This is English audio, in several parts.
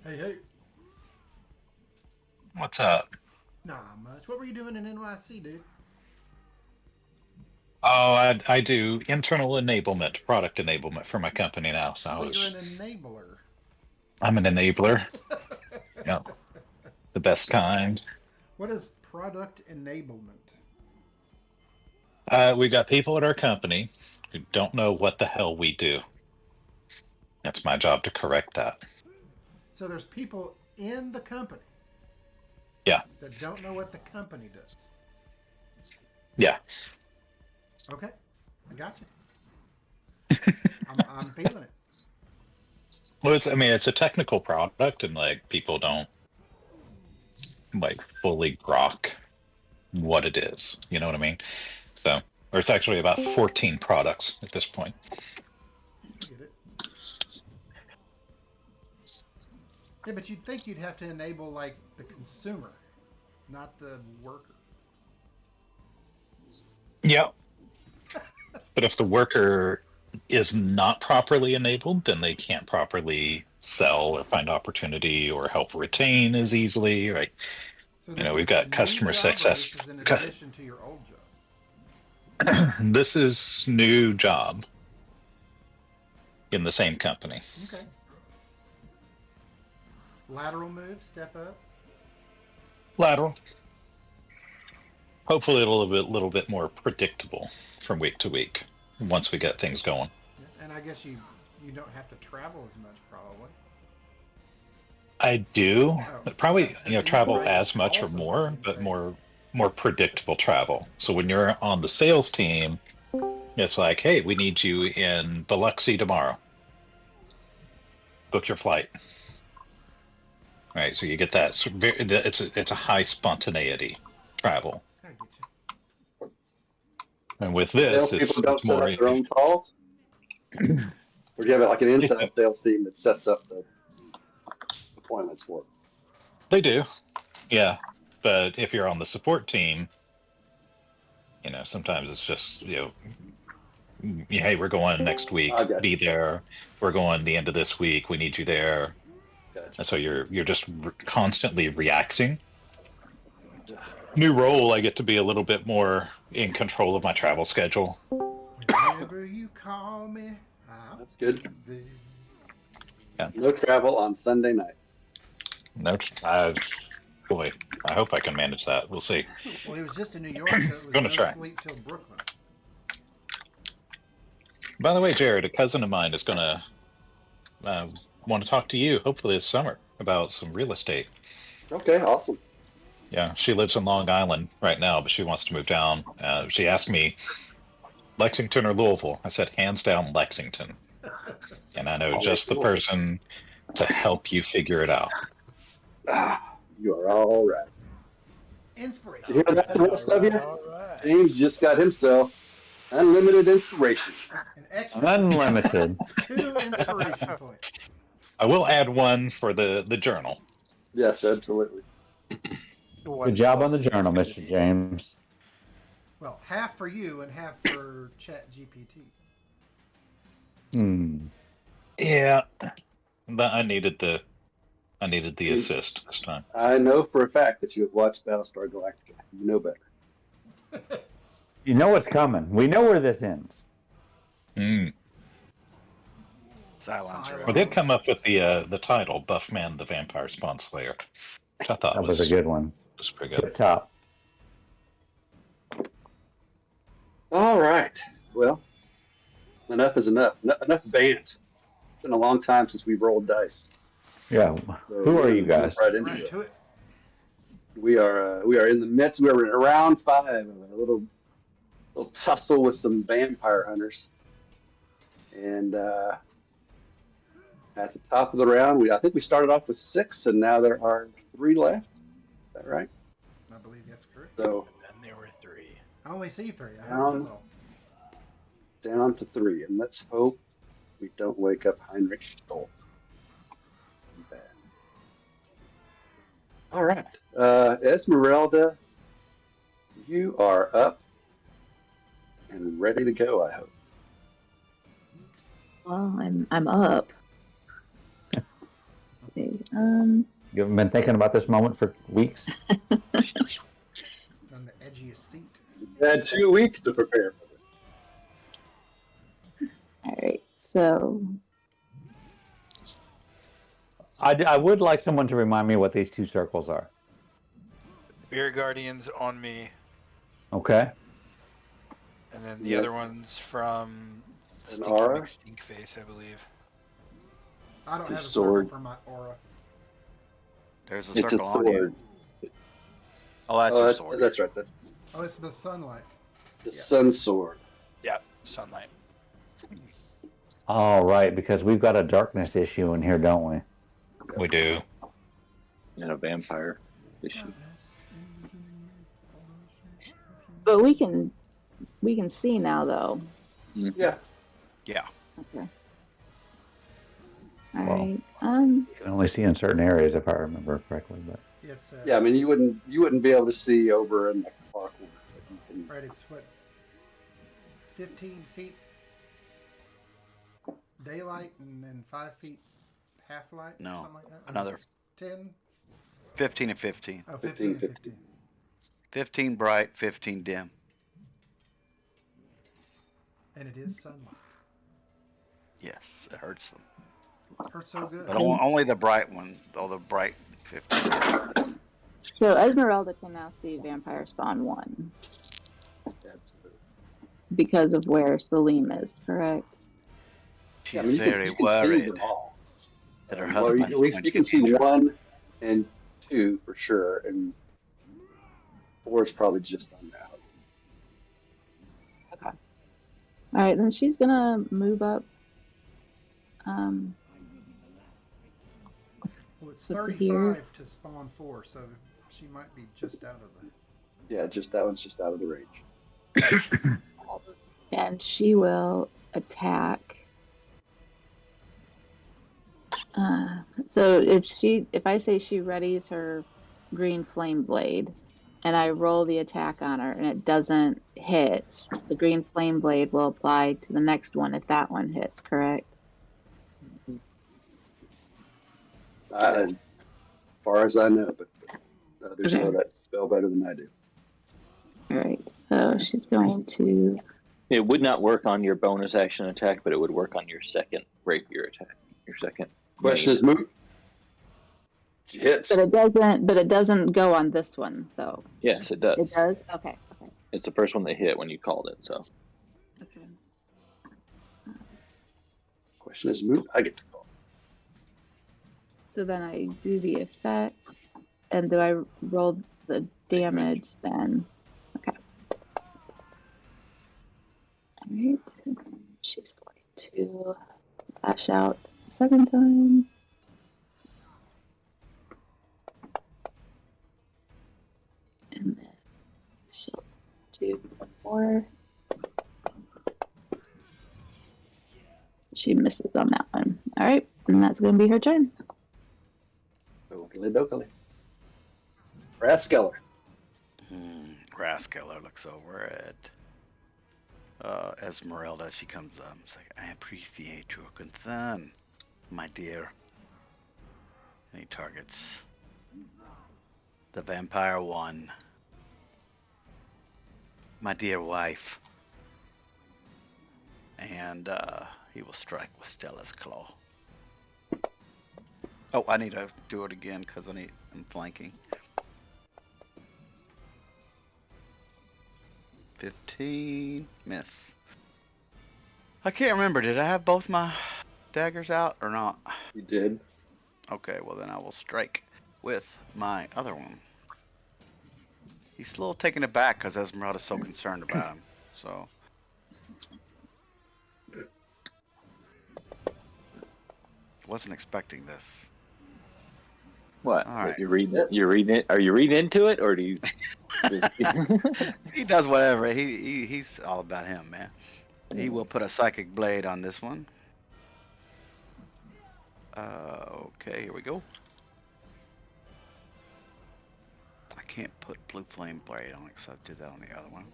Hey, hey. What's up? Nah, much. What were you doing in NYC, dude? Oh, I do internal enablement, product enablement for my company now. So So you're an enabler. I'm an enabler. Yeah, the best kind. What is product enablement? We got people at our company who don't know what the hell we do. It's my job to correct that. So there's people in the company Yeah, that don't know what the company does. yeah. Okay, I got you. I'm feeling it. Well, it's a technical product, and like people don't like fully grok what it is. You know what I mean? So, or it's actually about 14 products at this point. I get it. Yeah, but you'd think you'd have to enable like the consumer, not the worker. Yeah, but if the worker is not properly enabled, then they can't properly sell or find opportunity or help retain as easily, right? So You this know, we've is a got new customer job, or success. this is in addition to your old job. This is new job in the same company. Okay. Lateral move, step up. Lateral. Hopefully, a little bit more predictable from week to week once we get things going. Yeah. And I guess you don't have to travel as much, probably. I do Oh, because probably that's travel right. It's as much or also more, working but same. more predictable travel. So when you're on the sales team, it's like, hey, we need you in Biloxi tomorrow. Book your flight. Right. So you get that. So it's a high spontaneity travel, I get you. and with this, Salespeople don't it's set more. up their own calls, or do you have like an inside sales team that sets up the appointments for them? They do, yeah. But if you're on the support team, sometimes it's just hey, we're going next I week. got Be you. there. We're going the end of this week. We need you there. Got And so you're just constantly reacting. you. New role, I get to be a little bit more in control of my travel schedule. Whenever you call me, I'll That's be good. there. Yeah, No travel on Sunday night. no, boy, I hope I can manage that. We'll see. Well, he was just in New York, so it was Gonna no try. sleep till Brooklyn. By the way, Jared, a cousin of mine is gonna uh, want to talk to you. Hopefully this summer about some real estate. Okay, awesome. Yeah, she lives in Long Island right now, but she wants to move down. She asked me Lexington or Louisville. I said hands down Lexington, and I know Always just the cool. person to help you figure it out. You are all right. You Inspiration. hear that, the All rest of right, you? all right. James just got himself unlimited inspiration. An extra Unlimited. two inspiration points. I will add one for the journal. Yes, absolutely. Good One job on plus the journal, Mr. infinity. James. Well, half for you and half for Chat GPT. Hmm. Yeah, but I needed the James, assist this time. I know for a fact that you have watched Battlestar Galactica. You know better. You know what's coming. We know where this ends. Mm. Cylons Well, they'd reference. Cylons. come up with the title Buffman the Vampire Spawn Slayer, which I thought That was a good one. was pretty good. Tip top. All right. Well, enough is enough. Enough bant. It's been a long time since we've rolled dice, Yeah. so Who we're are going you to jump guys? right into Right it. to it. We are in the midst. We are in round 5 of a little tussle with some vampire hunters, and at the top of the round, I think we started off with 6, and now there are 3 left. Is that right? I believe that's correct. So And there were three. I only see three. I hope that's down all. down to 3, and let's hope we don't wake up Heinrich Stoll. Bad. All right, Esmeralda, you are up and ready to go. I hope. Well, I'm up. Okay. You haven't been thinking about this moment for weeks? On the edgiest seat. You had 2 weeks to prepare for this. All right. So I would like someone to remind me what these 2 circles are. Spirit Guardians on me, Okay. and then the Yep. other one's from Stinky aura? McStinkface, I believe. I don't have a Sword. circle for my aura. There's a It's a circle on you. sword. Oh, that's Oh, your that's, sword. that's right. That's Oh, it's the sunlight. the Yeah. sun sword. Yeah, Sunlight. All right, because we've got a darkness issue in here, don't we? We do. And a vampire issue. but we can see now though. Yeah. Yeah. Okay. All Well. right. You can only see in certain areas, if I remember correctly. But It's Yeah, I mean, you wouldn't be able to see over in the far corner. But you can, right. It's what 15 feet daylight and then 5 feet half light. No, or something like that. Or another. is it 10. 15 and 15. Oh, 15, 15 and 15. 15 bright, 15 dim. And it is sunlight. Yes, it hurts them. Hurts so good. But only the bright one, all the bright 15. So Esmeralda can now see Vampire Spawn 1 absolutely. because of where Salim is, correct? She's Yeah, I mean, very you can worried see them all. that her Well, husband. at least you can see 1 and 2 for sure, and 4 is probably just on now. Okay. All right, then she's gonna move up. Well, it's What's 35 here? to spawn 4, so she might be just out of the. Yeah, just that one's just out of the range. And she will attack. So if I say she readies her green flame blade, and I roll the attack on her, and it doesn't hit, the green flame blade will apply to the next one if that one hits. Correct? As far as I know, but others know Okay. that spell better than I do. All right. So she's going to. It would not work on your bonus action attack, but it would work on your second rapier attack. Your second. Question is moot. She hits. But it doesn't go on this one, though. Yes, it does. It does. Okay. Okay. It's the first one that hit when you called it. So Okay. Question is moot. I get to call. So then I do the effect, and do I roll the damage then? Okay. All right. She's going to lash out 7 times. And then she'll do 1 more. She misses on that one. All right. And that's going to be her turn. Dokily dokily. Raskeller. Raskeller looks over at Esmeralda. She comes up. It's like, I appreciate your concern, my dear. And he targets the vampire one. My dear wife. And he will strike with Stella's Claw. Oh, I need to do it again because I'm flanking. 15, miss. I can't remember, did I have both my daggers out or not? You did. Okay, well then I will strike with my other one. He's a little taken aback because Esmeralda's so concerned about him, so. Wasn't expecting this. what? All right. You're reading it. You're reading it. Are you reading into it, or do you? He does whatever. He's all about him, man. He will put a psychic blade on this one. Okay, here we go. I can't put blue flame blade on it because I did that on the other one.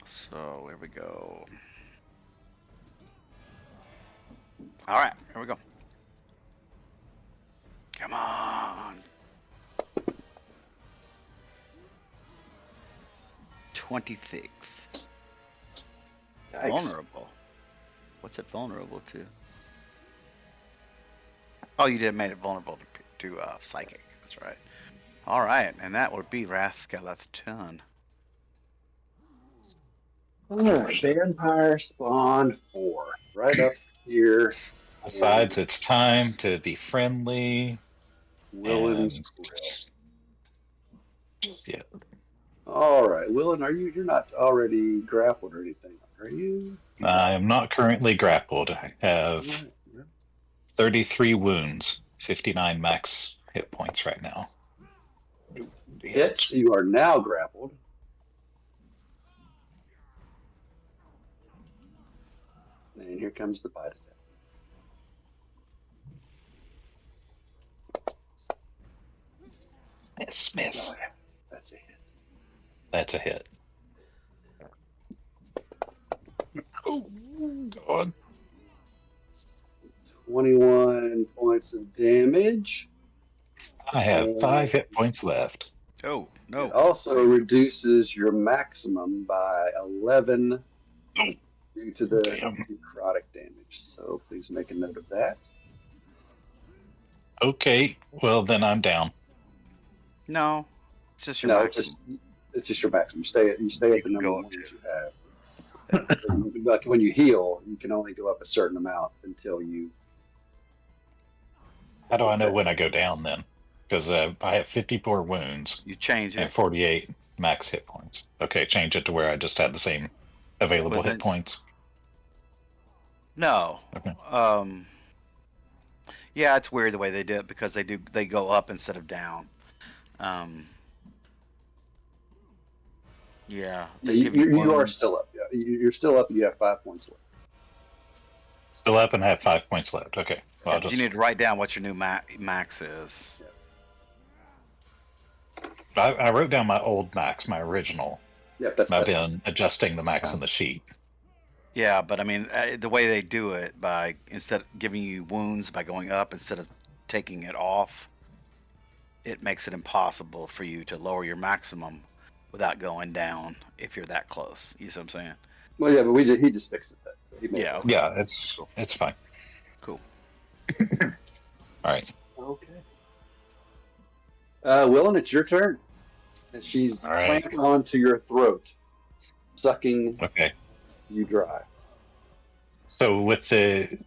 So here we go. All right, here we go. Come on. 26th. Yikes. Vulnerable. What's it vulnerable to? Oh, you did made it vulnerable to psychic. That's right. All right, and that would be Rathskellath's turn. Alright, vampire spawn 4. Right up here. Decides it's time to be friendly. Willen's And Grill. yeah, Alright, Willen, you're not already grappled or anything, are you? I am not currently grappled. I have Alright, yeah. 33 wounds, 59 max hit points right now. Hits, you are now grappled. And here comes the bite attack. Miss. Oh, yeah. That's a hit. That's a hit. Oh, God. 21 points of damage. I have 5 hit points left. Oh, It no. also reduces your maximum by 11 due to the Damn. necrotic damage. So please make a note of that. Okay, well, then I'm down. No. It's just your No, maximum. it's just your maximum. You stay at the can number go of up wounds you have. Like when you heal, you can only go up a certain amount until you. How do I know when I go down then? Because I have 54 wounds You change and it. 48 max hit points. Okay, change it to where I just had the same available But then- hit points. No. Okay. Yeah, it's weird the way they do it because they go up instead of down. Yeah, they give You are one- still up. Yeah, you're still up. And you have 5 points left. Still up and have 5 points left. Okay. Well, I'll You just, need to write down what your new max is. I wrote down my old max, my original. Yeah, that's I've been adjusting the max on the sheet. Yeah, but I mean, the way they do it by instead of giving you wounds by going up instead of taking it off, it makes it impossible for you to lower your maximum without going down if you're that close. You see what I'm saying? Well, yeah, but he just fixed it. He made Yeah. it. Yeah, it's fine. Cool. All right. Okay. Willen, it's your turn. And she's All right. clamped onto your throat, sucking Okay. you dry. So with the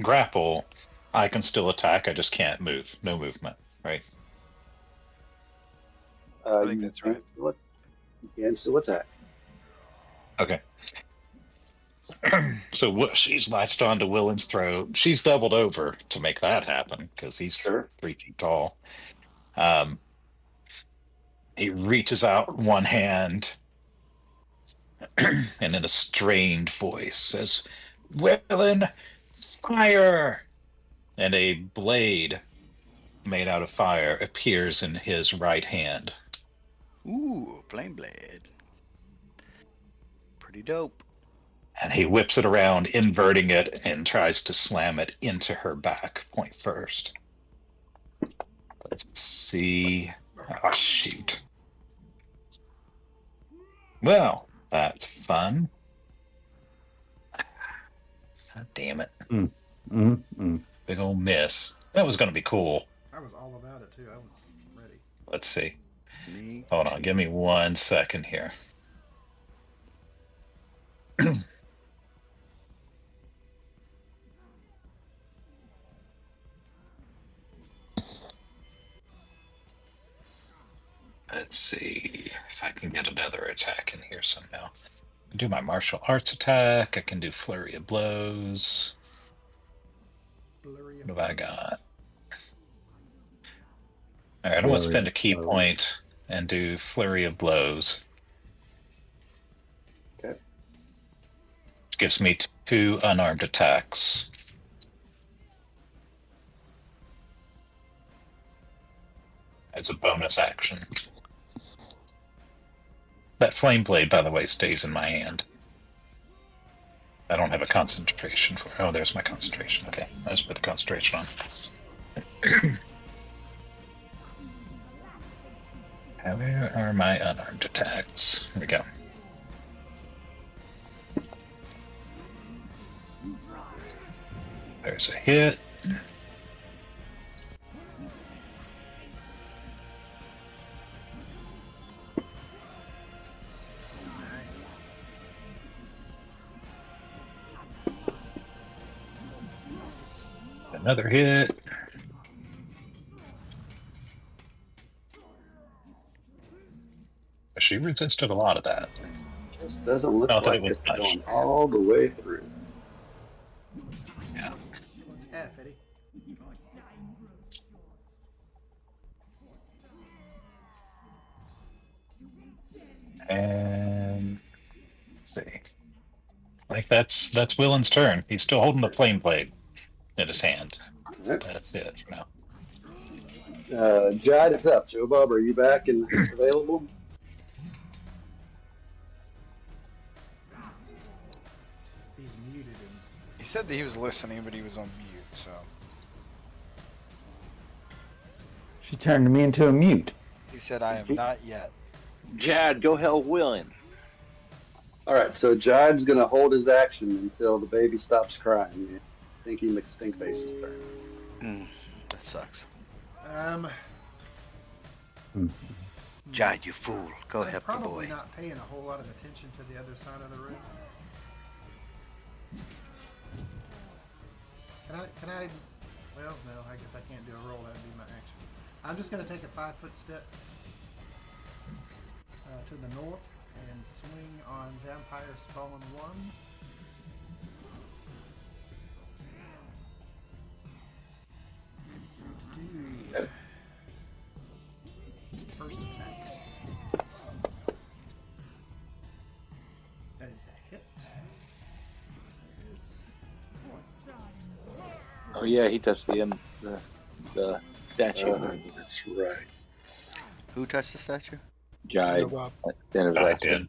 grapple, I can still attack. I just can't move. No movement, right? I think You that's can right. you can still attack. Okay. So what? She's latched onto Willen's throat. She's doubled over to make that happen because he's Sure. 3 feet tall. He reaches out one hand and in a strained voice says, "Willen, fire!" And a blade made out of fire appears in his right hand. Ooh, flame blade. Pretty dope. And he whips it around, inverting it, and tries to slam it into her back point first. Let's see. Oh, shoot. Well, that's fun. God damn it. Big old miss. That was going to be cool. I was all about it too. I was ready. Let's see. Me Hold on. too. Give me 1 second here. Let's see if I can get another attack in here somehow. I can do my martial arts attack. I can do flurry of blows. Flurry of What have I got? All right, I want to spend a key point and do flurry of blows. Okay. Which gives me 2 unarmed attacks. As a bonus action. That flame blade, by the way, stays in my hand. I don't have a concentration for. Oh, there's my concentration. Okay, I just put the concentration on. Where are my unarmed attacks? Here we go. There's a hit. Another hit. She resisted a lot of that. Just doesn't look Not that like it was it's much. going all the way through. Yeah. What's half, Eddie? And let's see. Like that's Willen's turn. He's still holding the flame blade in his hand. All right. That's it for now. Jad is up. Joe Bob, are you back and available? He's muted him. He said that he was listening, but he was on mute. So She turned me into a mute. he said, "I am not yet." Jad, go help Willen. All right, so Jad's going to hold his action until the baby stops crying. I think he makes stink faces turn. That sucks. Jad, you fool. Go I'm help the probably boy. not paying a whole lot of attention to the other side of the room. Can I, well, no, I guess I can't do a roll, that'd be my action. I'm just gonna take a 5-foot step to the north and swing on Vampire Spawn 1. Okay. First attack. That is a hit. That is Oh yeah, he touched the statue. That's right. Who touched the statue? Jai. No, Bob. Then his I last did.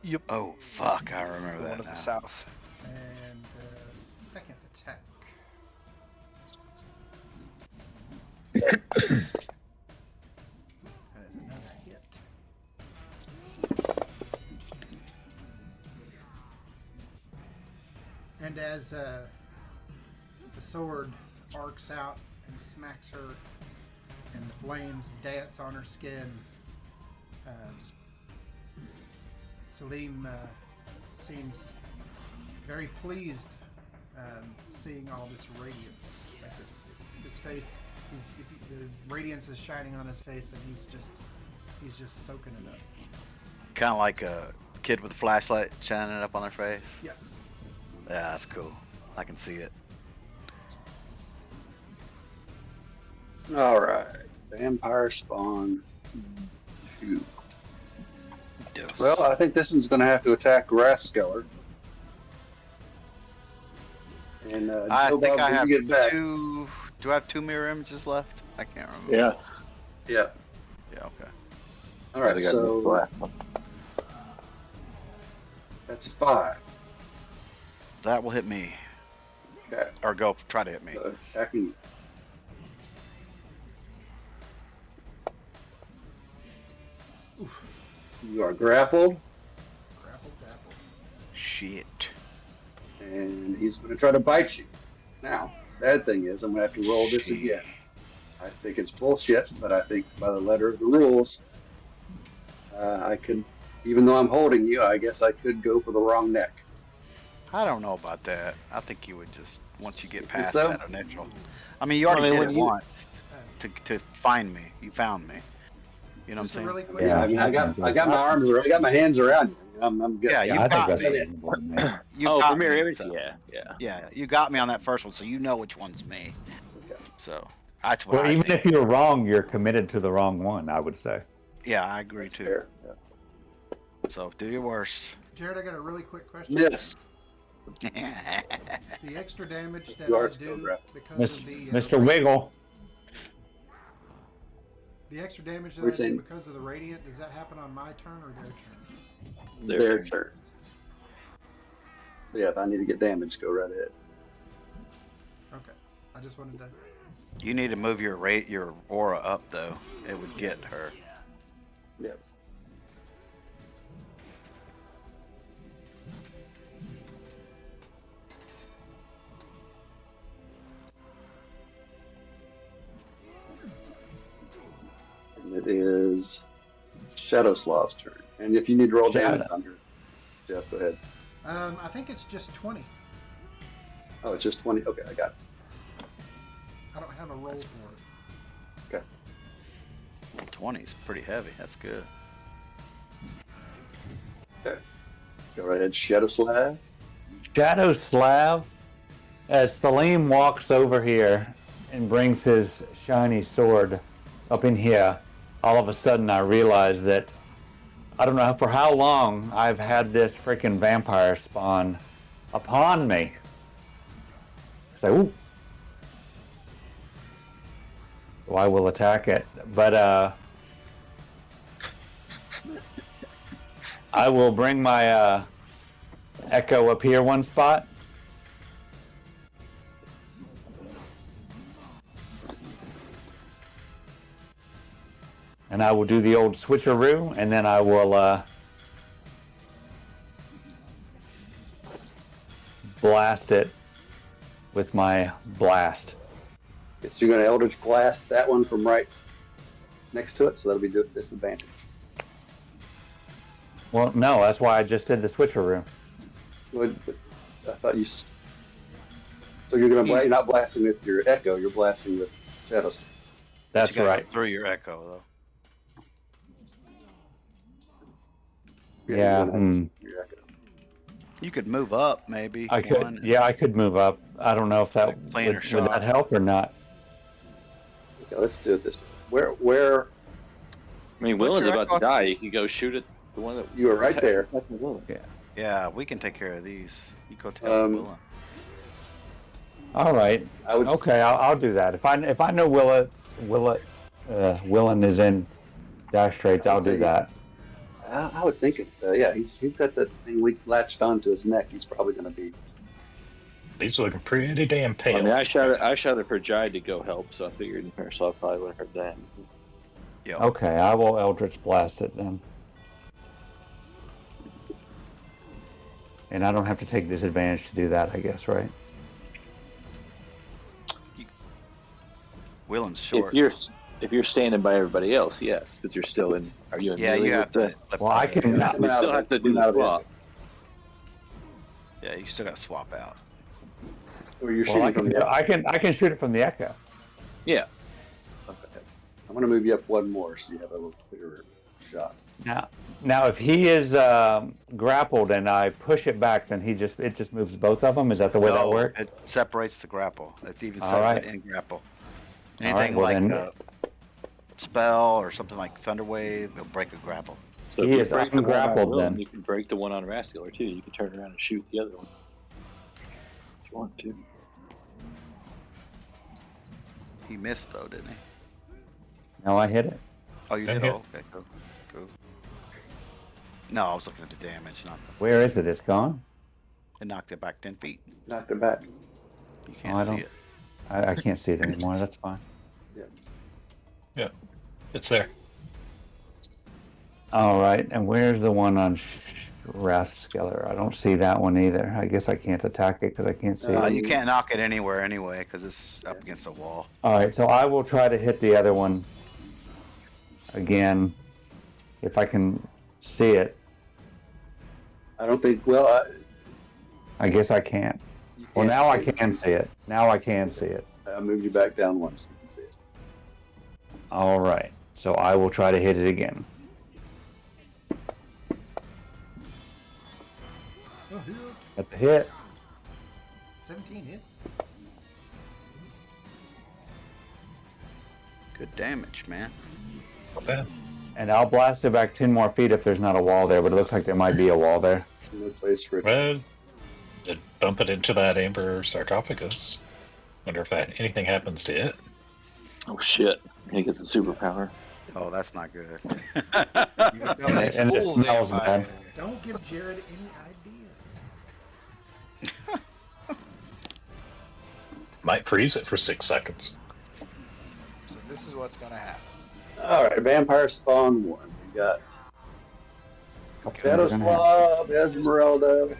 Yep. Oh, fuck. I remember The one that to the now. south. and second attack. That is another hit. And as the sword arcs out and smacks her, and the flames dance on her skin, Salim seems very pleased seeing all this radiance. Like his face, the radiance is shining on his face, and he's just soaking it up. Kind of like a kid with a flashlight shining up on their face. Yeah. Yeah, that's cool. I can see it. All right. Vampire Spawn 2. Yes. Well, I think this one's going to have to attack Grasskeller. And I Joe think Bob, I when have you get back. 2. Do I have 2 mirror images left? I can't remember. Yes. Yeah. Yeah, okay. All right, I got the so last one. that's 5. That will hit me. Okay. Or go try to hit me. So attacking. You are grappled, Grapple. Shit. and he's going to try to bite you. Now, bad thing is, I'm going to have to roll this Shit. again. I think it's bullshit, but I think by the letter of the rules, I could, even though I'm holding you, I guess I could go for the wrong neck. I don't know about that. I think you would just, once you get past so? that initial. I mean, you already I mean, did when it you- once to find me. You found me. You know what I'm Just a saying? really quick. Yeah, I mean, I got my arms, I got my hands around you. I'm good. Yeah, you Yeah, I think got that's me. reasonable. Man. You Oh, got for mirror me, image? so- Yeah. Yeah, you got me on that first one, so you know which one's me. Okay. So that's what Well, I even think. if you're wrong, you're committed to the wrong one, I would say. Yeah, I agree That's too. fair. Yeah. So do your worst. Jared, I got a really quick question. Miss. The extra damage that You are I still do grappled. because of the Mr. Wiggle. the extra damage that We're I do saying- because of the radiant, does that happen on my turn or their turn? Their turns. So yeah, if I need to get damage, go right ahead. Okay, I just wanted to. You need to move your aura up though. It would get her. Yep. And it is Shadow Slaw's turn. And if you need to roll damage on her, Jeff, go ahead. I think it's just 20. Oh, it's just 20. Okay, I got it. I don't have a roll for it. Okay. 20 is pretty heavy. That's good. Okay. Go right ahead, Shadow Slav. Shadow Slav, as Salim walks over here and brings his shiny sword up in here, all of a sudden I realize that I don't know for how long I've had this freaking vampire spawn upon me. So, ooh. So I will attack it, but I will bring my echo up here one spot. And I will do the old switcheroo, and then I will blast it with my blast. So you're going to Eldritch Blast that one from right next to it, so that'll be disadvantage. Well, no, that's why I just did the switcheroo. But I thought you. So you're going to blast. You're not blasting with your echo. You're blasting with Shadow Slav. That's You gotta right. go through your echo, though. Yeah. Your echo. You could move up, maybe. I could. one. Yeah, I could move up. I don't know if that Like planar would shot. that help or not. Okay, let's do it this way. Where? I mean, What's Willen's your about to echo? die. You could go shoot at the one that You were right there. Yeah, we can take care of these. You go tell Willen. All right. I would. Okay, I'll do that. If I know Willen is in dash traits, I'll do that. I would think it. Yeah, he's got that thing latched onto his neck. He's probably going to be. He's looking pretty damn I pale. mean, I shouted for Jai to go help, so I figured so I probably would have heard that. Yeah. Okay, I will Eldritch Blast it then. And I don't have to take disadvantage to do that, I guess, right? Willen's short. If you're standing by everybody else, yes, because you're still in. Are you in Yeah, melee you with have the- to. Well, I can. We still have to do the swap. Yeah, you still got to swap out. Or you're Well, shooting I from the echo. I can shoot it from the echo. Yeah. Okay. I'm going to move you up one more so you have a little clearer shot. Now, if he is grappled and I push it back, then it just moves both of them. Is that the way that works? It separates the grapple. It's even All separated right. in grapple. All Anything right, well like then- a spell or something like Thunderwave, it'll break a grapple. So if He you is break the one on ungrappled Willen, then. you can break the one on Rascular too. You can turn around and shoot the other one if you want to. He missed though, didn't he? No, I hit it. Oh, you Yeah, did. yeah. Oh, okay, go. No, I was looking at the damage, not the. Where is it? It's gone? It knocked it back 10 feet. Knocked it back. You I can't see don't- it. I can't see it anymore. That's fine. It's there. All right, and where's the one on Rathskeller? I don't see that one either. I guess I can't attack it because I can't see it. You can't knock it anywhere anyway because it's up against a wall. All right, so I will try to hit the other one again if I can see it. I don't think. Well, I guess I can't. you Well, can't now I see it. can see it. Now I can see it. I moved you back down once. You can see it. All right, so I will try to hit it again. Oh, hit. At the hit. 17 hits. Good damage, man. Not bad. And I'll blast it back 10 more feet if there's not a wall there, but it looks like there might be a wall there. No place for it. Well, it bump it into that amber sarcophagus. Wonder if anything happens to it. Oh shit! He gets a superpower. Oh, that's not good. You can tell a And it full smells vampire. bad. Don't give Jared any ideas. Might freeze it for 6 seconds. So this is what's gonna happen. All right, vampire spawn 1. We got Okay, they're gonna have- Shadowslav, Esmeralda,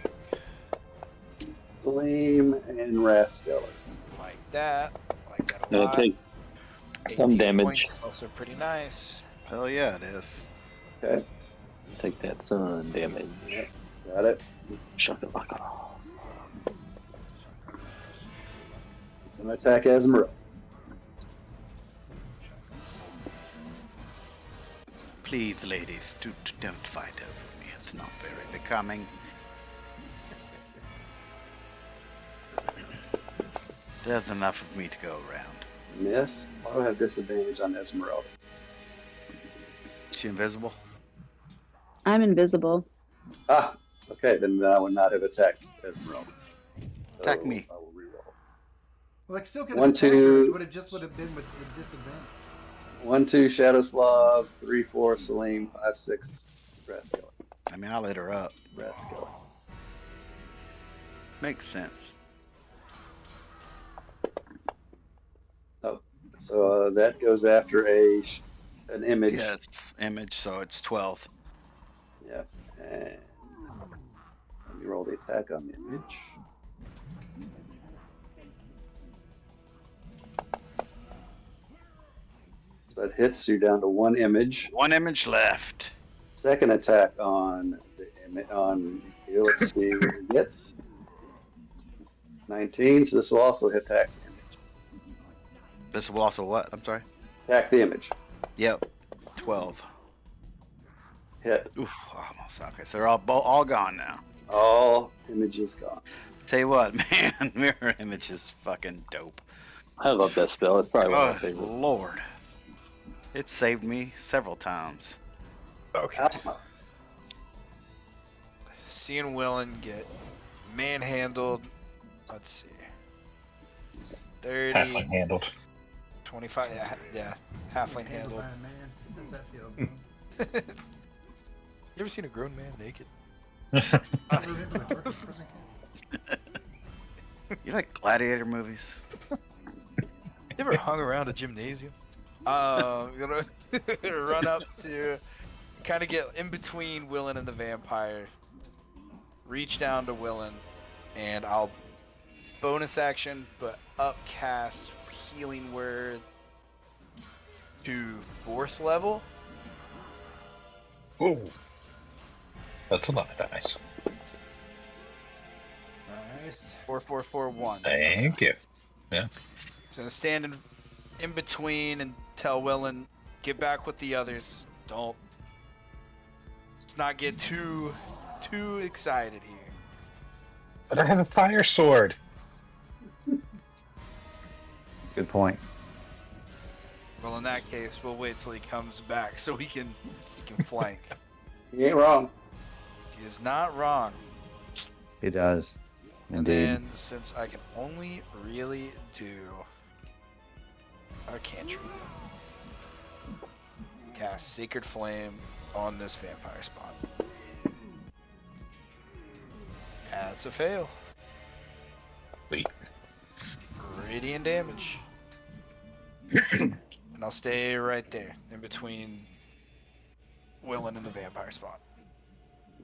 Gleam, and Rasteller. Like that. Like that a Gonna lot. take some 18 damage. points is also pretty nice. Hell yeah, it is. Okay, Take that sun damage. got it. Shakalaka. Gonna attack Esmeralda. Please, ladies, don't fight over me. It's not very becoming. There's enough of me to go around. Miss. I'll have disadvantage on Esmeralda. Is she invisible? I'm invisible. Ah, okay, then I would not have attacked Esmeralda. Attack me. I will reroll. Well, like still could One, have attacked her. two. It would have just would have been with disadvantage. 1, 2, Shadowslav. 3, 4, Salim. 5, 6, Rasteller. I mean, I'll let her up. Rasteller. Makes sense. Oh, so that goes after an image. Yeah, it's image, so it's 12. Yeah. And let me roll the attack on the image. So that hits you down to 1 image. One image left. Second attack on the on you. Let's see what we get. 19. So this will also hit attack the image. This will also what? I'm sorry? Attack the image. Yep. 12. Hit. Oof, almost. Okay, so they're all gone now. All images gone. Tell you what, man, mirror image is fucking dope. I love that spell. It's probably one of my Oh, favorites. Lord. It saved me several times. Okay. Alpha. Seeing Willen get manhandled. Let's see. 30, Halfling handled. 25. Yeah. Halfling Handled handled. by a man. How does that feel? You ever seen a grown man naked? Ever been to a Turkish prison camp? You like gladiator movies? You ever hung around a gymnasium? Gonna run up to kind of get in between Willen and the vampire. Reach down to Willen, and I'll bonus action, but upcast healing word to 4th level. Ooh. That's a lot of dice. Nice. 4441. Thank you. Yeah. So stand in between and tell Willen, get back with the others. Let's not get too excited here. But I have a fire sword. Good point. Well, in that case, we'll wait till he comes back so we can flank. You ain't wrong. He is not wrong. He does. And Indeed. then, since I can only really do a cantrip, cast Sacred Flame on this vampire spawn. That's a fail. Sweet. Radiant damage. And I'll stay right there, in between Willen and the vampire spawn.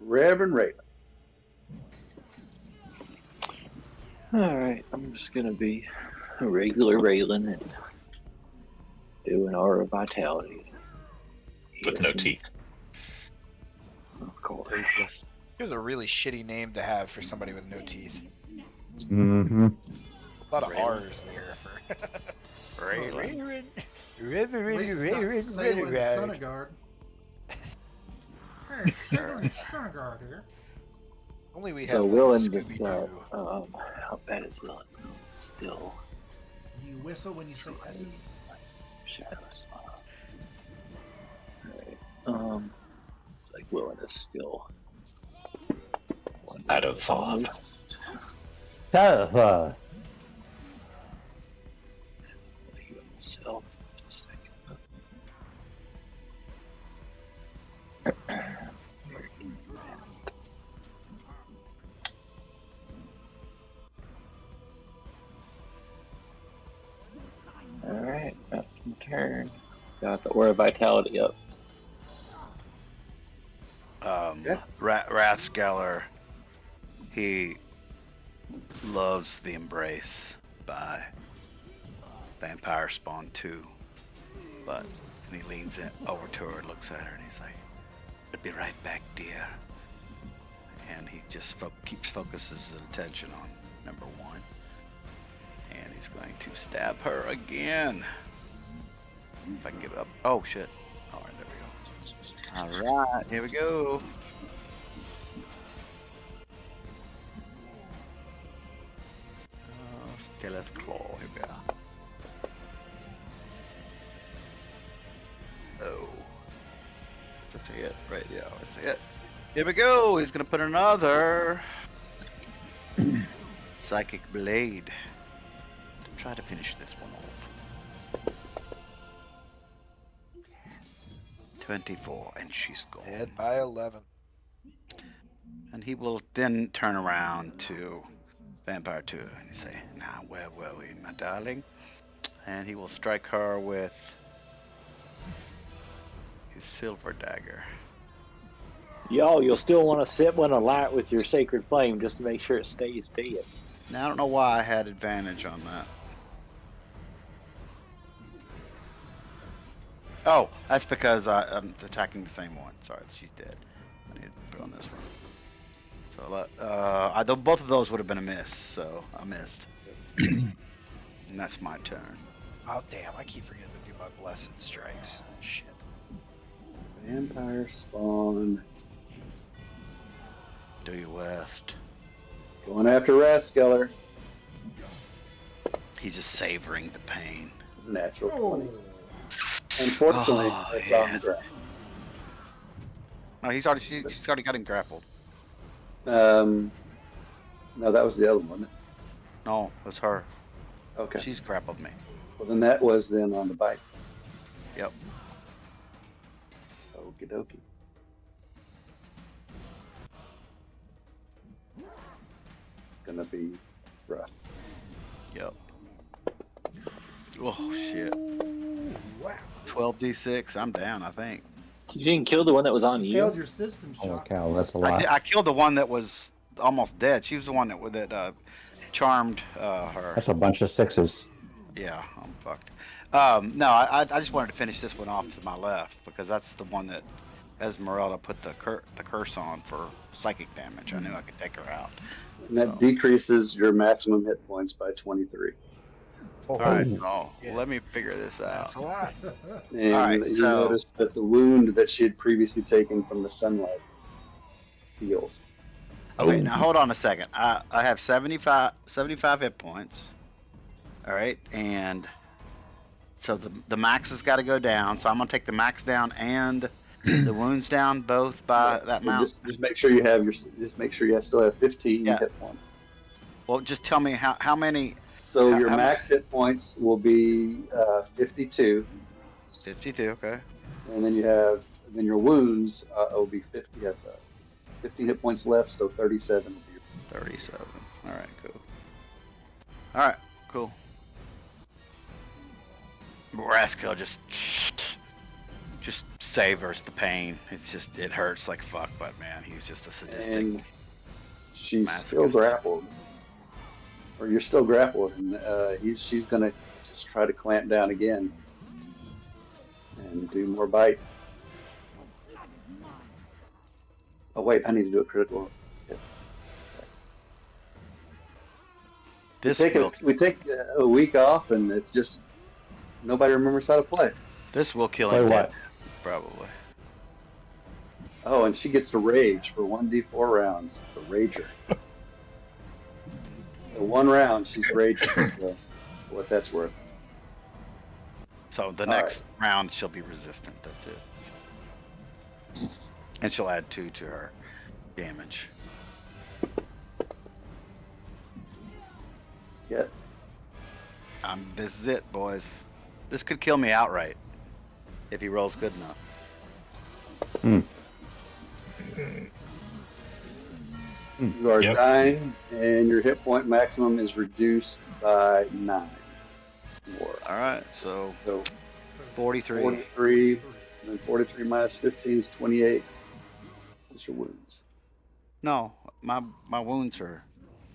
Reverend Raven. Alright, I'm just gonna be a regular Raylan and do an aura of vitality. With no teeth. Of course. Here's a really shitty name to have for somebody with no teeth. Mm-hmm. A lot of R's there for At least it's not Salem Sonneguard. Hey, Salem Sonneguard here. Only we have So like Willen Scooby-Doo. just, how bad is Willen? Still Do you whistle when you say S's? shadows. Alright, it's like Willen is still Out of five. himself. Just a second. Where is that? Alright, that's my turn. Got the Aura Vitality up. Yeah. Rathskeller, he loves the embrace by Vampire Spawn 2, but and he leans in over to her and looks at her and he's like, "I'll be right back, dear." And he just focuses his attention on number 1, and he's going to stab her again. If I can get it up. Oh shit! All right, there we go. All right, here we go. Stealth Claw, here we go. Oh. That's a hit, right? Yeah, that's a hit. Here we go! He's gonna put another Psychic Blade to try to finish this one off. 24, and she's gone. Dead by 11. And he will then turn around to Vampire 2 and say, "Now, where were we, my darling?" And he will strike her with his silver dagger. Y'all, you'll still want to sit one alight with your sacred flame just to make sure it stays dead. Now, I don't know why I had advantage on that. Oh, that's because I'm attacking the same one. Sorry, she's dead. I need to put on this one. So both of those would have been a miss, so I missed. And that's my turn. Oh damn! I keep forgetting to do my blessed strikes. Shit. Vampire Spawn. Do your worst. Going after Rathskeller. He's just savoring the pain. Natural Oh. 20. Unfortunately, Oh, I saw yeah. him grab. No, she's already got him grappled. No, that was the other one. No, it was her. Okay. She's grappled me. Well, then that was then on the bite. Yep. Okie dokie. Gonna be rough. Yep. Oh shit. Wow. 12d6. I'm down, I think. You didn't kill the one that was on you? Failed your system Holy shot. cow, that's a lot. I killed the one that was almost dead. She was the one that charmed her. That's a bunch of 6s. Yeah, I'm fucked. No, I just wanted to finish this one off to my left because that's the one that Esmeralda put the curse on for psychic damage. I knew I could take her out. And that decreases your maximum hit points by 23. All right, so let me figure this That's out. a lot. And Alright, you so- notice that the wound that she had previously taken from the sunlight heals. Okay, now hold on a second. I have 75 hit points. All right, and so the max has got to go down. So I'm gonna take the max down and the wounds down both by that And amount. just make sure you have still have 15 Yeah. hit points. Well, just tell me how many. So How- your how max hit points will be 52, 52. Okay. and then your wounds will be 50. You have 15 hit points left, so 37 will be 37. All right, cool. All right, cool. Rathskeller just savors the pain. It hurts like fuck, but man, he's just a sadistic. And she's Masochist. still grappled, or you're still grappled, and she's gonna just try to clamp down again and do more bite. Oh wait, I need to do a critical hit. This We take a week off, and it's just nobody remembers how to play. will kill Play him what? dead, probably. Oh, and she gets to rage for 1d4 rounds. The rager. So 1 round, she's raging. So what that's worth. So the All next round she'll be resistant. That's it. And she'll add 2 to her damage. Yeah. This is it, boys. This could kill me outright if he rolls good enough. You are Yep. dying, and your hit point maximum is reduced by 9 more. All right, so So 43. 43, and then 43 minus 15 is 28. Just your wounds. No, my wounds are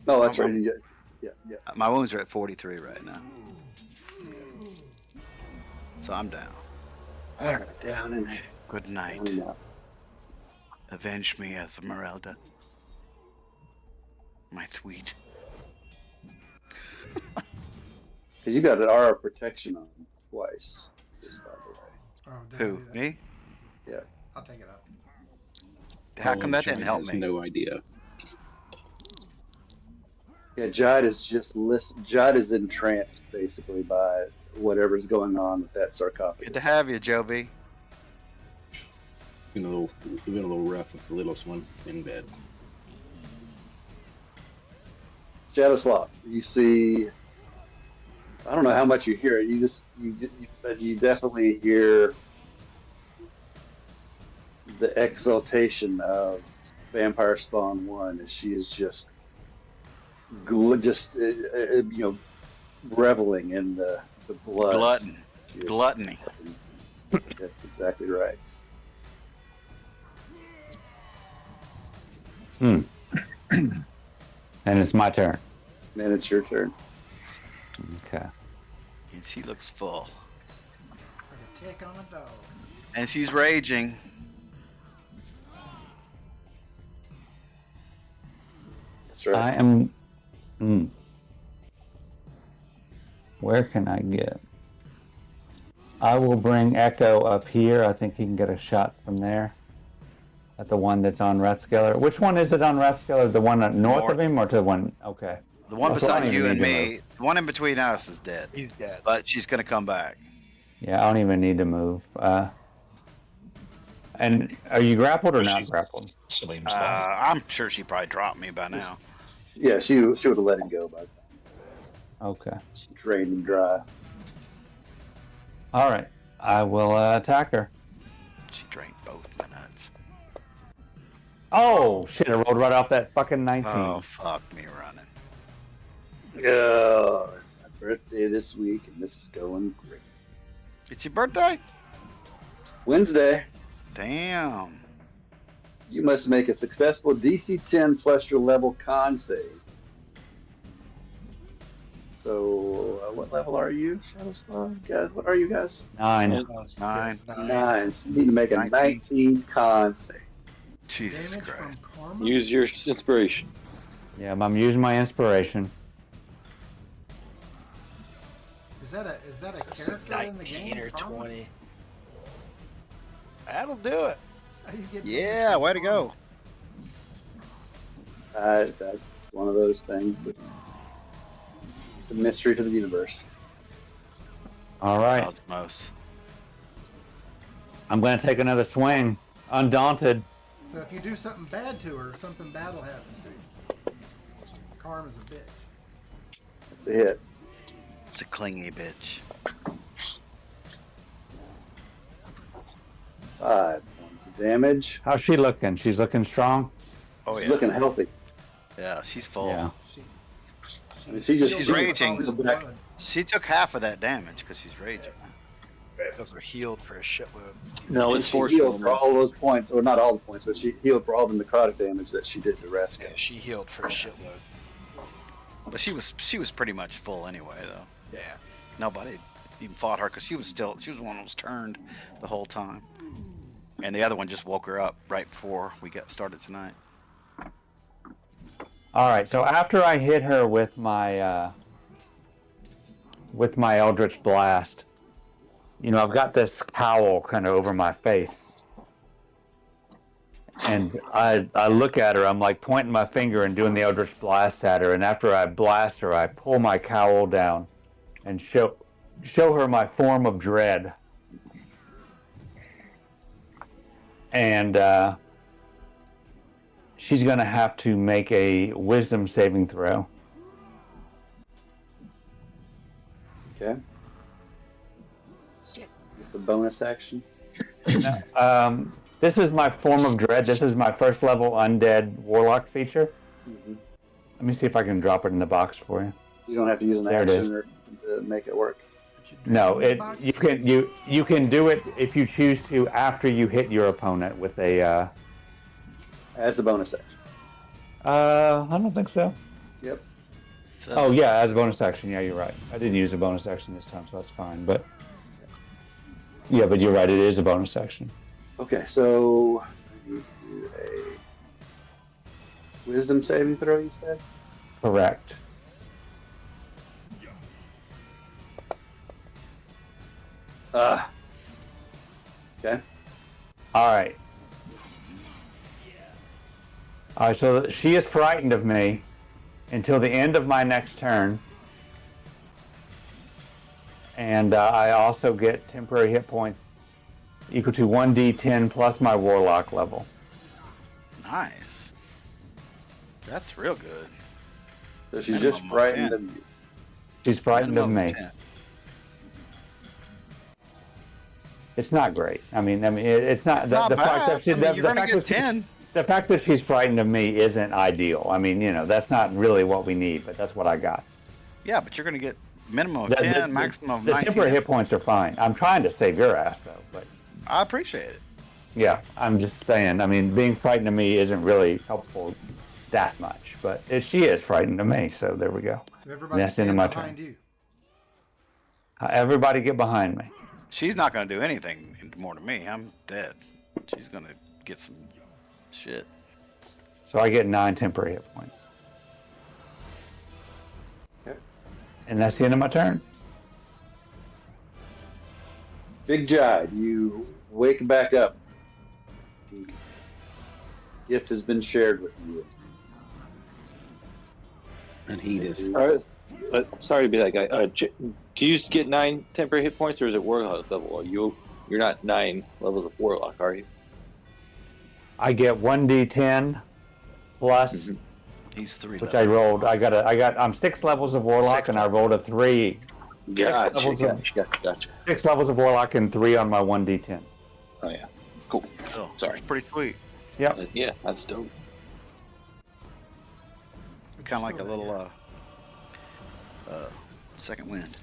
Oh, that's My- right. Yeah. my wounds are at 43 right now. So I'm down. All right, down and Good night. down and out. Avenge me, Esmeralda. My sweet. Cause you got an aura of protection on twice. Just by the way. Oh, did I Who? do that? Me? I'll take it up. How come that Giant didn't help has me? no idea. Yeah, Jide is just Jide is entranced basically by whatever's going on with that sarcophagus. Good to have you, Joby. Been a little rough with the littlest one in bed. Shadowslot, you see. I don't know how much you hear it. But you definitely hear the exaltation of Vampire Spawn 1 as she is just reveling in the blood. She is- Gluttony. That's exactly right. And it's my turn. Man, it's your turn. Okay. And she looks full. Like a tick on a dog. And she's raging. That's right. I am. Where can I get? I will bring Echo up here. I think he can get a shot from there. At the one that's on Rathskeller. Which one is it on Rathskeller? The one north of him or to the one? Okay. The one So I don't beside you even and need to me, move. the one in between us is dead. He's dead. But she's gonna come back. Yeah, I don't even need to move. And are you grappled or not She's- grappled? Salim's there. I'm sure she probably dropped me by now. Yeah, she would have let him go by the time. Okay. She drained him dry. All right. I will attack her. She drank both my nuts. Oh shit! I rolled right off that fucking 19. Oh, fuck me running. Oh, it's my birthday this week, and this is going great. It's your birthday? Wednesday, Damn. you must make a successful DC 10 plus your level con save. So, what level are you, Shadowstar? Guys, what are you guys? 9. 9. 9. So you need to make a 19. 19 con save. Jesus Damage Christ. from karma. Use your inspiration. Yeah, I'm using my inspiration. Is that a It's character in the 19 game? or Karma? 20. That'll do it. How do you get Yeah, damage from way to karma? go. That's one of those things that the mystery to the universe. All right. Cosmos. I'm going to take another swing. Undaunted. So if you do something bad to her, something bad will happen to you. Karma's a bitch. That's a hit. It's a clingy bitch. 5 points of damage. How's she looking? She's looking strong? Oh, She's yeah. looking healthy. Yeah, she's full. Yeah. She, I mean, she just- She's heals raging. all his blood. She took half of that damage because she's raging. Those are healed for a shitload. No, it's She force healed wound. for all those points, or not all the points, but she healed for all the necrotic damage that she did to Rescue. Yeah, she healed for a shitload. But she was pretty much full anyway, though. Yeah. Nobody even fought her because she was the one that was turned the whole time. And the other one just woke her up right before we got started tonight. All right. So after I hit her with my Eldritch Blast, I've got this cowl kind of over my face. And I look at her, I'm like pointing my finger and doing the Eldritch Blast at her. And after I blast her, I pull my cowl down and show her my form of dread. And she's going to have to make a wisdom saving throw. Okay. It's a bonus action. This is my form of dread. This is my first level undead warlock feature. Mhm. Let me see if I can drop it in the box for you. You don't have to use an There it action to make it work. But you do No, it in it the box. you can do it if you choose to after you hit your opponent with a as a bonus action. I don't think so. Yep. So, Oh yeah, as a bonus action. Yeah, you're right. I didn't use a bonus action this time, so that's fine. But yeah, but you're right. It is a bonus action. Okay, so I need to do a wisdom saving throw, you said? Correct. Okay. All right. All right. So she is frightened of me until the end of my next turn, and I also get temporary hit points equal to 1d10 plus my warlock level. nice. That's real good. So she's Minimum just of frightened 10. of you. She's frightened of Minimum me. 10. It's not great. I mean, it's not It's not the fact bad. that she, I mean, you're gonna get she's- 10. the fact that she's frightened of me isn't ideal. I mean, that's not really what we need, but that's what I got. Yeah, but you're gonna get minimum of The- 10, the- maximum of The 19. temporary hit points are fine. I'm trying to save your ass though, but I appreciate it. yeah, I'm just saying. I mean, being frightened of me isn't really helpful that much, but she is frightened of me. So there we go. So everybody That's the end of stand my behind turn. you. Everybody get behind me. She's not gonna do anything more to me. I'm dead. She's gonna get some shit. So I get 9 temporary hit points. Okay. And that's the end of my turn. Big Jide, you wake back up. Gift has been shared with you. And he just. All right. Sorry to be that guy. Do you get 9 temporary hit points, or is it warlock level? You're not 9 levels of warlock, are you? I get 1d10 plus, He's 3 which levels. I rolled. I'm 6 levels of warlock, 6 and I rolled a 3. Gotcha. 6 levels of warlock and 3 on my 1d10. Oh yeah. Cool. Oh, Sorry. that's pretty sweet. Yep. Yeah, that's dope. Kind of like a little second wind.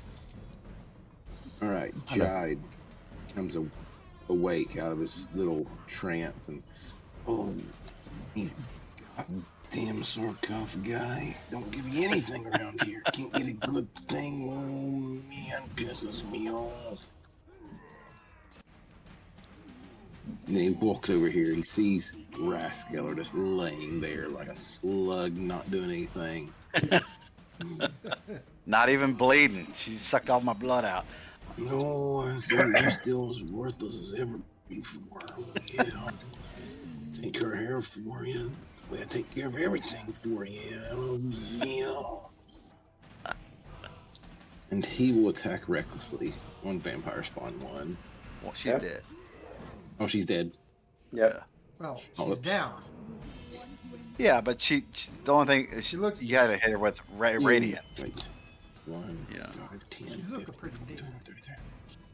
All right, Jide comes awake out of his little trance and, he's goddamn sarcophagus guy. Don't give you anything around here. Can't get a good thing. Oh, man, pisses me off. And then he walks over here. He sees Rascaller just laying there like a slug, not doing anything. Not even bleeding. She sucked all my blood out. No, I said you're still as worthless as ever before. Yeah. Take her hair for you. Well, I take care of everything for you. Oh, yeah. And he will attack recklessly on Vampire Spawn 1. Well, she's dead. Oh, she's dead. Yep. Well, Oh, she's down. Yeah, but she the only thing She looks- you gotta hit her with radiant. Wait. 1, Yeah. 5, 10, She 15, look pretty dead. 33.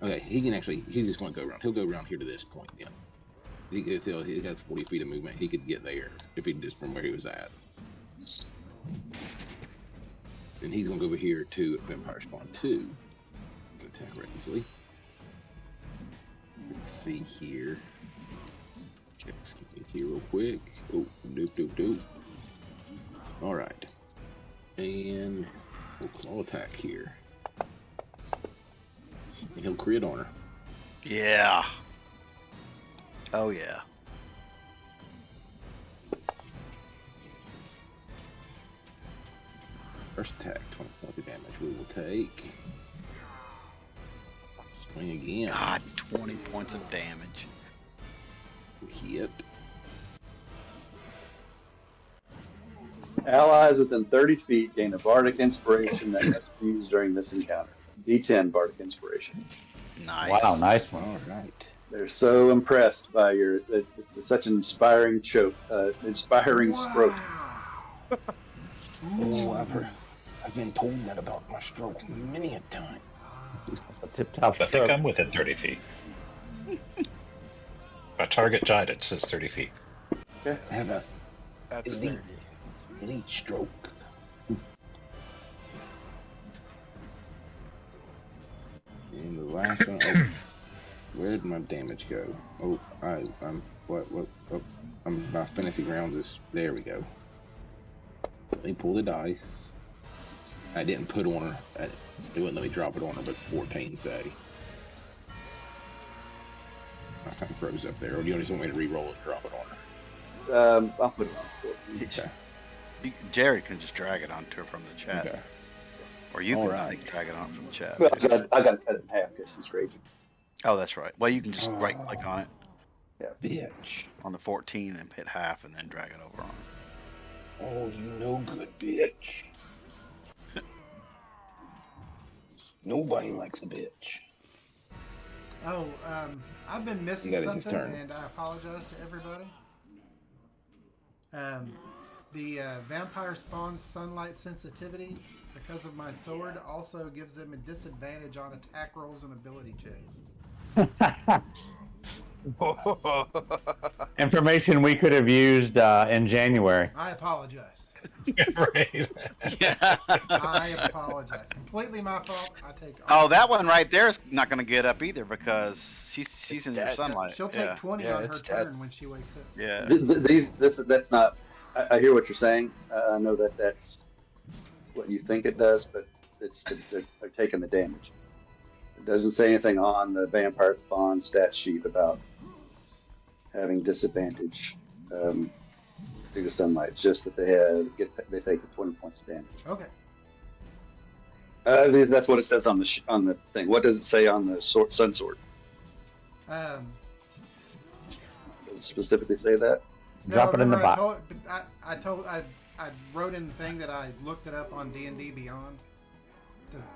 Okay, he can actually, he's just going to go around. He'll go around here to this point then. He has 40 feet of movement. He could get there if he just from where he was at. And he's going to go over here to Vampire Spawn 2. Attack recklessly. Let's see here. Check something here real quick. Oh, doop. Alright. And we'll claw attack here. And he'll crit on her. Yeah. Oh yeah. First attack, 20 points of damage we will take. Swing again. God, 20 points of damage. Hit. Allies within 30 feet gain a bardic inspiration that must be used during this encounter. D10 bardic inspiration. Nice. Wow, nice one. Alright. They're so impressed by your. It's such an inspiring inspiring stroke. Oh, I've been told that about my stroke many a time. A tip-top I think stroke. I'm within 30 feet. By target Jide, it says 30 feet. I have a That's elite, 30. elite stroke. And the last one, where did my damage go? Oh, I'm what? My fantasy grounds is there. We go. Let me pull the dice. I didn't put on her. They wouldn't let me drop it on her, but 14 say. I kind of froze up there. Or do you just want me to re-roll and drop it on her? I'll put it on 14. Okay. Jared can just drag it onto her from the chat. Okay. Or you can, I Alright. think, drag it on from the chat. Well, I got to cut it in half because she's crazy. Oh, that's right. Well, you can just right-click on it Bitch. on the 14 and hit half and then drag it over on it. Oh, you no good bitch. Nobody likes a bitch. Oh, I've been missing That is his something, turn. and I apologize to everybody. The vampire spawn's sunlight sensitivity, because of my sword, also gives them a disadvantage on attack rolls and ability checks. Information we could have used in January. I apologize. Right. I apologize. Completely my fault. I take Oh, that one right there is not going to get up either because she's in your dead. sunlight. She'll take 20 on her it's dead. turn when she wakes up. Yeah. That's not. I hear what you're saying. I know that's what you think it does, but they're taking the damage. It doesn't say anything on the vampire spawn stat sheet about having disadvantage due to sunlight. It's just that they take the 20 points of damage. Okay. That's what it says on the thing. What does it say on the sun sword? No, Does it specifically say that? Drop it in the remember box. I wrote in the thing that I looked it up on D&D Beyond.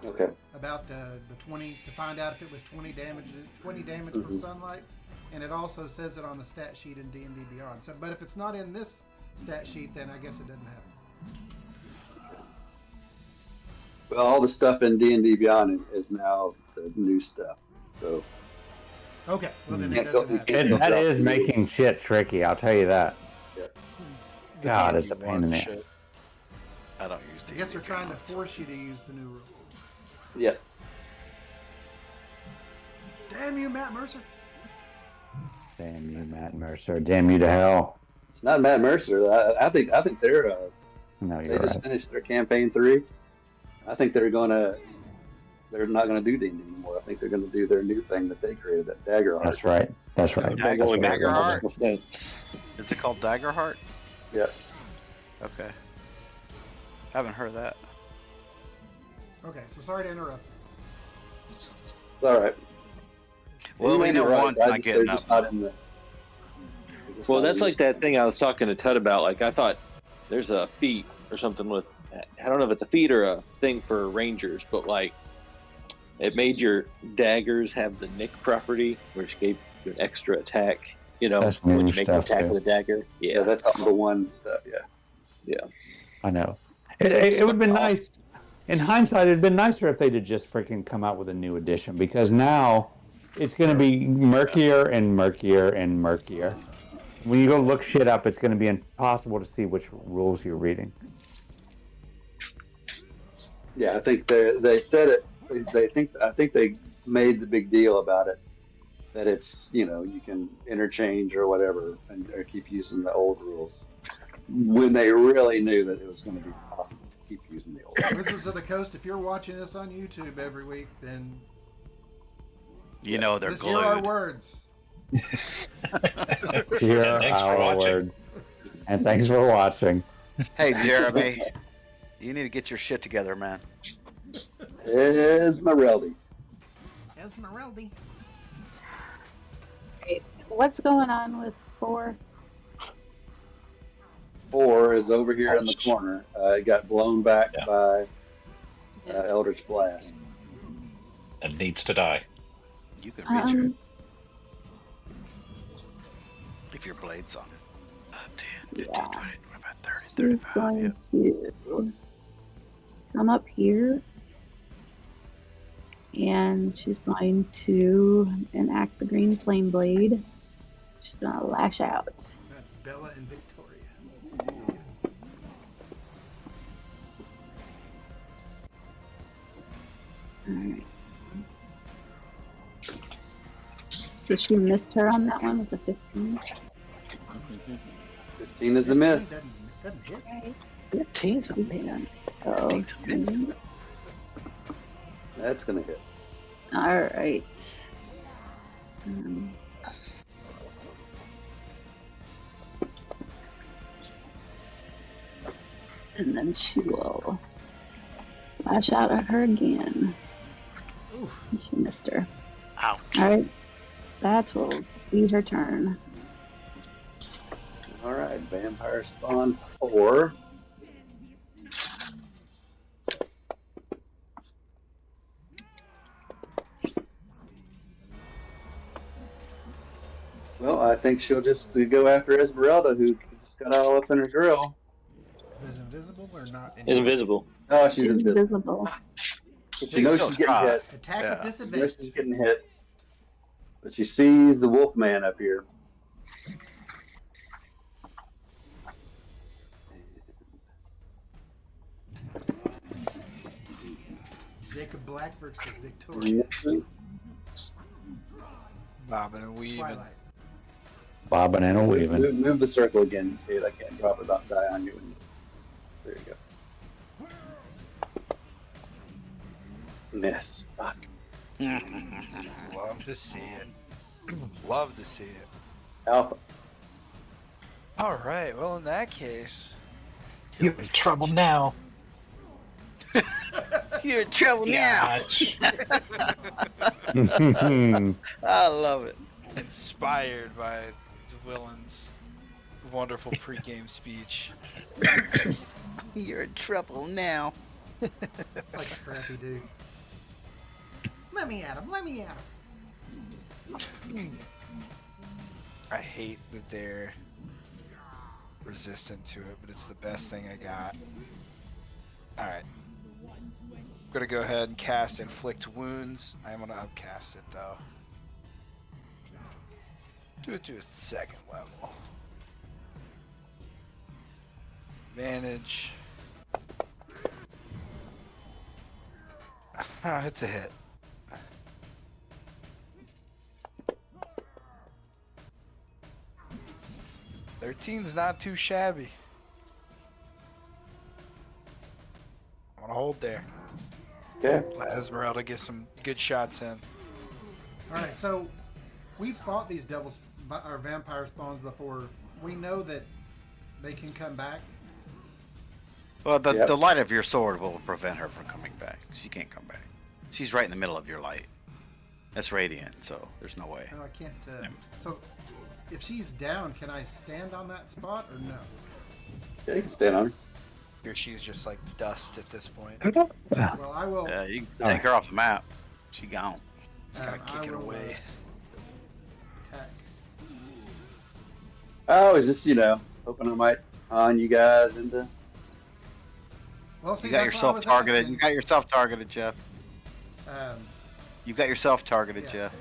Okay. About the 20 to find out if it was 20 damage from sunlight, and it also says it on the stat sheet in D&D Beyond. So, but if it's not in this stat sheet, then I guess it doesn't happen. Well, all the stuff in D&D Beyond is now the new stuff. So Okay, well then You it can't go- doesn't you happen. can't- That is making shit tricky, I'll tell you that. Yeah. God, it's a pain in the ass. Shit. I don't use I guess they're trying to D&D force you to use the new rules. yeah. Damn you, Matt Mercer! Damn you, Matt Mercer. Damn you to hell. It's not Matt Mercer. I think they're No, they you're just right. finished their campaign 3. I think they're not gonna do D&D anymore. I think they're gonna do their new thing that they created, that Dagger Art. That's right. That's right. Dagger- That's Dagger right. Heart? Sense. Is it called Daggerheart? Yeah. Okay. Haven't heard that. Okay, so sorry to interrupt. It's all right. Well, You we may know be right. one's not They're getting just up. not in the. they're just Well, not that's in like that thing I was talking to Tud about. Like, I thought there's a feat or something with, I don't know if it's a feat or a thing for rangers, but like, it made your daggers have the nick property, which gave you an extra attack. You know, That's when new you make an stuff, attack too. with a dagger. Yeah, that's the one stuff. Yeah. I know. It would have been nice. In hindsight, it'd been nicer if they'd have just freaking come out with a new edition, because now it's going to be murkier and murkier and murkier. When you go look shit up, it's going to be impossible to see which rules you're reading. Yeah, I think they said it. I think they made the big deal about it, that it's, you can interchange or whatever or keep using the old rules, when they really knew that it was going to be possible to keep using the old rules. Wizards of the Coast, if you're watching this on YouTube every week, then You know they're just hear our glued. words. Here And thanks for our watching. words. And thanks for watching. Hey, Jeremy, you need to get your shit together, man. Esmeralda. Esmeralda. What's going on with 4? 4 is over here in the corner. It got blown back Yeah. by Eldritch Blast. It needs to die. You can reach her Um, if your blade's on it. 10, 15, Yeah. 20, 25, 30, She's 35. going Yeah. to come up here, and she's going to enact the green flame blade. She's gonna lash out. That's Bella and Victoria. Alright. So she missed her on that one with a 15. 15 is a miss. Doesn't hit. Right. 13's a miss. Oh, 13's a miss. That's gonna hit. all right. And then she will flash out at her again. Oof. She missed her. Ouch. All right. That will be her turn. All right, vampire spawn 4. Well, I think she'll just go after Esmeralda, who just got all up in her grill. Is invisible or not? Invisible. Oh, she's She's invisible. invisible. She knows she's getting hit. Attack Yeah. with She knows disadvantage. she's getting hit. But she sees the wolf man up here. Jacob Black versus Victoria. Bobbing and weaving. Twilight. Bobbing and a weaving. Move the circle again, Kate. I can't drop it, not die on you. There you go. Miss. Fuck. Love to see it. Love to see it. Alpha. All right. Well, in that case, You're in trouble now. You're in trouble now. Gosh. I love it. inspired by the villain's wonderful pregame speech. You're in trouble now. It's like Scrappy Doo. Let me at him. Let me at him. I hate that they're resistant to it, but it's the best thing I got. Alright. I'm gonna go ahead and cast Inflict Wounds. I am gonna upcast it though. Do it to a second level. Advantage. Ah, it's a hit. Thirteen's not too shabby. I'm gonna hold there. Okay. Let Esmeralda get some good shots in. All right, so we've fought these devils or vampire spawns before. We know that they can come back. Well, the, Yep. the light of your sword will prevent her from coming back. She can't come back. She's right in the middle of your light. That's radiant, so there's no way. No, I can't. So if she's down, can I stand on that spot or no? Yeah, you can stand on her. Here she's just like dust at this point. Well, I will. Yeah, you can take her off the map. She gone. Just gotta I kick it will, away. Attack. I was just, hoping I might on you guys into. Well, see, You got that's what I yourself was targeted. asking. You got yourself targeted, Jeff. Um, You got yourself targeted, yeah, Jeff.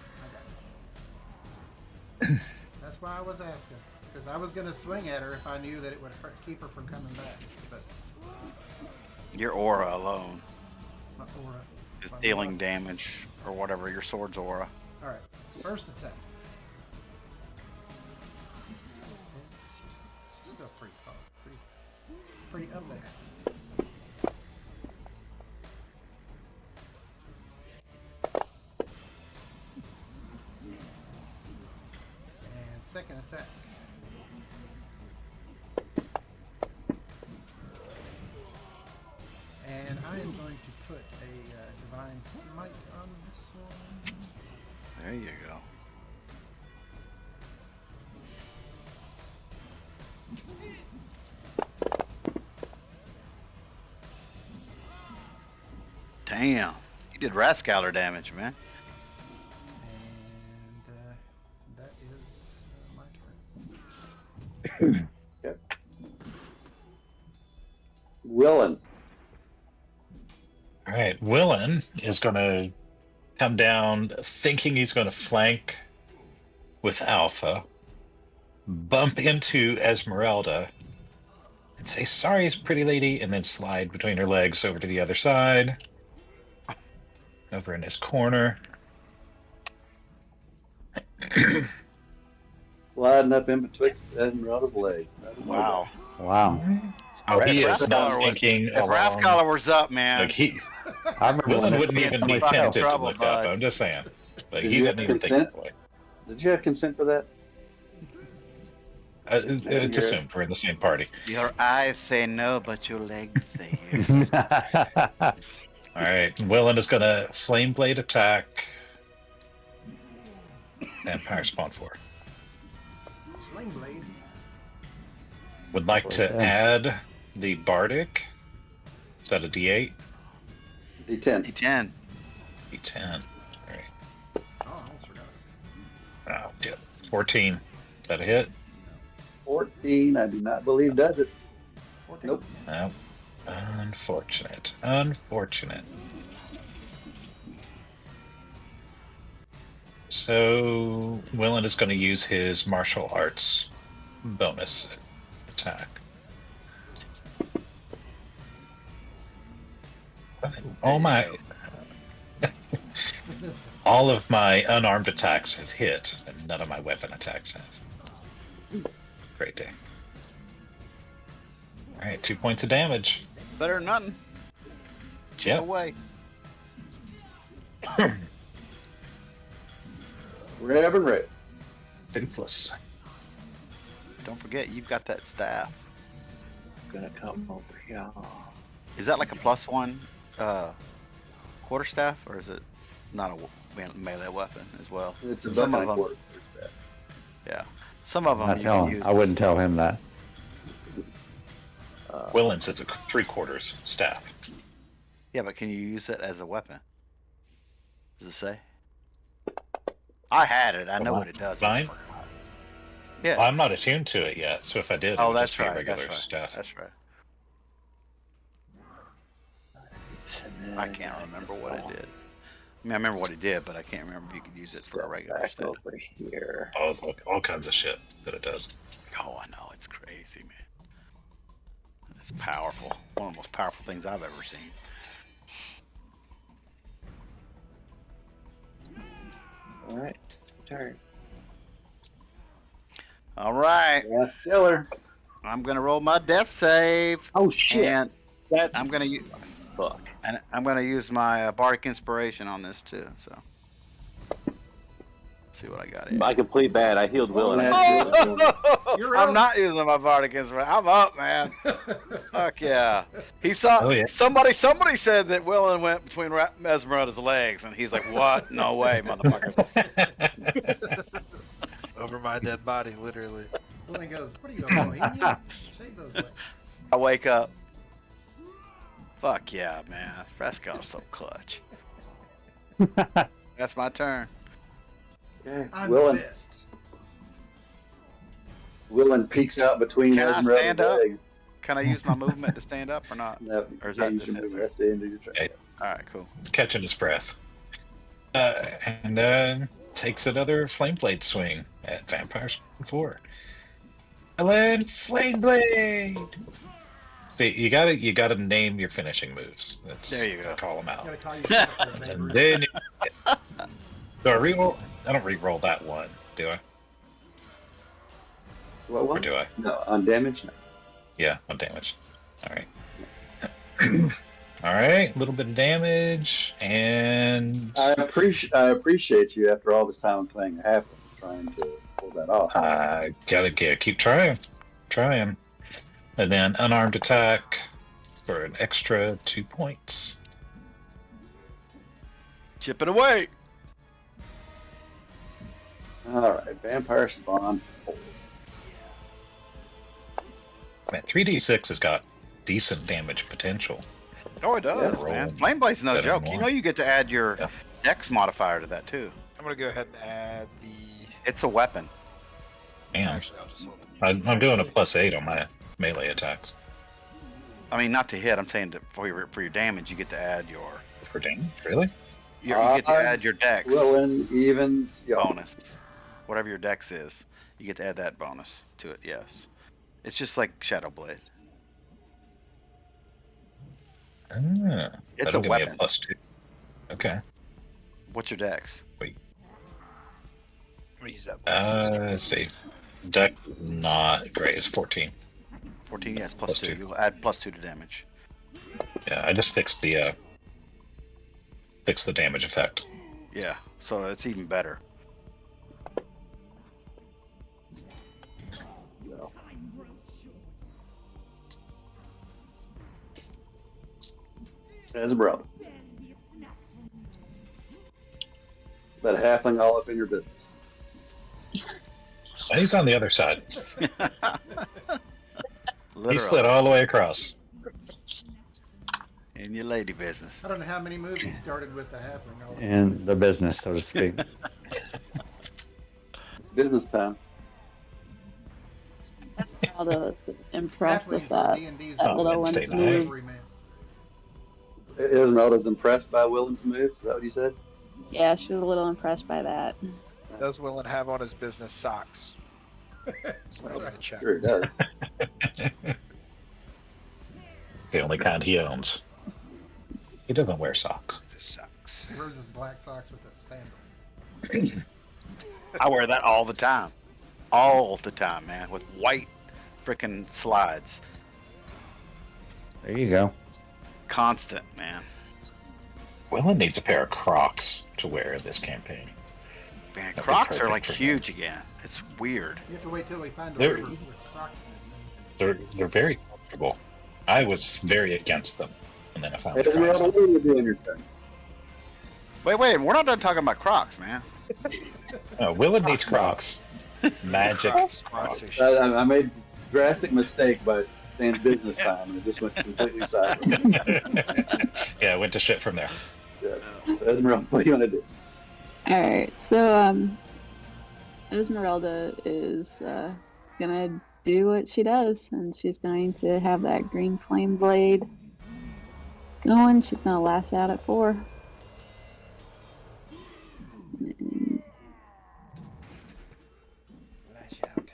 I got it. That's why I was asking, because I was gonna swing at her if I knew that it would keep her from coming back. But Your aura alone my aura. is my dealing loss. damage or whatever your sword's aura. All right, first attack. She's still pretty up there. And second attack. And I am going to put a divine smite on this one. There you go. Damn. You did Ratscaller damage, man. And that is my turn. Okay. Willen. All right, Willen is going to come down thinking he's going to flank with Alpha, bump into Esmeralda, and say, "Sorry, pretty lady," and then slide between her legs over to the other side, over in his corner. Sliding up in betwixt Esmeralda's legs. That is no Wow. Wow. Oh, he If is not Rascaller was- thinking If along. Rascaller was up, man, Like he, I remember when Willen this wouldn't was even family be show. tempted to Trouble, look up. bud. I'm just saying. Like Did he you doesn't have even think consent? that way. Did you have consent for that? It's hear it. assumed we're in the same party. your eyes say no, but your legs say yes. All right, Willen is gonna flame blade attack. Vampire spawn 4. Flame blade. Would like to Okay. add the bardic. Is that a D8? D10. D10. D10. All right. Oh, I almost forgot. Oh, yeah. 14. Is that a hit? 14, I do not believe does it. 14. Nope. No. Unfortunate. Unfortunate. So, Willen is going to use his martial arts bonus attack. All my, all of my unarmed attacks have hit, and none of my weapon attacks have. Great day. All right, 2 points of damage. Better than nothing. Chip Yep. away. Rev and Rev. Toothless. Don't forget, you've got that staff. Gonna come over here. Is that like a +1 quarterstaff, or is it not a melee weapon as well? It's a Some buck of and a them, quarter. yeah. Some of them I you tell can him. use. I wouldn't tell him that. Willen's is a 3/4 staff. Yeah, but can you use it as a weapon? Does it say? I had it. I know what it does. Fine. Yeah. Well, I'm not attuned to it yet, so if I did, it Oh, would that's just be a right. regular That's right. staff. That's right. I can't remember what it did. I mean, I remember what it did, but I can't remember if you could use it for a regular Back staff. over here. Oh, it's like all kinds of shit that it does. Oh, I know. It's crazy, man. It's powerful. One of the most powerful things I've ever seen. All right, it's my turn. All right. That's killer. I'm gonna roll my death save, Oh shit! and That's I'm gonna use fuck. my bardic inspiration on this too. So, let's see what I got here. I complete bad. I healed Will. You're I'm up. not using my bardic inspiration. I'm up, man. Fuck yeah. He saw Oh, yeah. somebody said that Willen went between Esmeralda's legs, and he's like, "What? No way, motherfucker." Over my dead body, literally. Willie goes, what are you, a Bohemian? Shave those legs. I wake up. Fuck yeah, man. Fresco's so clutch. That's my turn. Okay. I'm Willen, pissed. Willen peeks out between Can I Esmeralda's stand up? legs. Can I use my movement to stand up or not? No, Or is that you just can it? move the rest of the end of your turn. Okay. All right, cool. Catching his breath. And takes another flame blade swing at Vampire Spawn 4. Ellen, flame blade. See, you gotta name your finishing moves. That's, There you go. Call them out. Gotta call yourself a Babe And Ruth. then do I reroll? I don't reroll that one, do I? What Or one? do I? No, on damage. No. Yeah, on damage. All right. All right, a little bit of damage, and I appreciate you after all this time playing a halfling trying to pull that off. gotta keep trying, and then unarmed attack for an extra 2 points. Chip it away. All right, Vampire Spawn 4. Man, 3d6 has got decent damage potential. Oh, it does, Yeah, man. roll Flame Blade's no better joke. than You one. know you get to add your Yeah. dex modifier to that too. I'm gonna go ahead and add the. It's a weapon. Man, Actually, I'll just hold it. I'm doing a +8 on my melee attacks I mean, not to hit. I'm saying that for your damage, you get to add your for damage. Really? you get to add your dex Willen, evens, yeah. bonus. Whatever your dex is, you get to add that bonus to it. Yes, it's just like Shadow Blade. Ah, It's that'll a give weapon. me a +2. Okay. What's your dex? I'm gonna use that. Blessing. Let's see. Deck not great. It's 14. 14, yes, Plus +2. two. You'll add +2 to damage. Yeah, I just fixed the damage effect. Yeah, so it's even better. No. Esmeralda. That halfling all up in your business. He's on the other side. He slid Literally. all the way across. In your lady business. I don't know how many movies started with the halfling. In the business, so to speak. It's business time. Esmeralda was impressed with Halflings that. are D&D's That little Wednesday one's night. move. delivery man. Esmeralda's impressed by Willem's moves. Is that what you said? Yeah, she was a little impressed by that. Does Willen have on his business socks? That's what I'm gonna check. Sure it does. It's the only kind he owns. He doesn't wear socks. Business socks. He wears his black socks with the sandals. I wear that all the time. All the time, man. With white freaking slides. There you go. Constant, man. Willen needs a pair of Crocs to wear in this campaign. Man, That'd be Crocs are perfect like for him. huge again. It's weird. You have to wait till they find a They're- river with Crocs in it. They're very comfortable. I was very against them, and then I found the Esmeralda, Crocs. what are you doing your turn? Wait, we're not done talking about Crocs, man. Willen needs Crocs. Magic Crocs. Sponsorship. I made a drastic mistake by saying business time, and it just went completely sideways. Yeah, it went to shit from there. Yeah. Esmeralda, what do you want to do? Alright, so Esmeralda is gonna do what she does, and she's going to have that green flame blade going. She's gonna lash out at 4. Lash out.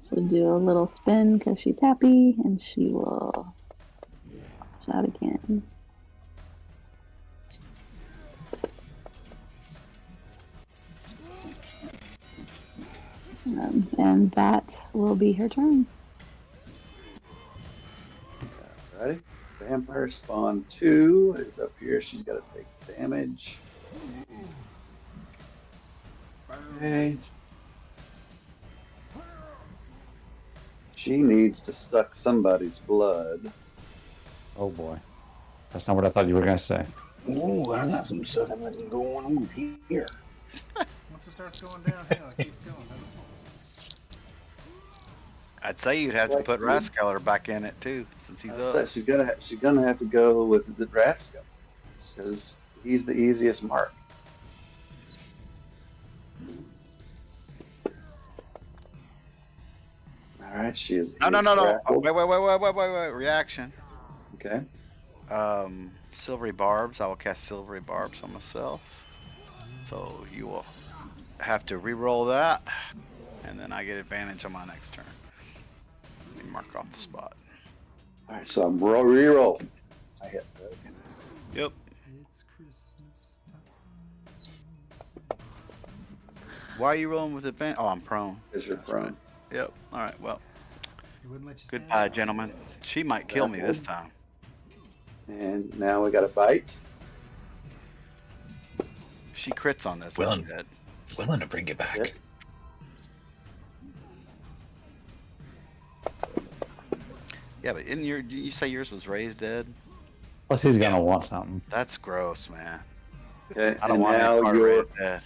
She'll do a little spin because she's happy, and she will shout again. And that will be her turn. Ready? Vampire Spawn 2 is up here. She's got to take damage. Okay. She needs to suck somebody's blood. Oh boy. That's not what I thought you were going to say. Ooh, I got some sucking going over here. Once it starts going downhill, it keeps going. doesn't I'd say you'd have to put Rascaller back in it too, since he's I up. said she's gonna have to go with the Drasko because he's the easiest mark. All right, she is. No. grappled. Wait. Reaction. Okay. Silvery Barbs. I will cast Silvery Barbs on myself. So you will have to re-roll that, and then I get advantage on my next turn. Let me mark off the spot. All right, so I'm re-rolling. I hit. Yep. It's Christmas time. Why are you rolling with advantage? Oh, I'm prone. Because you're That's right. prone. Yep. All right. Well, He wouldn't let you stand goodbye, up. gentlemen. She might kill me this time. And now we got a bite. She crits on this. Well, I'm dead. Willen to bring you back. Yep. Yeah, but in your, did you say yours was raised dead? Plus, he's going to want something. That's gross, man. Okay. I don't and want now any part your raised dead.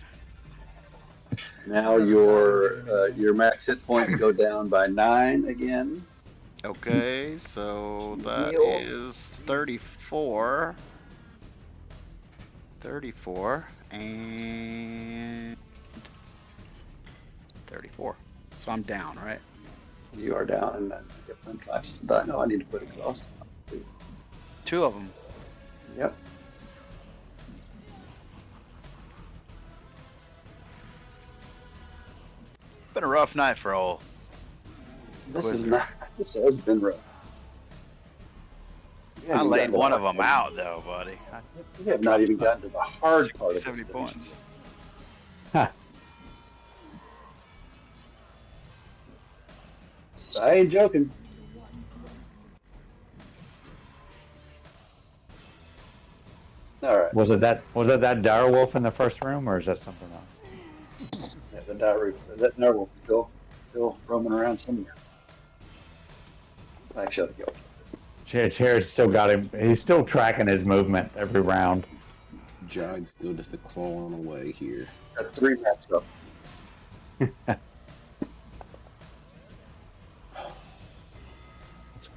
now your max hit points go down by 9 again. Okay, so that Heals. is 34. 34 and 34. So I'm down, right? You are down, and then different classes to die. No, I need to put exhaust on. 2 of them. Yep. Been a rough night for old. This is Wizard. not. This has been rough. We I haven't laid gotten to one the of them hard out though, buddy. We have not even gotten to the hard part of this 70 thing. points. Huh. I ain't joking. All right. Was it that direwolf in the first room, or is that something else? Yeah, the diary. That nerve still roaming around somewhere. Actually, go. Chair's still got him. He's still tracking his movement every round. Jide's still just a clawing away here. Got 3 maps up. That's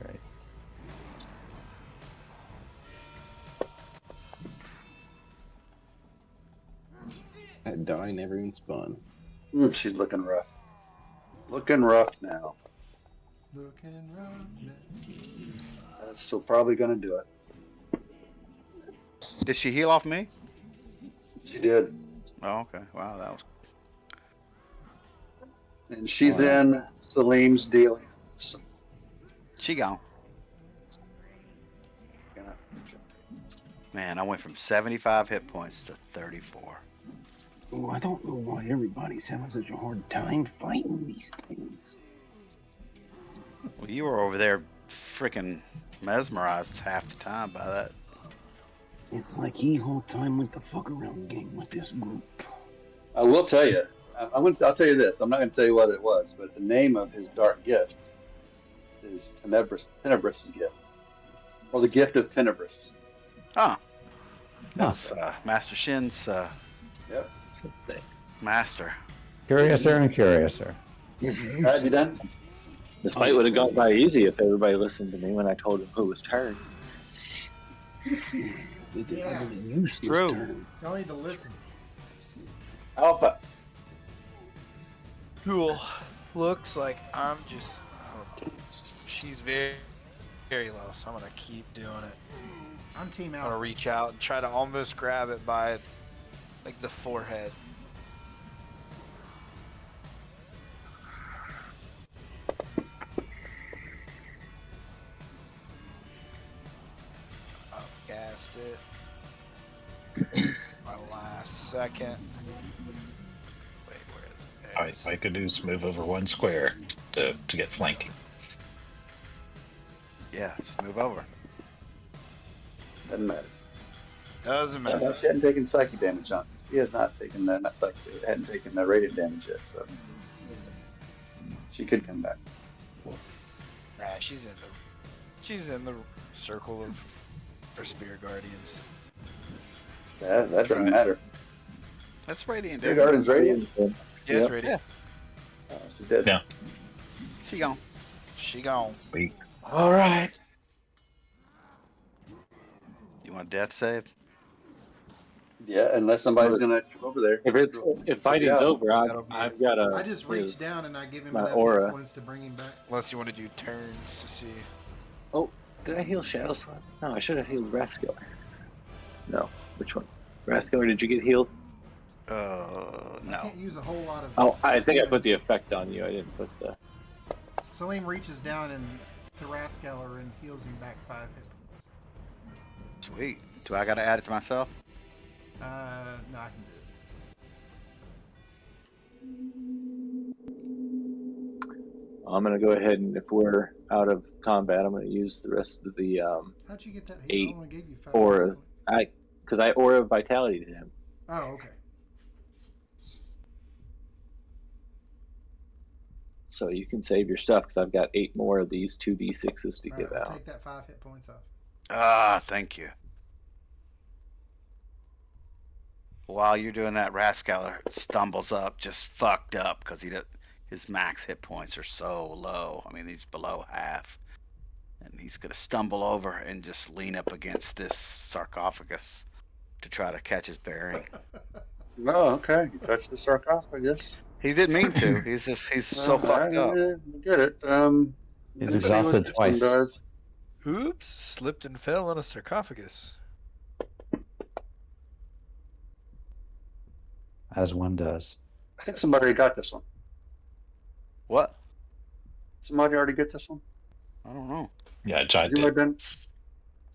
great. That die never even spun. She's looking rough. Looking rough now. Looking round. That's still probably gonna do it. Did she heal off me? She did. Oh, okay. Wow, that was. And she's in Salim's dealings. She gone. Man, I went from 75 hit points to 34. Oh, I don't know why everybody's having such a hard time fighting these things. Well, you were over there freaking mesmerized half the time by that. It's like he whole time went the fuck around game with this group. I will tell you. I'll tell you this. I'm not going to tell you what it was, but the name of his dark gift is Tenebrous' gift. Or the gift of Tenebrous. Huh. That's Master Shin's Yep. master. Curiouser and curiouser. Have you done? This fight would have gone by easy if everybody listened to me when I told him who was turn. Yeah. Useless True. turn. Y'all need to listen. Alpha. Cool. Looks like I'm just. She's very, very low, so I'm gonna keep doing it. I'm Team I'm gonna Alpha. reach out and try to almost grab it by, like, the forehead. Outcast it. My last second. Wait, where is it? There it is. All I could do is move over 1 square to get flanking. Yes, move over. Doesn't matter. Doesn't matter. She hadn't taken psychic damage on. She has not taken not psychic. Hadn't taken the radiant damage yet, so she could come back. Nah, she's in the circle of her spirit guardians. That doesn't matter. That's radiant. Your damage. garden's radiant. Yeah, Yep. it's ready. Yeah. She did. Yeah. She gone. She gone. Sweet. All right. You want a death save? Yeah, unless somebody's gonna come over there. If fighting's over, I've got I a. just reach down and I give him my enough aura. hit points to bring him back. Unless you want to do turns to see. Did I heal Shadow Slot? No, I should have healed Rascal. No, which one? Rascal, or did you get healed? I No. can't use a whole lot of. Oh, I think I put the effect on you. I didn't put the. Salim reaches down and to Rathskeller and heals him back 5 hit points. Sweet. Do I gotta add it to myself? No, I can do it. I'm gonna go ahead and if we're out of combat, I'm gonna use the rest of the How'd you get that hit? 8 I only gave you 5. aura. Because I aura vitality to him. Oh, okay. So you can save your stuff because I've got 8 more of these 2d6s to All give right, I'll out. take that 5 hit points off. Ah, thank you. While you're doing that, Rascaller stumbles up, just fucked up, because his max hit points are so low. I mean, he's below half. And he's going to stumble over and just lean up against this sarcophagus to try to catch his bearing. Oh, okay. You touched the sarcophagus. He didn't mean to. He's so fucked up. I get it. He's anybody exhausted with this one twice. Does. Oops, slipped and fell in a sarcophagus. As one does. I think somebody got this one. What? Somebody already get this one? I don't know. Yeah, Jai You did. done?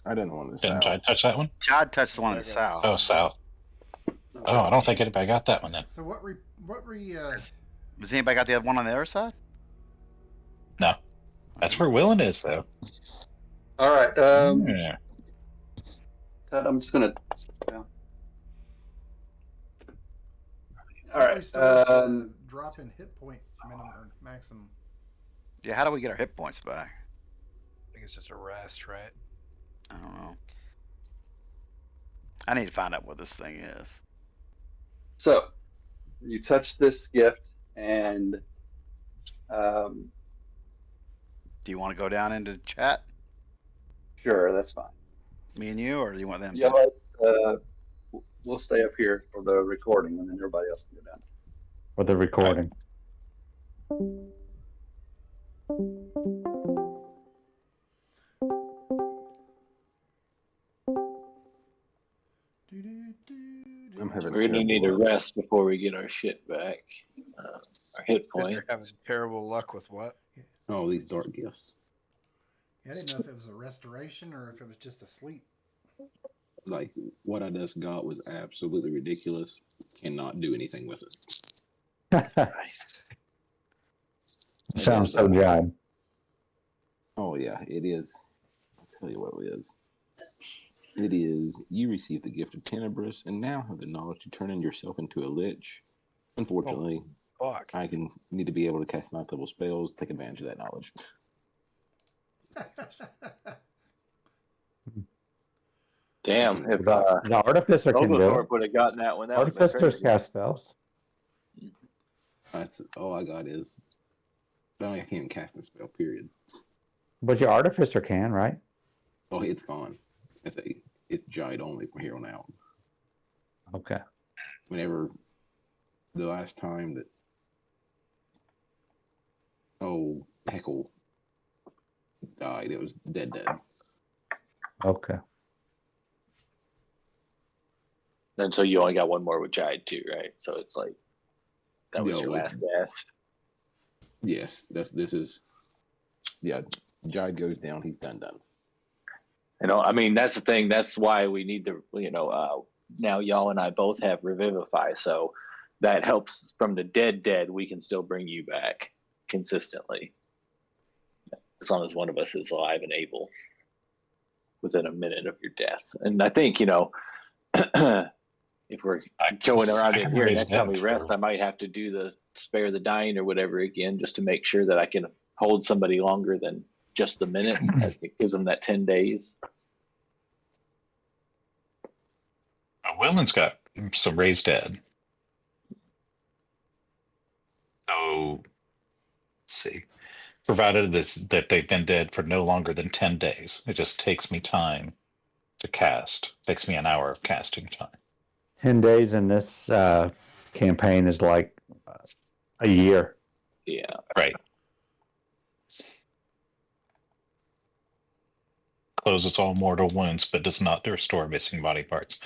I didn't want to Didn't Jai touch that one? Jod touched the one in the Back south. Oh, south. Oh, I don't think anybody got that one then. So what Has anybody got the other one on the other side? No. That's where Willin is, though. All right. Yeah. I'm just gonna. Yeah. All what right. restores the drop in hit point minimum or maximum? Yeah, how do we get our hit points back? I think it's just a rest, right? I don't know. I need to find out what this thing is. So, you touch this gift, and Do you want to go down into chat, sure, that's fine. me and you, or do you want them Yeah, to? we'll stay up here for the recording, and then everybody else can go down. For the recording. I'm having We're gonna need a terrible luck. rest before we get our shit back. Our hit You're points. having terrible luck with what? Oh, these dark gifts. Yeah, I didn't know if it was a restoration or if it was just a sleep. Like, what I just got was absolutely ridiculous. Cannot do anything with it. Nice. Sounds so jive. Oh, yeah, it is. I'll tell you what it is. It is, you receive the gift of Tenebris and now have the knowledge to turn yourself into a lich. Unfortunately, Fuck. I need to be able to cast 9th level spells, take advantage of that knowledge. Damn, if The Artificer can do it. Oglethorpe would have gotten that one, that would have been Artificers crazy. cast spells. That's all I got is, I can't cast a spell, period. But your Artificer can, right? Oh, it's gone. It's Jide only from here on out. Okay. Whenever the last time that Heckle died, it was dead. Okay. And so you only got one more with Jide too, right? So it's like that was Yeah, your like- last gasp. Yes, Jide goes down, he's done. I mean, that's the thing. That's why we need to, now y'all and I both have Revivify, so that helps from the dead. We can still bring you back consistently, as long as one of us is alive and able within a minute of your death. And I think, if we're going around in here next time we rest, I might have to do the spare the dying or whatever again, just to make sure that I can hold somebody longer than just the minute. It gives them that 10 days. Willen's got some raised dead. So, let's see. Provided that they've been dead for no longer than 10 days. It just takes me time to cast. It takes me an hour of casting time. 10 days in this campaign is like a year. Yeah. Right. Closes all mortal wounds, but does not restore missing body parts.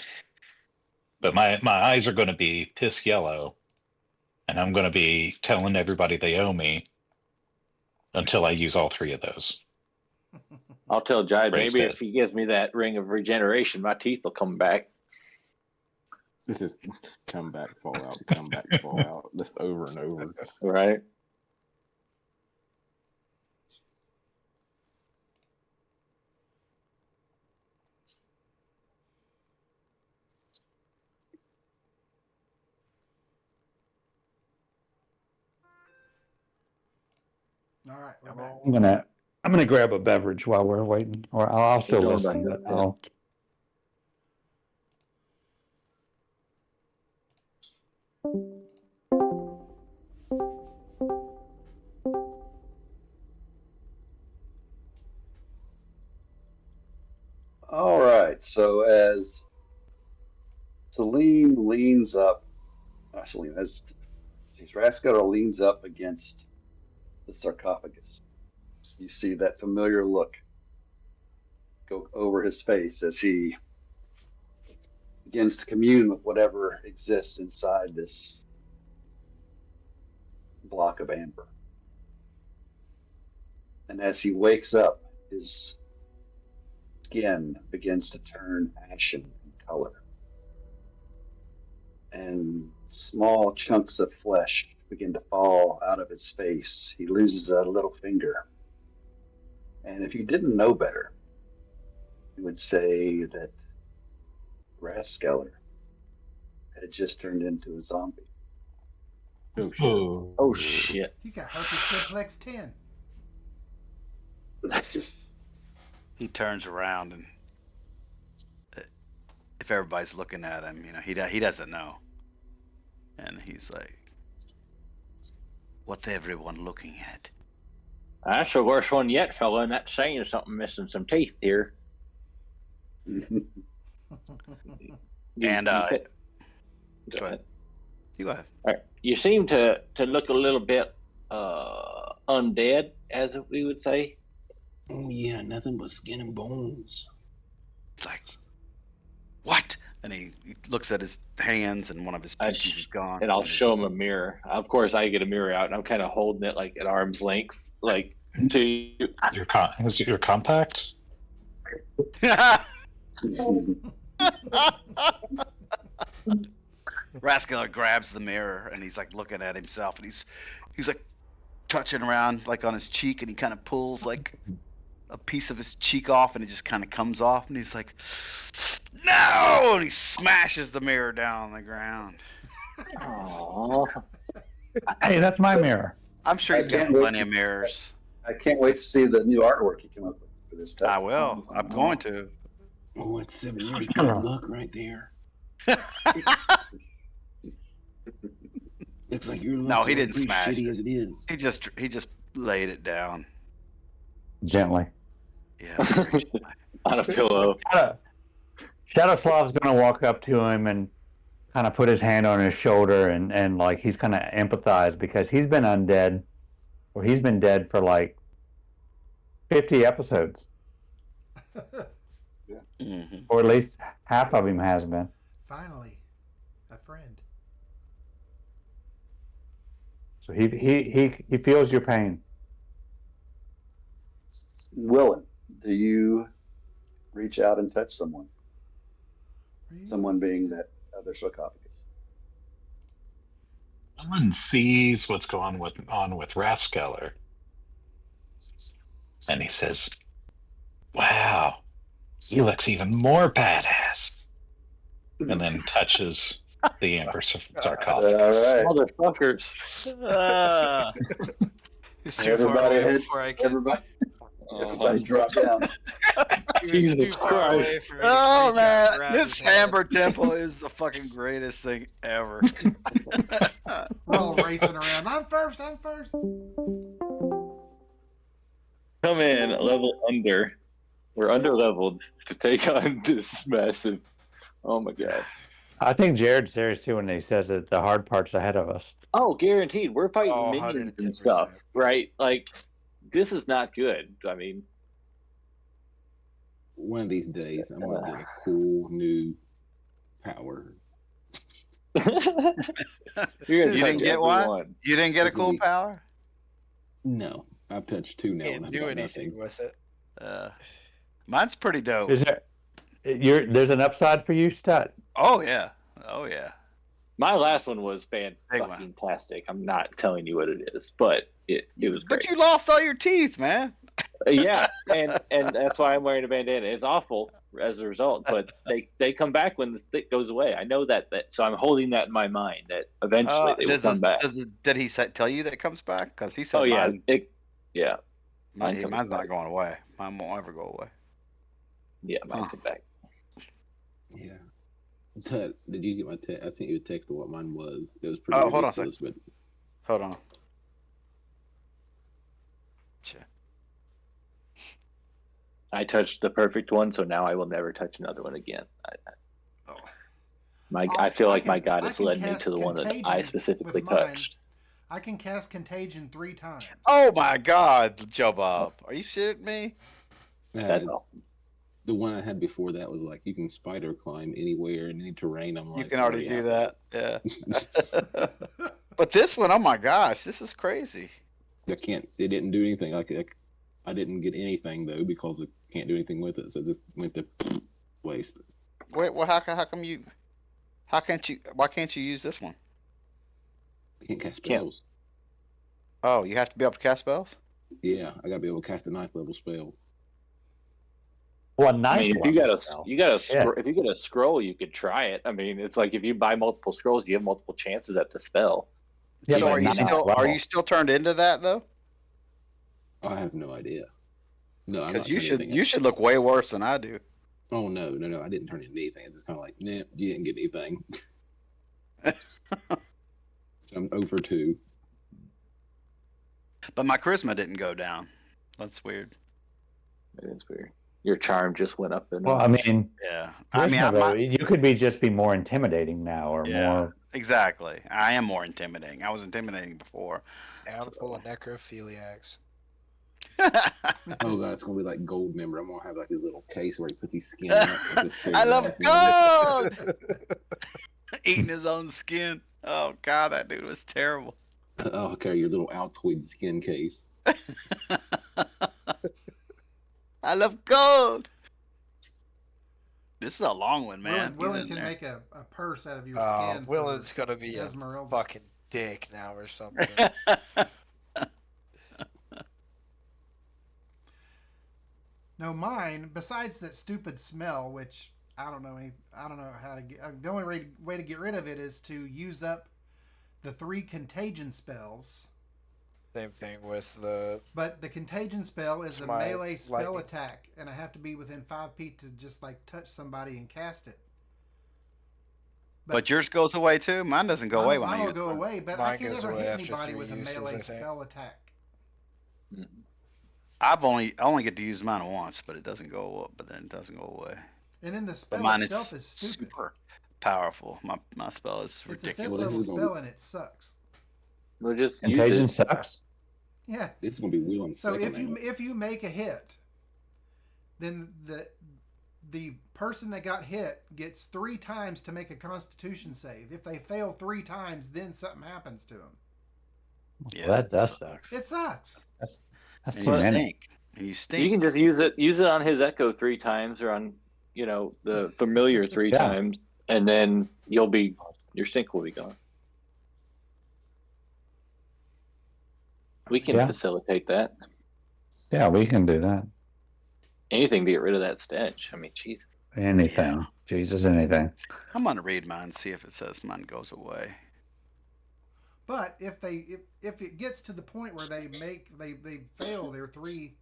But my eyes are going to be piss yellow, and I'm going to be telling everybody they owe me until I use all 3 of those. I'll tell Jide, Raised maybe dead. if he gives me that ring of regeneration, my teeth will come back. This is come back, fall out, come back, fall out, just over and over. Right? All right, we're back. I'm gonna grab a beverage while we're waiting, or I'll still Don't listen. mind But that. I'll... All right. So as Selim leans up, as Rascal leans up against the sarcophagus, you see that familiar look go over his face as he begins to commune with whatever exists inside this block of amber. And as he wakes up, his skin begins to turn ashen in color. And small chunks of flesh begin to fall out of his face. He loses a little finger. And if you didn't know better, you would say that Raskeller had just turned into a zombie. Oh shit. Oh shit. He got herpes simplex 10. He turns around and if everybody's looking at him, he doesn't know, and he's like, "What's everyone looking at?" That's the worst one yet, fella, and that's saying something missing some teeth here. And Go ahead. You go ahead. All right. You seem to look a little bit undead, as we would say. Oh yeah, nothing but skin and bones. It's like, what? And he looks at his hands, and one of his pinkies is gone. And I'll show him a mirror. Of course, I get a mirror out, and I'm kind of holding it like at arm's length, like to you. Is it your compact? Rascaller grabs the mirror, and he's like looking at himself, and he's like touching around like on his cheek, and he kind of pulls like a piece of his cheek off, and it just kind of comes off, and he's like, "No!" And he smashes the mirror down on the ground. Aww. Hey, that's my mirror. I'm sure you've got plenty of mirrors. I can't wait to see the new artwork you come up with for this stuff. I will. I'm going to. Oh, it's 7 years bad luck right there. Looks like your No, luck's he didn't pretty smash shitty it. as it is. He just laid it down. Gently. Yeah. On a pillow. Shadowslav's gonna walk up to him and kind of put his hand on his shoulder and like he's kind of empathize because he's been undead, or he's been dead for like 50 episodes, Mm-hmm. or at least half of him has been. Finally, a friend. So he feels your pain. Willen, do you reach out and touch someone? Someone being that other sarcophagus. Someone sees what's going on with Raskeller, and he says, "Wow, he looks even more badass." And then touches the amber sarcophagus. All right. Motherfuckers. He's too Everybody far away hit- before I can. Everybody drop down. He was Jesus too far away Christ. for me to Oh reach out and man, grab this his hand. Amber Temple is the fucking greatest thing ever. We're all racing around. I'm first. Come in a level under. We're under leveled to take on this massive. Oh my god. I think Jared's serious too when he says that the hard part's ahead of us. Oh, guaranteed. We're fighting Oh, minions and 110%. stuff, right? Like, this is not good. I mean, One of these days, I'm gonna get a cool new power. you're gonna You touch didn't get every one? You didn't get a This will cool be- power? No, I've touched two now, and Can't I've do got anything nothing. with it. Mine's pretty dope. Is there? There's an upside for you, Stud. Oh yeah. Oh yeah. My last one was Big one. fantastic. I'm not telling you what it is, but it was great. But you lost all your teeth, man. Yeah, and that's why I'm wearing a bandana. It's awful as a result, but they come back when the stick goes away. I know that so I'm holding that in my mind that eventually they will come back. Did he tell you that it comes back? Because he said, Oh yeah, mine, mine comes mine's not back. going away. Mine won't ever go away. Yeah, mine come back. Yeah. Tut, did you get my text? I sent you a text of what mine was. It was pretty Oh, hold on a ridiculous, but Hold on. Check. I touched the perfect one, so now I will never touch another one again. Oh. I feel like my I goddess can led me cast to the one that I Contagion specifically with mine. touched. I can cast Contagion 3 times. Oh my God, Joe Bob, are you shitting me? That's awesome. the one I had before that was like you can spider climb anywhere in any terrain. I'm like, You can already do yeah. that. Yeah. But this one, oh my gosh, this is crazy. I can't. It didn't do anything. Like I didn't get anything though because I can't do anything with it, so it just went to waste. Wait, well, how come you? How can't you? Why can't you use this one? I can't cast Can't. spells. Oh, you have to be able to cast spells. Yeah, I gotta be able to cast a 9th level spell. Well, I ninth mean, if you level got a spell. if you get a scroll, you could try it. I mean, it's like if you buy multiple scrolls, you have multiple chances at the spell. Yeah, So but are you ninth still level. turned into that though? I have no idea. No, I'm Because not turning anything. you should look way worse than I do. Oh no, I didn't turn into anything. It's just kind of like, nah, you didn't get anything. So I'm over 2. But my charisma didn't go down. That's weird. It is weird. Your charm just went up. Well, I mean, Yeah. I mean, you could just be more intimidating now, or yeah, more. exactly. I am more intimidating. I was intimidating before. Down full of necrophiliacs. Oh god, it's gonna be like Gold Member. I'm gonna have like his little case where he puts his skin up. With his I love gold. gold. Eating his own skin. Oh god, that dude was terrible. I'll carry your little Altoid skin case. I love gold. This is a long one, man. Willen can make a purse out of your Oh, skin. Willen's gonna be a Esmeralda. fucking dick now or something. No, mine. Besides that stupid smell, which I don't know how to get. The only way to get rid of it is to use up the 3 contagion spells. Same thing with the. But the contagion spell is a My melee spell lightning. attack, and I have to be within 5 feet to just like touch somebody and cast it. But yours goes away too. Mine doesn't go away when mine I will use go mine. away, but I Mine can goes never away hit after anybody 3 with a uses, melee I think. spell attack. I only get to use mine once, but it doesn't go. But then it doesn't go away. And then the But spell mine itself is is stupid. super powerful. My spell is It's a 5th ridiculous. Well, this level is gonna spell and it sucks. We'll just Contagion use it. sucks. Yeah. This is gonna be Willen's So second. if you make a hit, then the person that got hit gets 3 times to make a Constitution save. If they fail 3 times, then something happens to them. Yeah, Well, that does suck. It sucks. That's And too you many. stink. And you stink. You can just use it on his echo 3 times, or on the familiar 3 Yeah. times, and then your stink will be gone. We can Yeah. facilitate that. Yeah, we can do that. Anything to get rid of that stench. I mean, Jesus. Anything. Yeah. Jesus, anything. I'm gonna read mine and see if it says mine goes away. But if it gets to the point where they fail their 3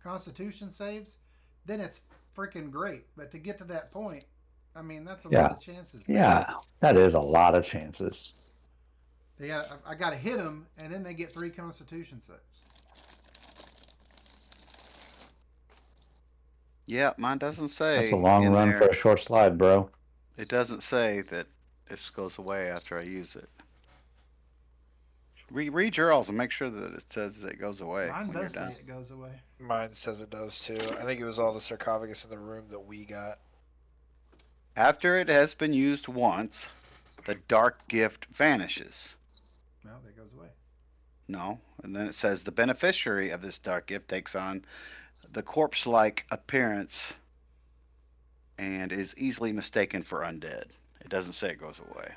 Constitution saves, then it's freaking great. But to get to that point, I mean, that's a lot of chances. Yeah, that is a lot of chances. I got to hit them, and then they get 3 Constitution saves. Yeah, mine doesn't say. That's a long in run there- for a short slide, bro. It doesn't say that this goes away after I use it. Read yours and make sure that it says that it goes away Mine when you're does say done. it goes away. Mine says it does too. I think it was all the sarcophagus in the room that we got. After it has been used once, the dark gift vanishes. Well, that goes away. No, and then it says the beneficiary of this dark gift takes on the corpse-like appearance and is easily mistaken for undead. It doesn't say it goes away.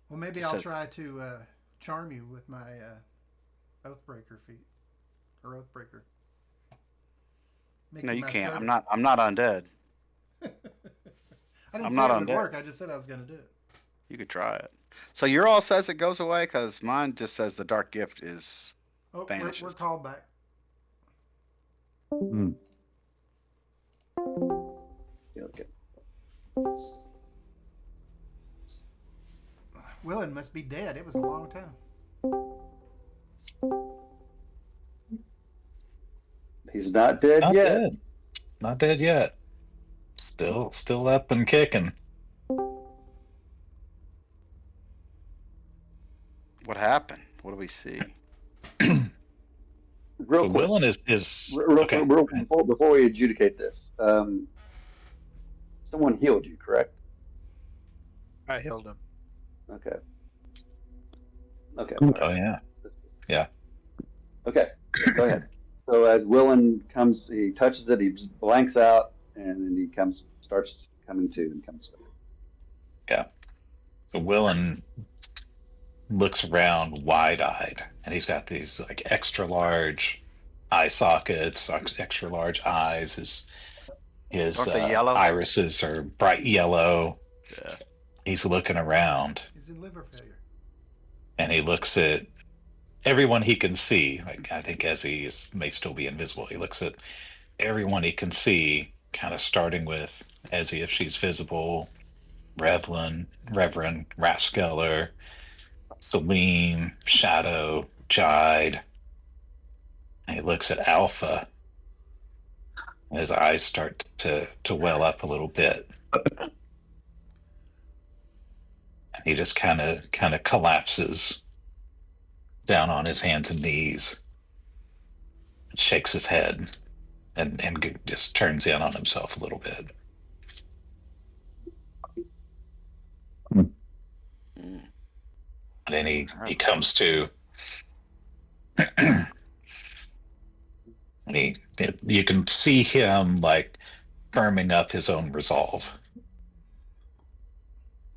Well, maybe It I'll says- try to charm you with my Oathbreaker feat or Oathbreaker. Make No, you my can't. servant. I'm not undead. I didn't I'm say not it would undead. work. I just said I was going to do it. You could try it. So your all says it goes away because mine just says the dark gift is. Oh, Vanishes. we're called back. Hmm. Okay. Willen must be dead. It was a long time. He's not dead Not yet. dead. Not dead yet. Still up and kicking. What happened? What do we see? Real So quick, Willen is okay. before we adjudicate this, someone healed you, correct? I healed him. Okay. Okay. Oh yeah. Okay. Go ahead. So as Willen comes, he touches it, he just blanks out, and then he starts coming to and comes. So Willen looks around wide-eyed, and he's got these like extra large eye sockets, extra large eyes. His Aren't they yellow? irises are bright yellow. Yeah. He's looking around, He's in liver failure. and he looks at everyone he can see. Like, I think Ezzy may still be invisible. He looks at everyone he can see, kind of starting with Ezzy if she's visible, Reverend Raskeller, Salim, Shadow, Jide. And he looks at Alpha, and his eyes start to well up a little bit. And he just kind of collapses down on his hands and knees, shakes his head, and just turns in on himself a little bit. Mm. And then he comes to, and you can see him like firming up his own resolve.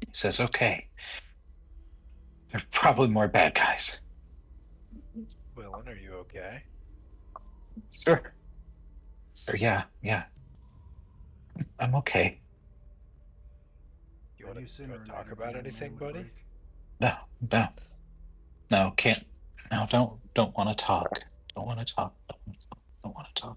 He says, "Okay, there's probably more bad guys." Willen, are you okay? Sir, yeah, I'm okay. You I want knew to sooner or talk later about the anything, man would buddy? break. No, can't. No, don't want to talk. Don't want to talk. Don't want to talk.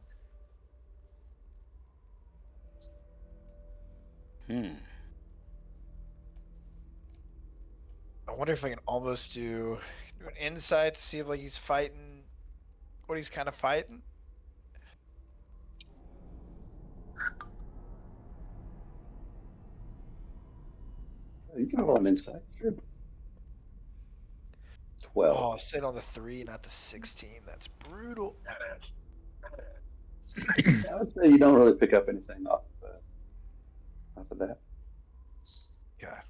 I wonder if I can almost do an insight to see if like he's fighting what he's kind of fighting. You can roll an insight, sure. 12. Oh, sit on the 3, not the 16. That's brutal. I would say you don't really pick up anything off of that. Yeah.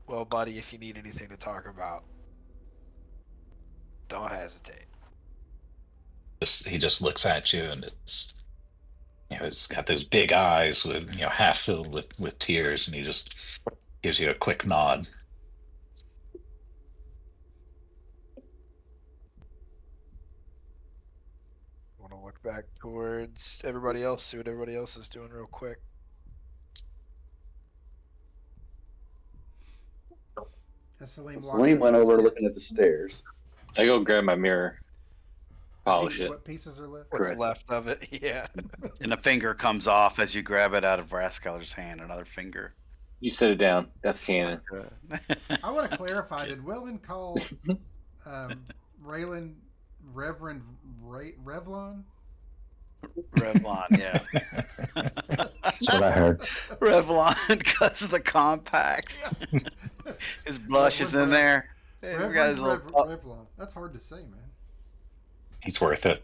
Well, buddy, if you need anything to talk about, don't hesitate. He just looks at you, and he's got those big eyes with half filled with tears, and he just gives you a quick nod. I want to look back towards everybody else, see what everybody else is doing real quick. As Salim Went over looking at the stairs. I go grab my mirror, polish it. What pieces are left? What's Correct. left of it? Yeah. And a finger comes off as you grab it out of Raskeller's hand. Another finger. You set it down. That's canon. I want to clarify. Did Willen call Raylan Reverend Revlon? Revlon, yeah. That's what I heard. Revlon, because of the compact. His blush is in there. Hey, we got his little Revlon. That's hard to say, man. He's worth it.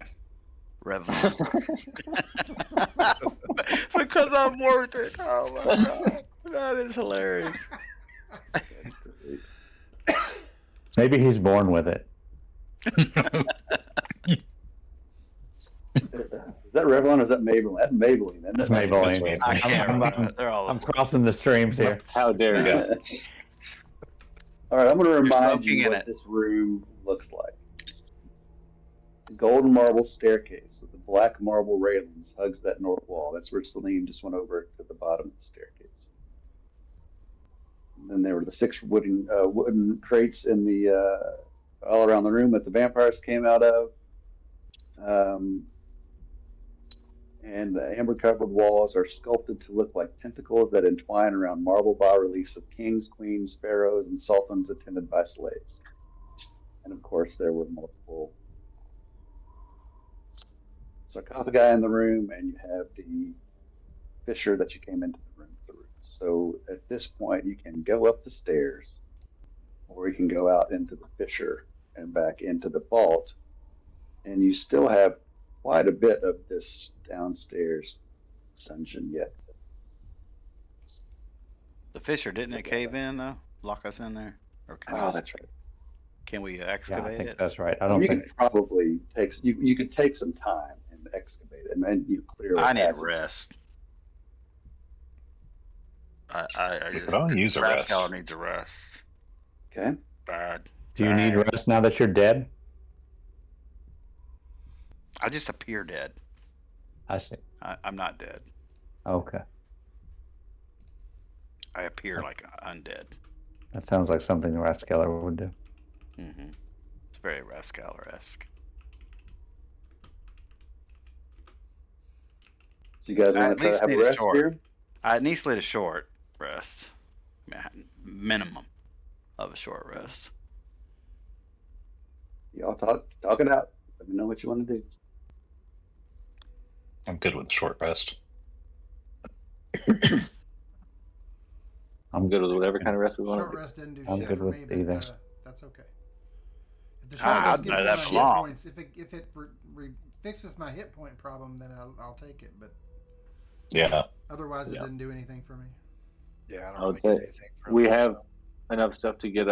Revlon. Because I'm worth it. Oh my god. That is hilarious. Maybe he's born with it. Is that Revlon or is that Maybelline? That's Maybelline, isn't it? It's Maybelline. I can't I'm- remember. They're all I'm crossing the streams here. How dare you? All right, I'm going to remind smoking you in what it. this room looks like. The golden marble staircase with the black marble railings hugs that north wall. That's where Salim just went over to the bottom of the staircase. And then there were the 6 wooden crates in the all around the room that the vampires came out of. And the amber-covered walls are sculpted to look like tentacles that entwine around marble bas-reliefs of kings, queens, pharaohs, and sultans attended by slaves. And of course, there were multiple sarcophagi in the room, and you have the fissure that you came into the room through. So at this point, you can go up the stairs, or you can go out into the fissure and back into the vault, and you still have quite a bit of this downstairs dungeon yet. The fissure, didn't it cave in though? Lock us in there? Or can we Oh, just that's right. Can we Yeah, I excavate think it? that's right. I don't You think. could probably you could take some time and excavate it, and then you clearly I need a have some- rest. I We could just all use a Rascal rest. needs a rest. Okay. Bad. Do you need Bad. rest now that you're dead? I just appear dead. I see. I'm not dead. Okay. I appear like undead. That sounds like something the Rascaler would do. Mm-hmm. It's very Rascaler-esque. So you guys I want at to try to least have a need a rest short. here? I at least need a short rest. Minimum of a short rest. Y'all talk it out. Let me know what you want to do. I'm good with a short rest. I'm good with whatever kind of rest we want Short to do. rest didn't do I'm shit good for with me, but either. that's okay. If the short I'd rest know gives me that my for hit long. points, if it fixes my hit point problem, then I'll take it. But Yeah. otherwise, it Yeah. didn't do anything for me. Yeah, I don't I would really say get anything from we it, have so. enough stuff to get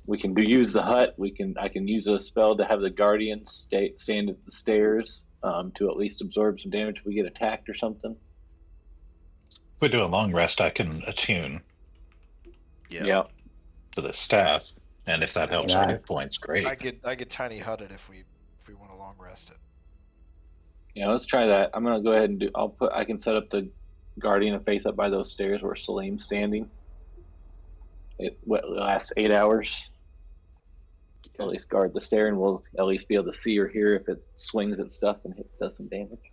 we can use the hut. I can use a spell to have the guardian stand at the stairs to at least absorb some damage if we get attacked or something. If we do a long rest, I can attune Yeah. to the staff, and if that helps our hit points, great. I get tiny hutted if we want to long rest it. Yeah, let's try that. I'm gonna go ahead and I can set up the guardian and face up by those stairs where Salim's standing. It lasts 8 hours. At least guard the stair, and we'll at least be able to see or hear if it swings at stuff and does some damage.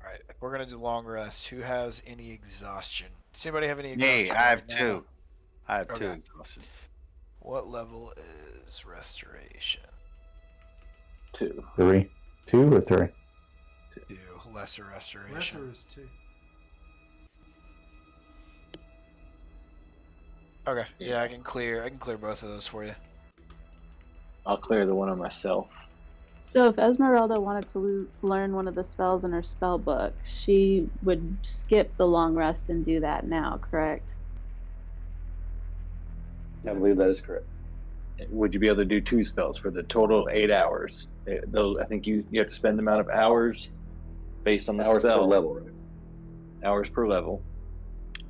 All right, if we're gonna do long rest, who has any exhaustion? Does anybody have any Me, exhaustion? I have right now? two. I have two Okay. exhaustions. What level is restoration? 2. 3, 2 or 3. 2. Lesser restoration. Lesser is 2. Okay. Yeah, I can clear both of those for you. I'll clear the one on myself. So if Esmeralda wanted to learn one of the spells in her spell book, she would skip the long rest and do that now, correct? I believe that is correct. Would you be able to do 2 spells for the total 8 hours? Though I think you have to spend the amount of hours based on the Hours per spell. level, right? Hours per level.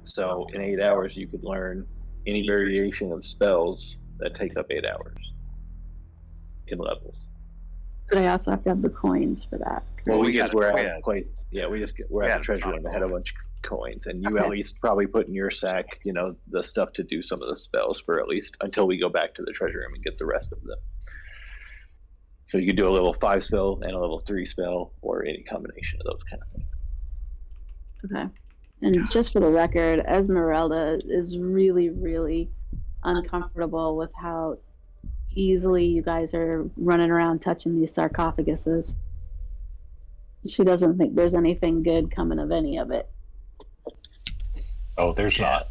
So in 8 hours, you could learn any variation of spells that take up 8 hours in levels. But I also have to have the coins for that. Well, we we just got- we're we at had- a place. Yeah, we're we at had the a treasure ton room of that had a coins. bunch of coins, and you Okay. at least probably put in your sack, the stuff to do some of the spells for at least until we go back to the treasure room and get the rest of them. So you could do a level 5 spell and a level 3 spell, or any combination of those kind of things. Okay. And just for the record, Esmeralda is really, really uncomfortable with how easily you guys are running around touching these sarcophaguses. She doesn't think there's anything good coming of any of it. Oh, there's not.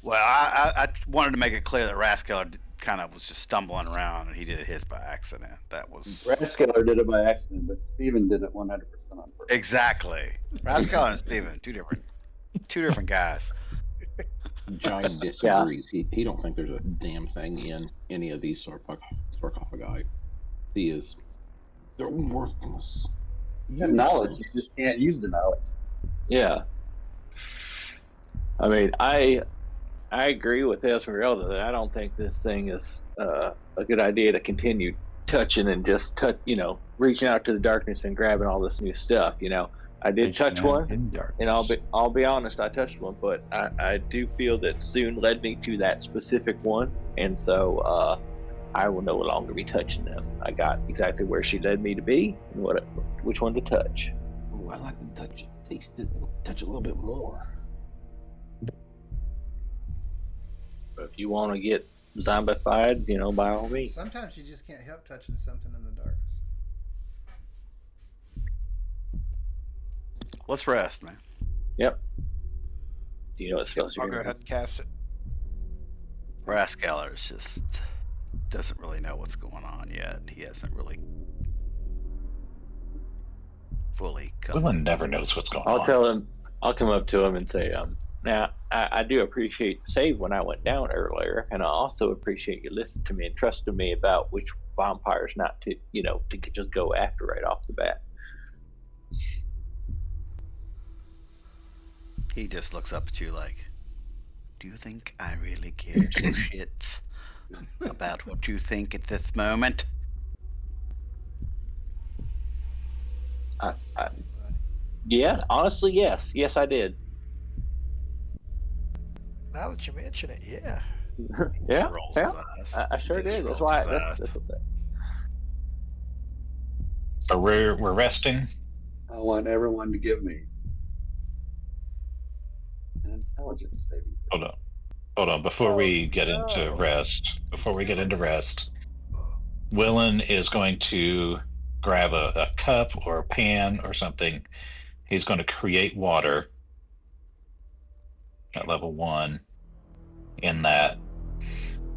Well, I wanted to make it clear that Rascal kind of was just stumbling around, and he did his by accident. That was Rascaler did it by accident, but Steven did it 100% on purpose. exactly Rascal and Steven, two different guys. Giant disagrees. He don't think there's a damn thing in any of these sarcophagi. They're worthless. You have knowledge, you just can't use the knowledge. Yeah. I mean, I agree with Esmeralda that I don't think this thing is a good idea to continue touching and just reaching out to the darkness and grabbing all this new stuff. I did touch one, and I'll be honest, I touched one, but I do feel that Soon led me to that specific one, and so I will no longer be touching them. I got exactly where she led me to be and which one to touch. Ooh, I like to touch it, taste it, and touch a little bit more. But if you want to get zombified, by all means. Sometimes you just can't help touching something in the darkness. Let's rest, man. Yep. Do you know what spells I'll you're go going to ahead and cast it. Rascaler just doesn't really know what's going on yet. He hasn't really fully come. Willin never knows what's going I'll on. tell him. I'll come up to him and say, Now, I do appreciate the save when I went down earlier, and I also appreciate you listening to me and trusting me about which vampires not to, to just go after right off the bat. He just looks up at you like, do you think I really care two shits about what you think at this moment? Yeah, honestly, yes. Yes, I did. Now that you mention it, yeah. Yeah, Rolls yeah. his eyes. I sure Just did. That's rolls why. his eyes. That's what So we're resting. I want everyone to give me an intelligence saving. Hold on. Before we get into rest, Willen is going to grab a cup or a pan or something. He's going to create water at level 1 in that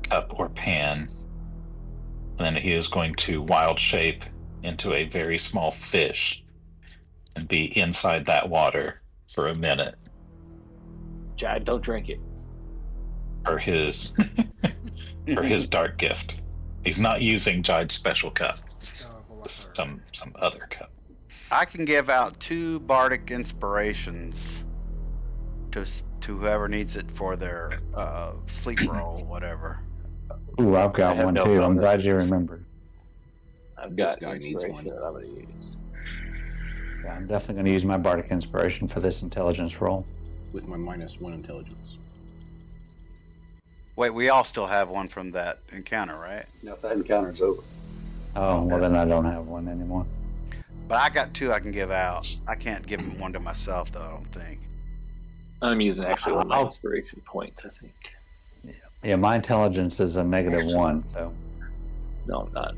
cup or pan. And then he is going to wild shape into a very small fish and be inside that water for a minute Jad, don't drink it. for his for his dark gift. He's not using Jide's special cup. Some other cup. I can give out 2 bardic inspirations to whoever needs it for their sleep roll, whatever. Ooh, I've got have one no too. I'm problem. glad you remembered. I've This got guy needs inspiration one. that I'm going to use. Yeah, I'm definitely going to use my bardic inspiration for this intelligence roll. With my -1 intelligence. Wait, we all still have one from that encounter, right? Now, if that encounter's over, Oh, well then I don't have one anymore. But I got 2 I can give out. I can't give one to myself, though, I don't think. I'm using actually one of my I'll- inspiration points, I think. Yeah, my intelligence is a -1, so No, I'm not.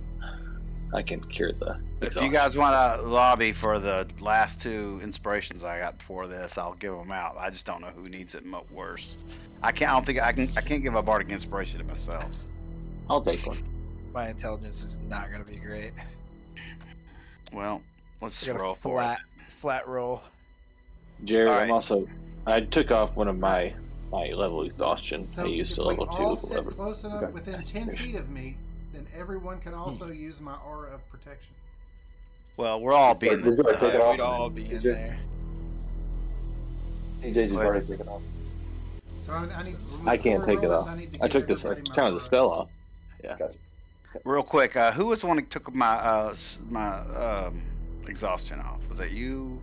I can cure the If you guys want to lobby for the last 2 inspirations I got before this, I'll give them out. I just don't know who needs it worse. I don't think I can't give a bardic inspiration to myself. I'll take one. My intelligence is not gonna be great. Well, let's I got roll a for it. flat roll. Jerry, All I'm right. also. I took off one of my level exhaustion. So I used if to we level 2 all with sit level. close enough Okay. within 10 feet of me, then everyone can also use my aura of protection. Well, we're all being Did you already take it off? We'd all be in TJ? there. TJ's Go already taken off. So I need. I can't before we take it roll off. this, need to I give took this everybody my kind of the aura. spell off. Yeah. Gotcha. real quick. Who was the one who took my exhaustion off? Was that you?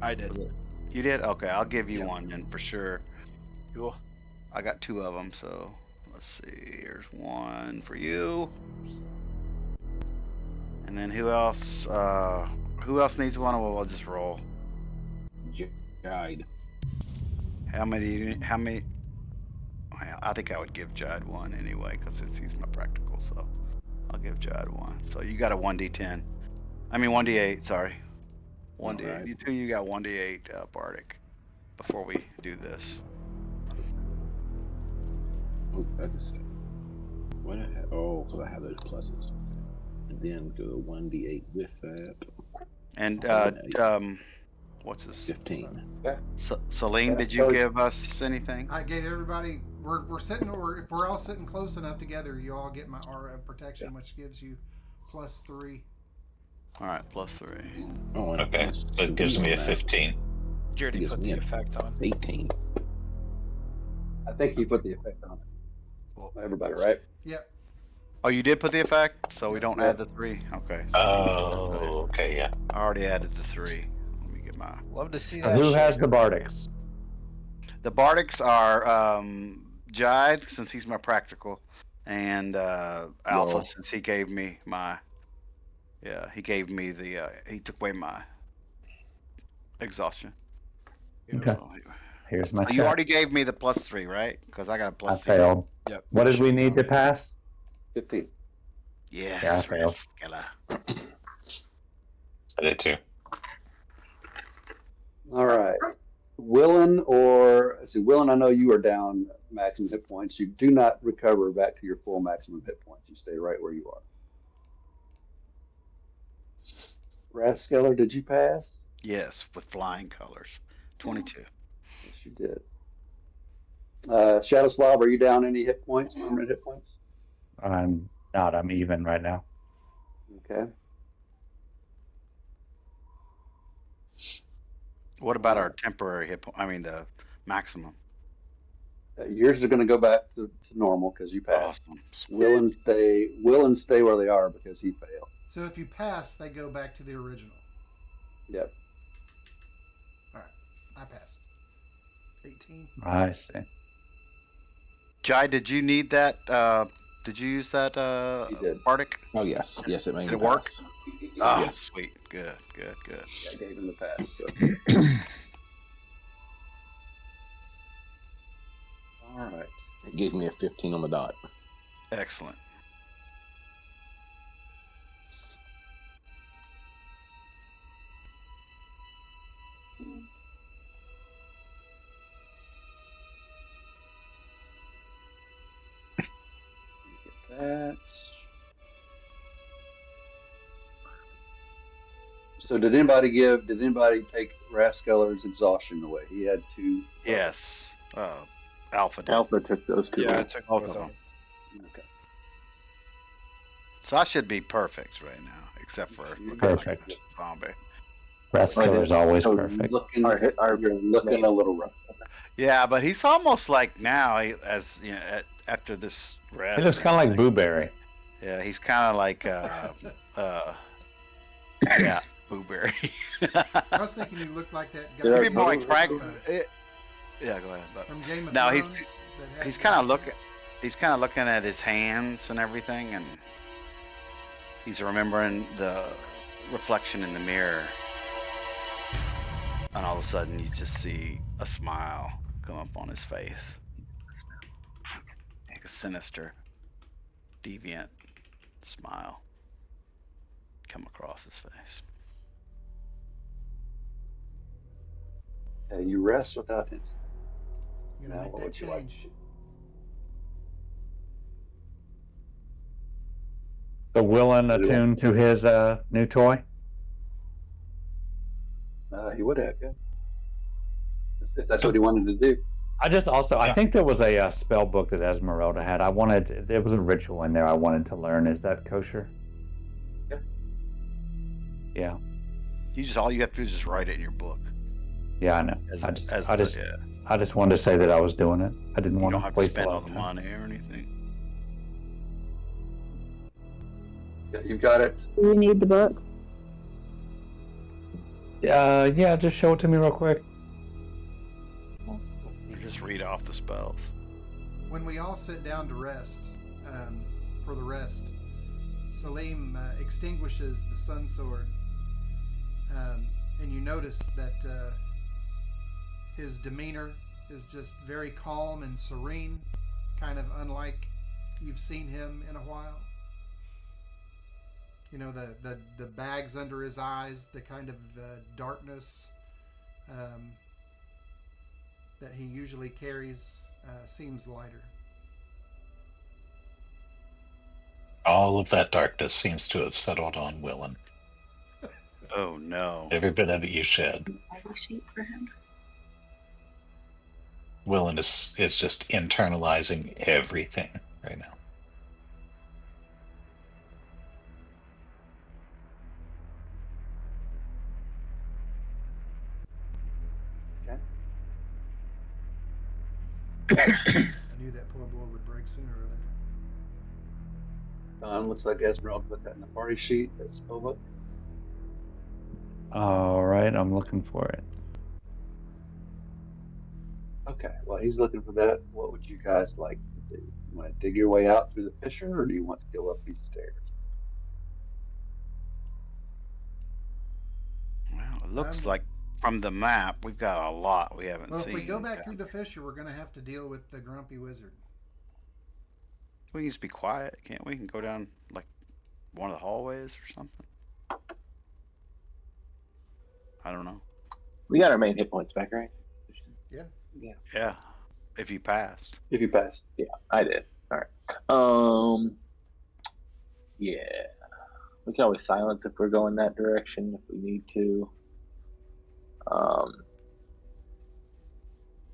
I did. You did? Okay, I'll give you Yeah. one then for sure. Cool. I got 2 of them, so let's see. Here's one for you. And then who else? Who else needs one? Well, I'll just roll. Guide. How many? Well, I think I would give Jad one anyway, because he's my practical. So I'll give Jad one. So you got a 1d10. I mean 1d8. Sorry. 1d8. Alright. You 2, you got 1d8 bardic. Before we do this. Oh, that's a 7. What I have? Oh, because I have those pluses. And then go 1d8 with that. And what's this? 15. Celine, did you give us anything? I gave everybody. We're sitting, or if we're all sitting close enough together, you all get my aura of protection, which gives you +3. All right, +3. Oh, and Okay, plus so it gives 3 me a on that. 15. Jerry Gives put me the a- effect on. 18. I think you put the effect on it. Cool. Everybody, right? Yep. Oh, you did put the effect, so we don't Yeah. add the 3. Okay. So Oh, okay, yeah. I already added the 3. Let me get my. Love to see So that. who shit. has the bardics? The bardics are Jide, since he's my practical, and Alpha, Yo. since he gave me my. Yeah, he gave me the. He took away my exhaustion. Okay. So, Here's my so check. you already gave me the +3, right? Because I got a I +3. failed. Yep. What did we need to pass? 15. Yes. Yeah, I failed. Killer. I did too. All right. Willen, I know you are down maximum hit points. You do not recover back to your full maximum hit points. You stay right where you are. Rascaller, did you pass? Yes, with flying colors. 22. Yes, you did. Shadow Slob, are you down any hit points? Permanent hit points? I'm not. I'm even right now. Okay. What about our temporary hit point? I mean, the maximum. Yours are going to go back to normal because you passed. Awesome. Will and stay where they are because he failed. So if you pass, they go back to the original. Yep. All right, I passed. 18. I see. Jai, did you need that? Did you use that He did. Bardic? Oh yes, yes, it made Did me it work? pass. Oh, Yes. sweet. Good. I gave him the pass. So. All right. It gave me a 15 on the dot. Excellent. Get that. So did anybody take Raskeller's exhaustion away? He had 2. Yes. Alpha did. Alpha took those two. Yeah, I took Both both of of them. them. Okay. So I should be perfect right now, except for Perfect. zombie. Rascal is always So perfect. you're looking a little rough. Yeah, but he's almost like now, as you know, after this rest. It looks kind of like Blueberry. Yeah, he's kind of like yeah, Blueberry. I was thinking you looked like that guy. Yeah, Maybe more like Frank. from Yeah, go ahead. But Game of No, Thrones. he's- that had he's the kind of accents. he's kind of looking at his hands and everything, and he's remembering the reflection in the mirror. And all of a sudden, you just see a smile come up on his face, like a sinister, deviant smile come across his face. You rest without incident. You're gonna Now, make what that would you like to change. The Willen attuned to his new toy. He would have, yeah. If that's what he wanted to do. I think there was a spell book that Esmeralda had. There was a ritual in there I wanted to learn. Is that kosher? Yeah. Yeah. All you have to do is just write it in your book. Yeah, I know. Yeah. I just wanted to say that I was doing it. I didn't You want don't to have to waste a spend lot all of the time. money or anything. Yeah, you've got it. Do you need the book? Yeah, just show it to me real quick. You just read off the spells. When we all sit down to rest, for the rest, Salim extinguishes the sun sword, and you notice that his demeanor is just very calm and serene, kind of unlike you've seen him in a while. You know, the bags under his eyes, the kind of darkness that he usually carries seems lighter. All of that darkness seems to have settled on Willen. Oh no. Every bit of it you shed. Sheet for him. Willen is just internalizing everything right now. I knew that poor boy would break sooner or later. Looks like Esmeralda put that in the party sheet. That's spell book. All right, I'm looking for it. Okay, well, he's looking for that. What would you guys like to do? You want to dig your way out through the fissure, or do you want to go up these stairs? Well, it looks Um, like from the map we've got a lot we haven't Well, seen. if we go back through the fissure, we're going to have to deal with the grumpy wizard. We can just be quiet, can't we? We can go down like one of the hallways or something. I don't know. We got our main hit points back, right? Yeah, if you passed. If you pass. Yeah, I did. All right. Yeah. We can always silence if we're going that direction if we need to.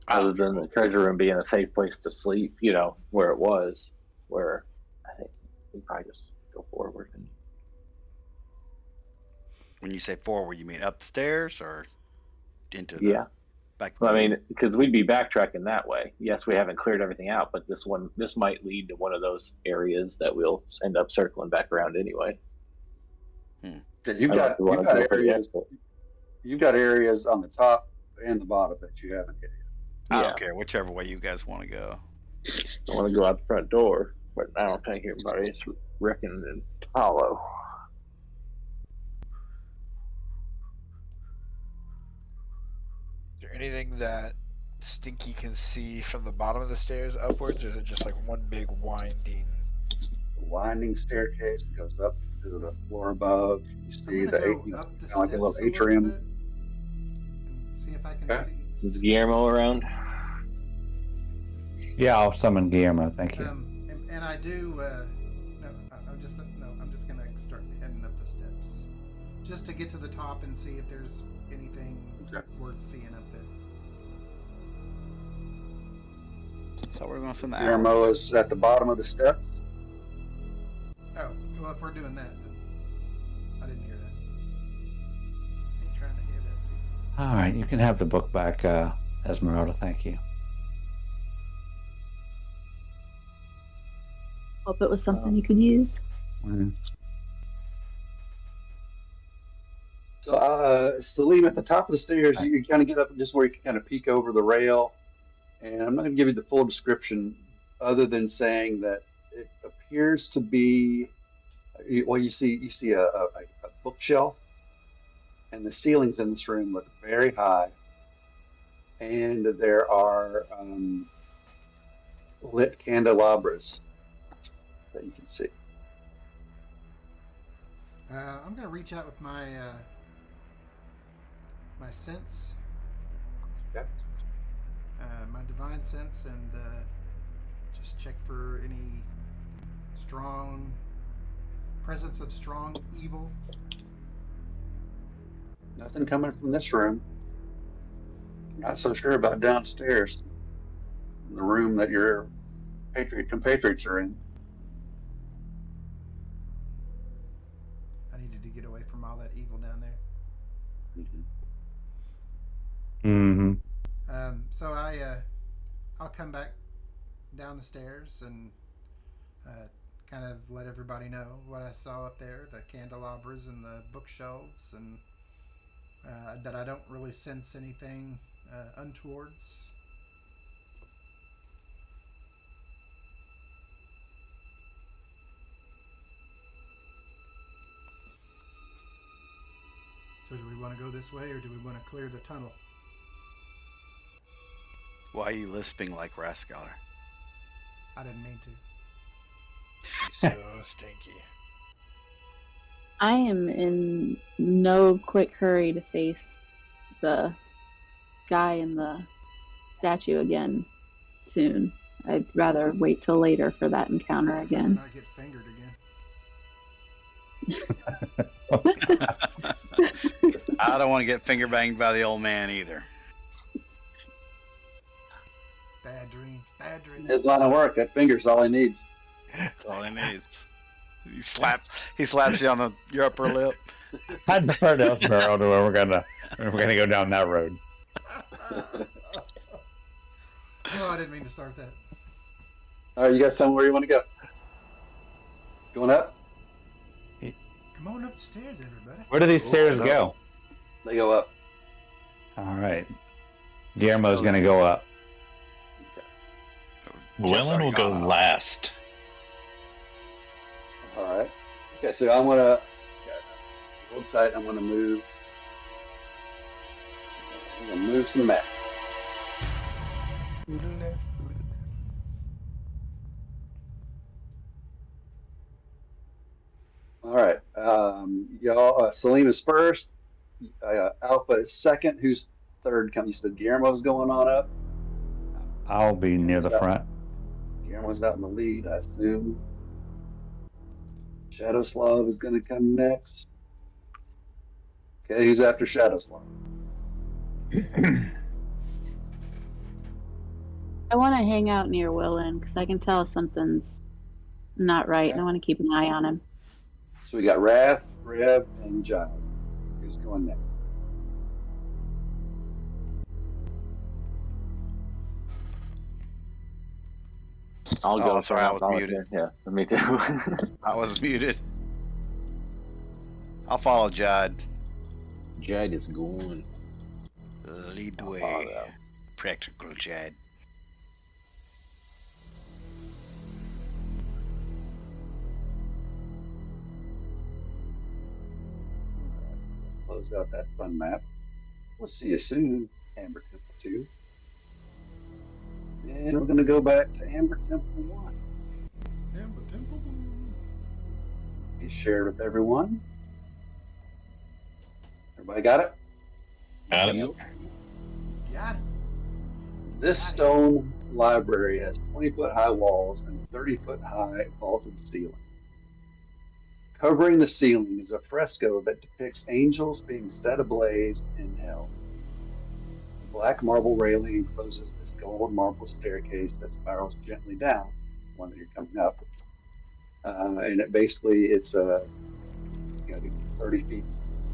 other than the treasure room being a safe place to sleep, you know, where it was, where I think we probably just go forward. And When you say forward, you mean up the stairs or into the yeah, back? I mean, because we'd be backtracking that way. Yes, we haven't cleared everything out, but this might lead to one of those areas that we'll end up circling back around anyway. You've Unless got we wanna go for the areas. exit. You've got areas on the top and the bottom that you haven't hit. I Yeah. don't care, whichever way you guys want to go. I want to go out the front door, but I don't think everybody's reckoning and hollow. Is there anything that Stinky can see from the bottom of the stairs upwards, or is it just like one big winding? The winding staircase that goes up to the floor above. You I'm see gonna the go kind up the of like a little steps a little atrium. bit and see if I can Okay. see. Is Guillermo around? Yeah, I'll summon Guillermo. Thank you. And I do. I'm just gonna start heading up the steps, just to get to the top and see if there's anything worth seeing up there. So we're going to send the Guillermo is at the bottom of the steps. Oh, well, if we're doing that, then I didn't hear that. Ain't trying to hear that. See. All right, you can have the book back, Esmeralda. Thank you. Hope it was something you could use. Mm. So, Salim, at the top of the stairs, you kind of get up just where you can kind of peek over the rail. And I'm not going to give you the full description other than saying that it appears to be, well, you see a bookshelf, and the ceilings in this room look very high. And there are lit candelabras that you can see. I'm gonna reach out with my my sense, my divine sense, and just check for any strong presence of strong evil. Nothing coming from this room. Not so sure about downstairs, in the room that your compatriots are in. I needed to get away from all that evil down there. Mm-hmm. So I'll come back down the stairs and kind of let everybody know what I saw up there, the candelabras and the bookshelves, and that I don't really sense anything untowards. So do we want to go this way, or do we want to clear the tunnel? Why are you lisping like Rascaller? I didn't mean to. He's so stinky. I am in no quick hurry to face the guy in the statue again soon. I'd rather wait till later for that encounter again. Not get fingered again. I don't want to get finger banged by the old man either. Bad dream. Bad dream. His line of work, that finger's all he needs. That's all he needs. He slaps you on your upper lip. I'd defer to Esmeralda when we're gonna go down that road. Oh, I didn't mean to start that. All right, you guys tell me where you want to go. Going up? Come on up the stairs, everybody. Where do these stairs go? They go up. All right. Guillermo's gonna go up. Willen will go last. All right. Okay, so I'm gonna hold tight. I'm gonna move some mats. All right. Y'all, Salim is first. Alpha is second. Who's third? You said Guillermo's going on up. I'll be near the front. Guillermo's out in the lead, I assume. Shadowslav is going to come next. Okay, he's after Shadowslav. I want to hang out near Willen because I can tell something's not right, and I want to keep an eye on him. So we got Wrath, Reb, and Jive. Who's going next? I'll go. Sorry, I was muted. Yeah, me too. I was muted. I'll follow Judd. Jade is going. Lead the I'll way. follow them. Practical Judd. Close out that fun map. We'll see you soon, Amber Temple 2. And we're going to go back to Amber Temple 1. Amber Temple. Be shared with everyone. Everybody got it? Got it. Got it. This stone library has 20-foot high walls and 30-foot high vaulted ceiling. Covering the ceiling is a fresco that depicts angels being set ablaze in hell. A black marble railing encloses this gold marble staircase that spirals gently down, the one that you're coming up. And it's 30 feet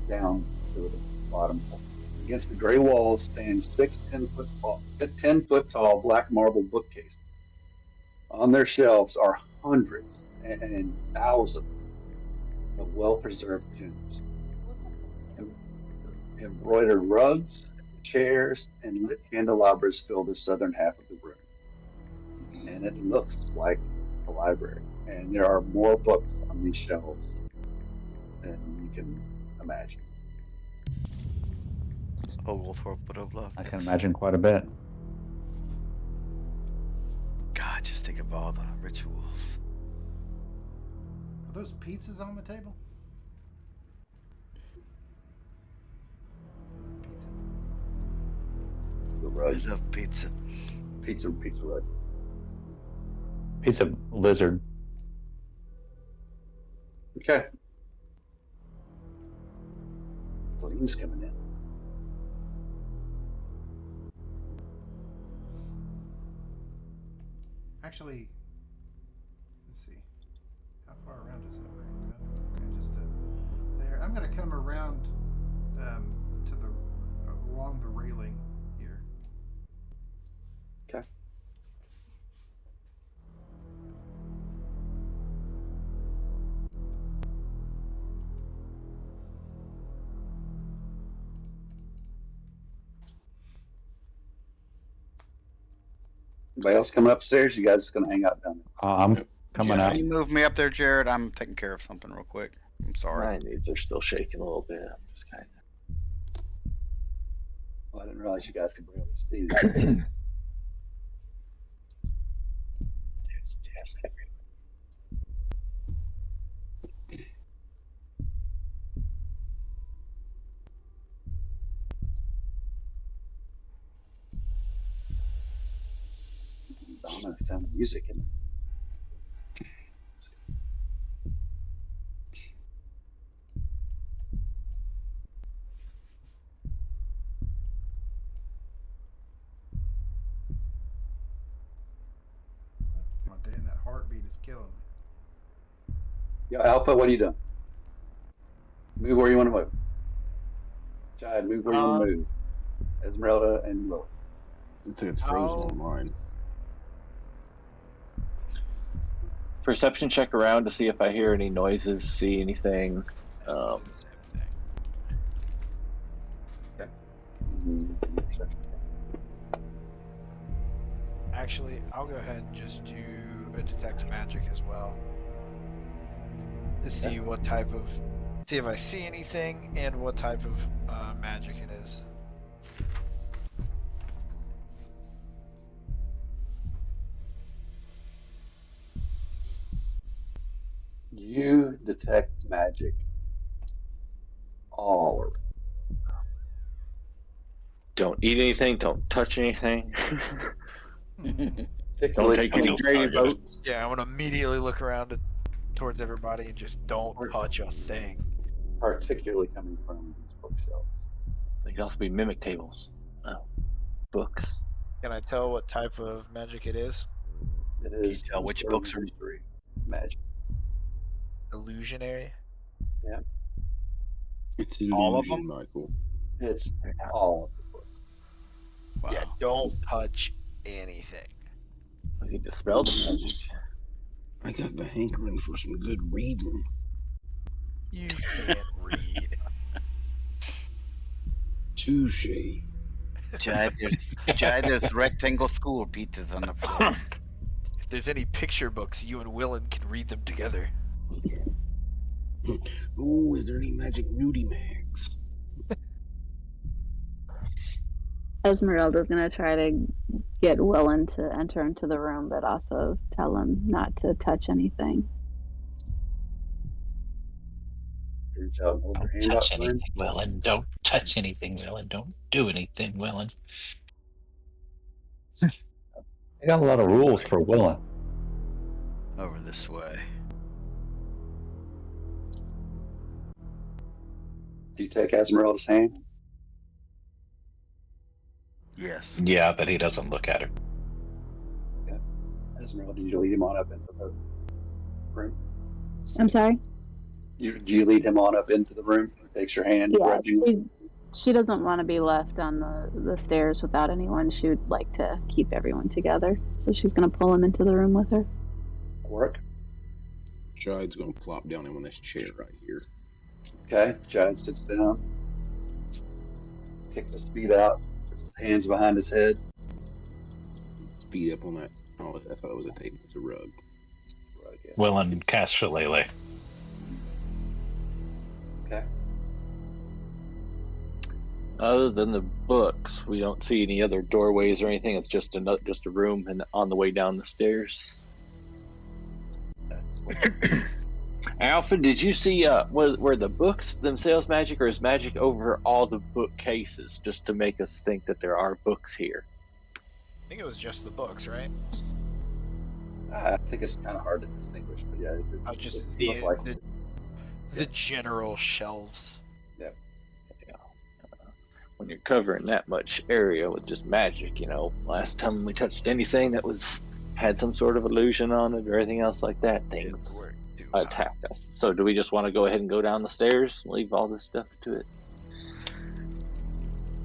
down to the bottom. Against the gray walls stands 6 10-foot tall black marble bookcases. On their shelves are hundreds and thousands of well-preserved tunes. Embroidered rugs, chairs, and lit candelabras fill the southern half of the room. And it looks like a library. And there are more books on these shelves than you can imagine. Oglethorpe would have loved I this. can imagine quite a bit. God, just think of all the rituals. Are those pizzas on the table? The I rugs, love pizza. pizza rugs. Pizza lizard. Okay. Colleen's coming in. Actually, let's see. How far around does that ring go? Okay, just there. I'm going to come around to the along the railing here. Okay. Anybody else coming upstairs? You guys just gonna hang out down there? I'm coming Yeah, out. Can you move me up there, Jared? I'm taking care of something real quick. I'm sorry. My knees are still shaking a little bit. I'm just kind of. Oh, I didn't realize you guys could barely see. There's tests everywhere. Dominant sound of music in it. Oh damn, that heartbeat is killing me. Yo, Alpha, what are you doing? Move where you want to move. Chad, move where you want to move. Esmeralda and Lily. Looks like it's frozen I'll- on mine. Perception check around to see if I hear any noises, see anything. Same thing. Actually, I'll go ahead and just do a detect magic as well. To see what type of, see if I see anything and what type of magic it is. You detect magic all around. Don't eat anything. Don't touch anything. Particularly take any trading target. boats. Yeah, I'm gonna immediately look around towards everybody and just don't touch a thing. Particularly coming from these bookshelves. They can also be mimic tables. Oh, books. Can I tell what type of magic it is? It is tell which sort of books are- illusory magic. Illusionary. It's All of illusion, Michael. It's all of the books. Wow. Yeah, don't touch anything. He dispelled the magic. I got the hankering for some good reading. You can't read. Touche. Jai, there's rectangle school pieces on the floor. If there's any picture books, you and Willen can read them together. Oh, is there any magic nudie mags? Esmeralda's gonna try to get Willen to enter into the room, but also tell him not to touch anything. Reach out and hold your Don't hand out touch for him. anything, Willen. Don't touch anything, Willen. Don't do anything, Willen. I got a lot of rules for Willen. Over this way. Do you take Esmeralda's hand? Yes. Yeah, but he doesn't look at her. Esmeralda, do you lead him on up into the room? I'm sorry? Do you lead him on up into the room? He takes your hand. Yeah, grabs you. she doesn't want to be left on the stairs without anyone. She would like to keep everyone together. So she's going to pull him into the room with her. Work. Jide's gonna plop down him on this chair right here. Okay. Giant sits down. Kicks his feet out. Puts his hands behind his head. Feet up on that. Oh, I thought it was a table. It's a rug. Right, yeah. Willen casts Shillelagh. Okay. Other than the books, we don't see any other doorways or anything. It's just a room and on the way down the stairs. Alpha, did you see were the books themselves magic, or is magic over all the bookcases just to make us think that there are books here? I think it was just the books, right? I think it's kind of hard to distinguish, but yeah, it's, Just it the, feels like the general shelves. When you're covering that much area with just magic, last time we touched anything that had some sort of illusion on it or anything else like that, things attack us. So do we just want to go ahead and go down the stairs and leave all this stuff to it?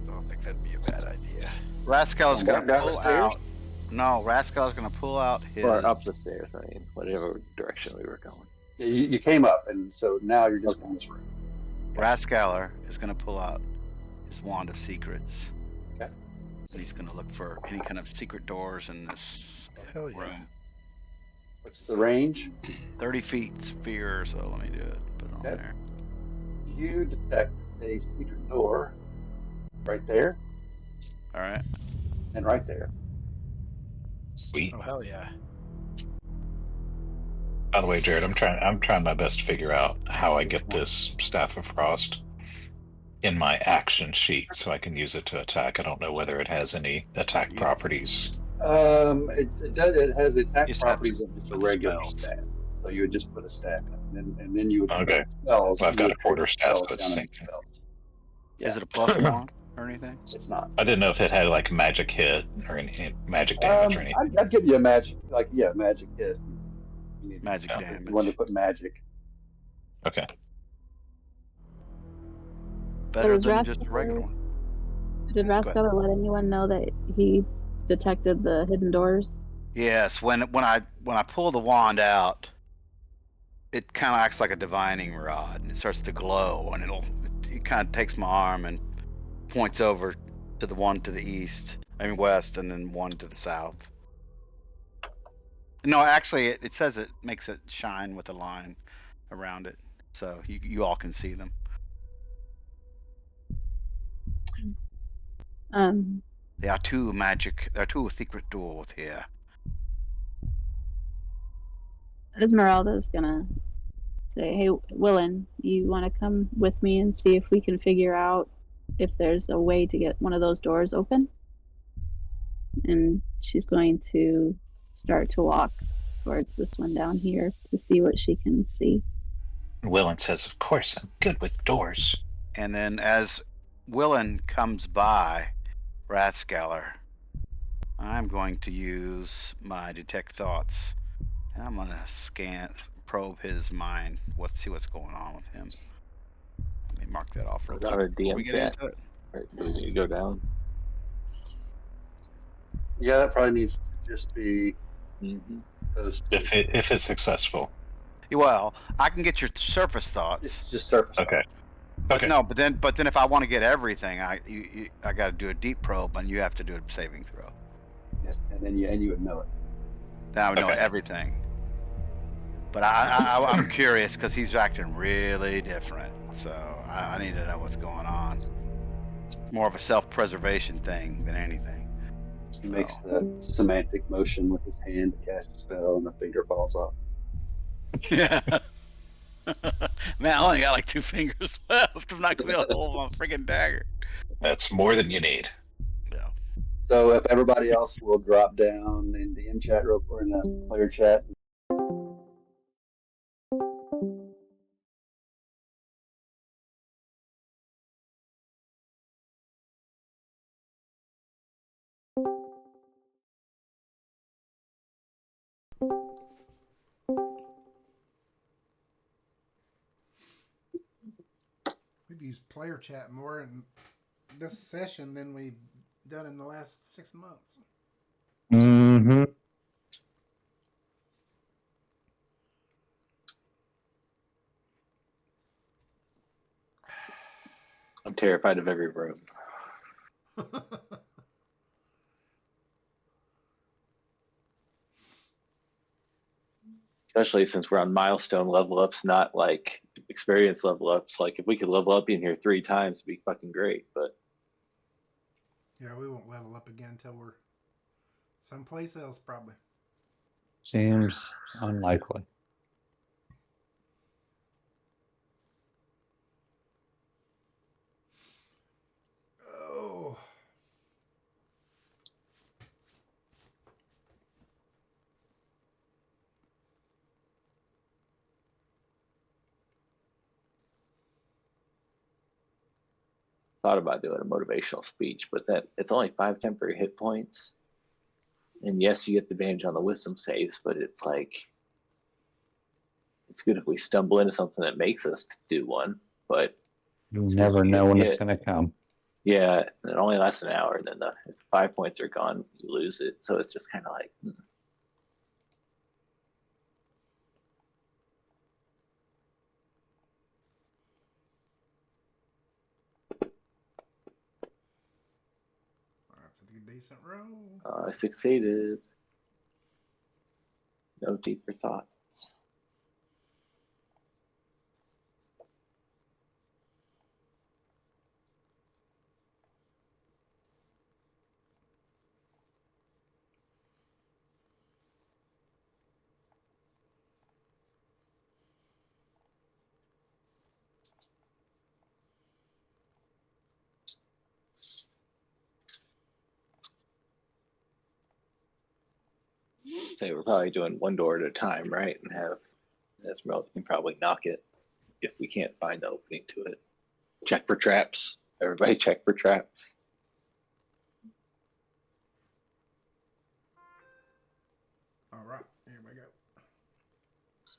I don't think that'd be a bad idea. Rascal's Walk gonna down the pull stairs? out. No, Rascal's gonna pull out his. Or up the stairs, whatever direction we were going. yeah, you came up, and so now you're just in this room. Rascaler is gonna pull out his wand of secrets. Okay. So he's gonna look for any kind of secret doors in this Hell yeah. room. What's the range? 30 feet sphere, so let me do it. Put it on Okay. there. You detect a secret door right there All right. and right there. Sweet. Oh hell yeah. By the way, Jared, I'm trying my best to figure out how I get this Staff of Frost in my action sheet so I can use it to attack. I don't know whether it has any attack properties. It does. It has the attack Just have properties of just a put regular spells. staff. So you would just put a staff in, and then you would put Okay. spells. Well, I've you got would a quarter put staff, spells so it's down the in same thing. spells. Is it a plus one or anything? It's not. I didn't know if it had like magic hit or any magic damage or anything. I'd give you a magic, magic hit. You need Magic Yeah. damage. You want to put magic. Okay. Better is than just a Rascal- regular one. Did Rascal let anyone know that he detected the hidden doors? Yes, when I pull the wand out, it kind of acts like a divining rod, and it starts to glow, and it kind of takes my arm and points over to the one to the west, and then one to the south. No, actually, it says it makes it shine with a line around it, so you all can see them. There are two secret doors here. Esmeralda's gonna say, "Hey, Willen, you want to come with me and see if we can figure out if there's a way to get one of those doors open?" And she's going to start to walk towards this one down here to see what she can see. Willen says, "Of course, I'm good with doors." And then as Willen comes by Rathskeller, I'm going to use my detect thoughts, and I'm gonna probe his mind. See what's going on with him. Let me mark that off real Put it on quick a before we DM get chat. into it. Or do we need to go down? Yeah, that probably needs to just be Mm-hmm. those two. If it's successful. Well, I can get your surface thoughts, It's just surface. Okay. but Okay. no. But then if I want to get everything, I got to do a deep probe, and you have to do a saving throw. Yeah, and then you would know it. Then I would know Okay. everything. But I'm curious because he's acting really different, so I need to know what's going on. More of a self-preservation thing than anything. He makes the semantic motion with his hand to cast a spell, and the finger falls off. Yeah. Man, I only got like 2 fingers left. I'm not gonna be able to hold my freaking dagger. That's more than you need. Yeah. So if everybody else will drop down in the chat real quick, in the player chat. We've used player chat more in this session than we've done in the last 6 months. Mm-hmm. I'm terrified of every room. Especially since we're on milestone level ups, not like experience level ups. Like if we could level up in here 3 times, it'd be fucking great. But Yeah, we won't level up again until we're someplace else, probably. Seems unlikely. Oh. thought about doing a motivational speech, but that it's only 5 temporary hit points. And yes, you get the advantage on the wisdom saves, but it's like it's good if we stumble into something that makes us do one. But You never know when it's hit, going to come. yeah, and it only lasts an hour, and then if the 5 points are gone, you lose it. So it's just kind of like. That's a decent roll. I succeeded. No deeper thoughts. Say we're probably doing one door at a time, right? And have Esmeralda can probably knock it if we can't find the opening to it. Check for traps. Everybody check for traps. All right, here we go.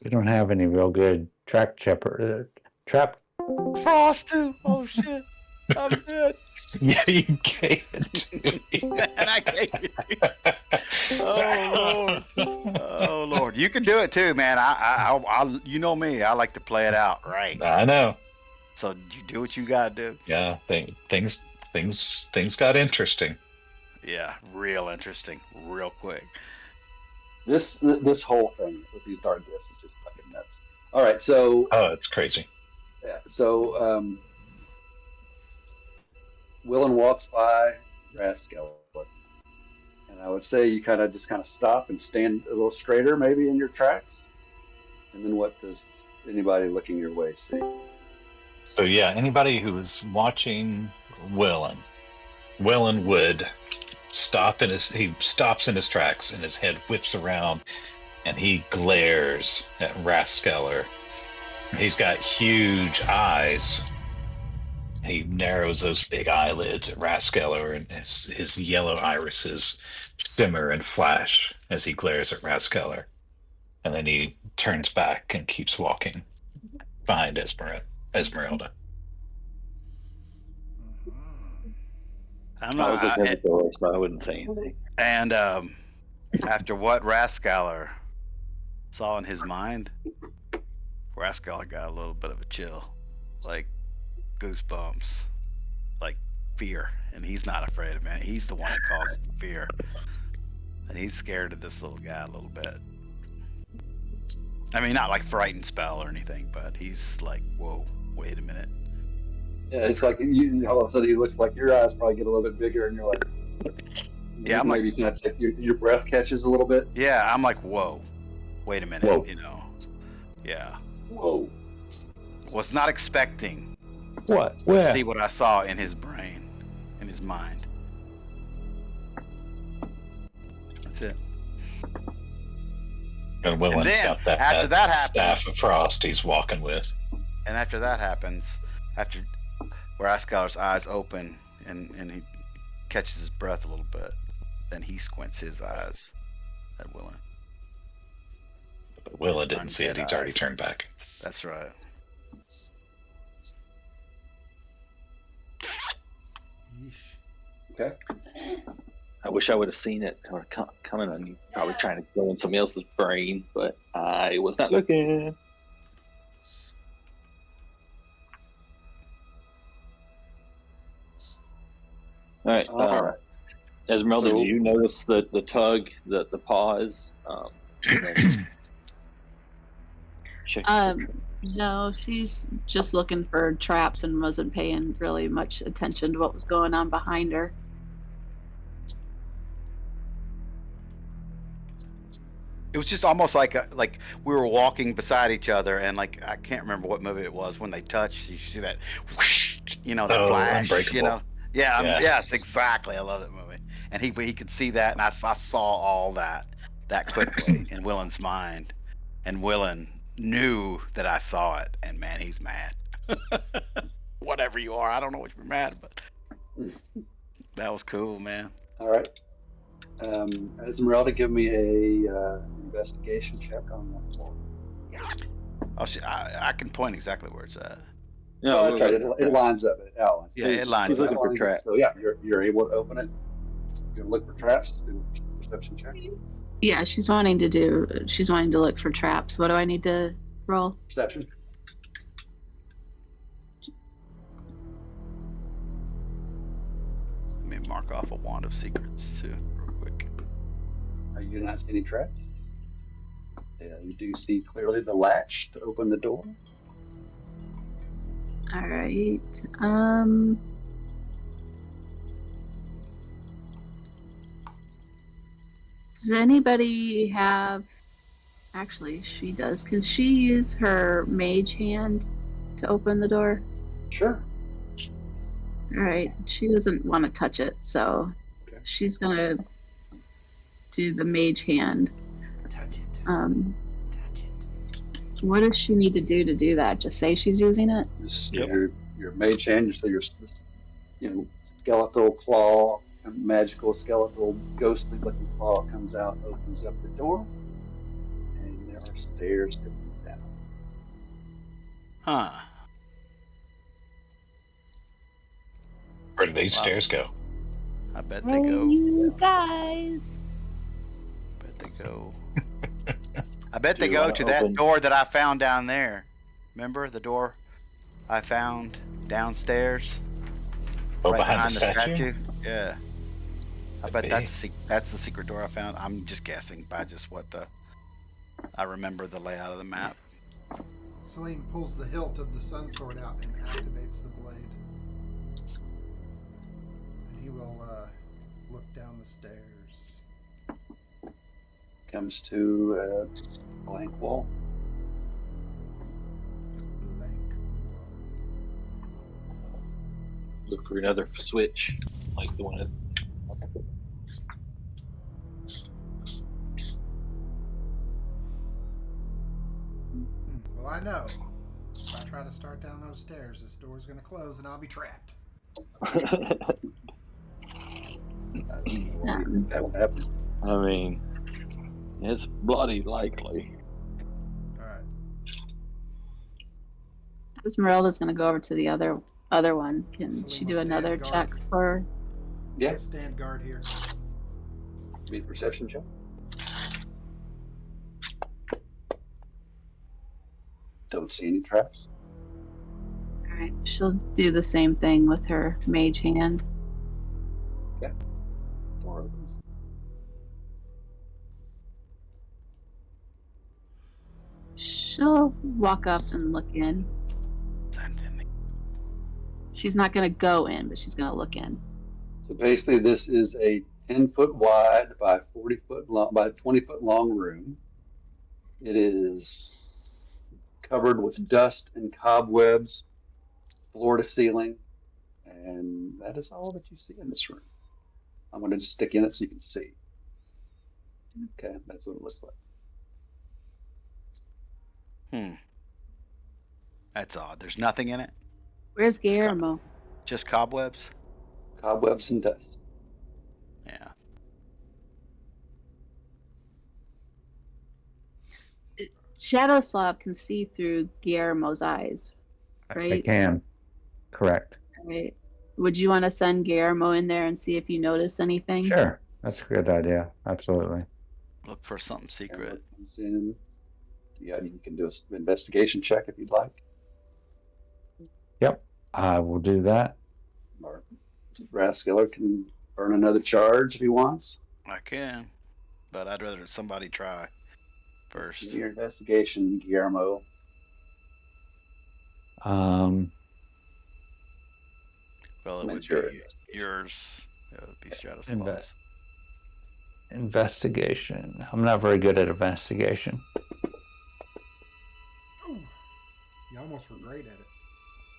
We don't have any real good trap. Frost too. Oh shit. I'm dead. Yeah, you gave it to me. Man, I gave it. Oh Lord. Oh Lord. You can do it too, man. I you know me. I like to play it out right. I know. So you do what you gotta do. Yeah, things got interesting. Yeah, real interesting, real quick. This whole thing with these dark discs is just fucking nuts. All right, so it's crazy. yeah, so Willen walks by Rascal, and I would say you kind of stop and stand a little straighter, maybe in your tracks. And then what does anybody looking your way see? So yeah, anybody who is watching Willen would he stops in his tracks and his head whips around and he glares at Raskeller. He's got huge eyes He narrows those big eyelids at Raskeller, and his yellow irises shimmer and flash as he glares at Raskeller. And then he turns back and keeps walking behind Esmeralda. I'm I was not. looking at the door, so I wouldn't say anything. And after what Rascaller saw in his mind, Rascaller got a little bit of a chill, like goosebumps, like fear. And he's not afraid of it. He's the one that causes fear. And he's scared of this little guy a little bit. I mean, not like frightened spell or anything, but he's like, whoa, wait a minute. Yeah, it's like all of a sudden he looks like your eyes probably get a little bit bigger, and you're like, Yeah, I'm maybe like, you can check your breath catches a little bit. yeah, I'm like, whoa, wait a minute, Whoa. you know. Yeah. Whoa. Was not expecting What? to Where? see what I saw in his brain, in his mind. That's it. And Willen's then, got that, after that happens- staff of frost he's walking with. And after that happens, after Rascaller's eyes open and he catches his breath a little bit, then he squints his eyes at Willen. But Willa His didn't see it. undead He's already eyes. turned back. That's right. Yeesh. Okay. I wish I would have seen it or coming on you. Probably trying to go in somebody else's brain, but I was not looking. All right. All right. Esmeralda, So- did you notice the tug, the pause? And then check. No, she's just looking for traps and wasn't paying really much attention to what was going on behind her. It was just almost like we were walking beside each other, and like I can't remember what movie it was when they touched. You see that, whoosh, that Oh, flash. Unbreakable. Yeah, Yeah. yes, exactly. I love that movie. And he could see that, and I saw all that quickly in Willen's mind, and Willen knew that I saw it, and man, he's mad. Whatever you are, I don't know what you're mad, but that was cool, man. All right. Esmeralda, give me a investigation check on that floor. I can point exactly where it's at. No, that's right. It lines up. It outlines. Yeah, it lines He's looking up. for traps. So yeah, you're able to open it. You're gonna look for traps. Do a perception check. Yeah, she's wanting to look for traps. What do I need to roll? Perception. Let me mark off a wand of secrets too, real quick. You do not see any traps. Yeah, you do see clearly the latch to open the door. All right. Does anybody have? Actually, she does. Can she use her mage hand to open the door? Sure. All right. She doesn't want to touch it, so Okay. she's gonna do the mage hand. Touch it. Touch it. What does she need to do that? Just say she's using it? Just Yep. your mage hand, so your skeletal claw, magical skeletal ghostly looking claw comes out, opens up the door, and there are stairs to lead down. Huh. Where do these Wow. stairs go? I bet they Hey, go. you guys. Bet they go. I bet Do they you go wanna to that open- door that I found down there. Remember the door I found downstairs? Oh, right behind the statue? Yeah. I Could bet be. that's the secret door I found. I'm just guessing by just what I remember the layout of the map. Salim pulls the hilt of the sun sword out and activates the blade. And he will look down the stairs. Comes to a blank wall. Blank Look for another switch, like the one. Well, I know. If I try to start down those stairs, this door's going to close and I'll be trapped. That will happen. I mean, it's bloody likely. All right. Esmeralda's gonna go over to the other one. Can Celine she will do another stand check guard. for? Yeah. I'll stand guard here. Be perception check. Don't see any traps. All right, she'll do the same thing with her mage hand. Door opens. She'll walk up and look in. She's not gonna go in, but she's gonna look in. So basically, this is a 10-foot wide by 40-foot long by 20-foot long room. It is covered with dust and cobwebs, floor to ceiling, and that is all that you see in this room. I'm going to just stick in it so you can see. Okay, that's what it looks like. That's odd. There's nothing in it. Where's Guillermo? Just cobwebs. Cobwebs and dust. Yeah. Shadowslav can see through Guillermo's eyes, I right? can. Correct. Right. Would you want to send Guillermo in there and see if you notice anything? Sure. That's a good idea. Absolutely. Look for something secret. Comes in. Yeah, you can do an investigation check if you'd like. Yep. I will do that. Or Raskiller can burn another charge if he wants. I can, but I'd rather somebody try first. Your investigation, Guillermo. Well, it would That's your be yours. It would be Strahd. Inve- Investigation. I'm not very good at investigation. Ooh, you almost were great at it.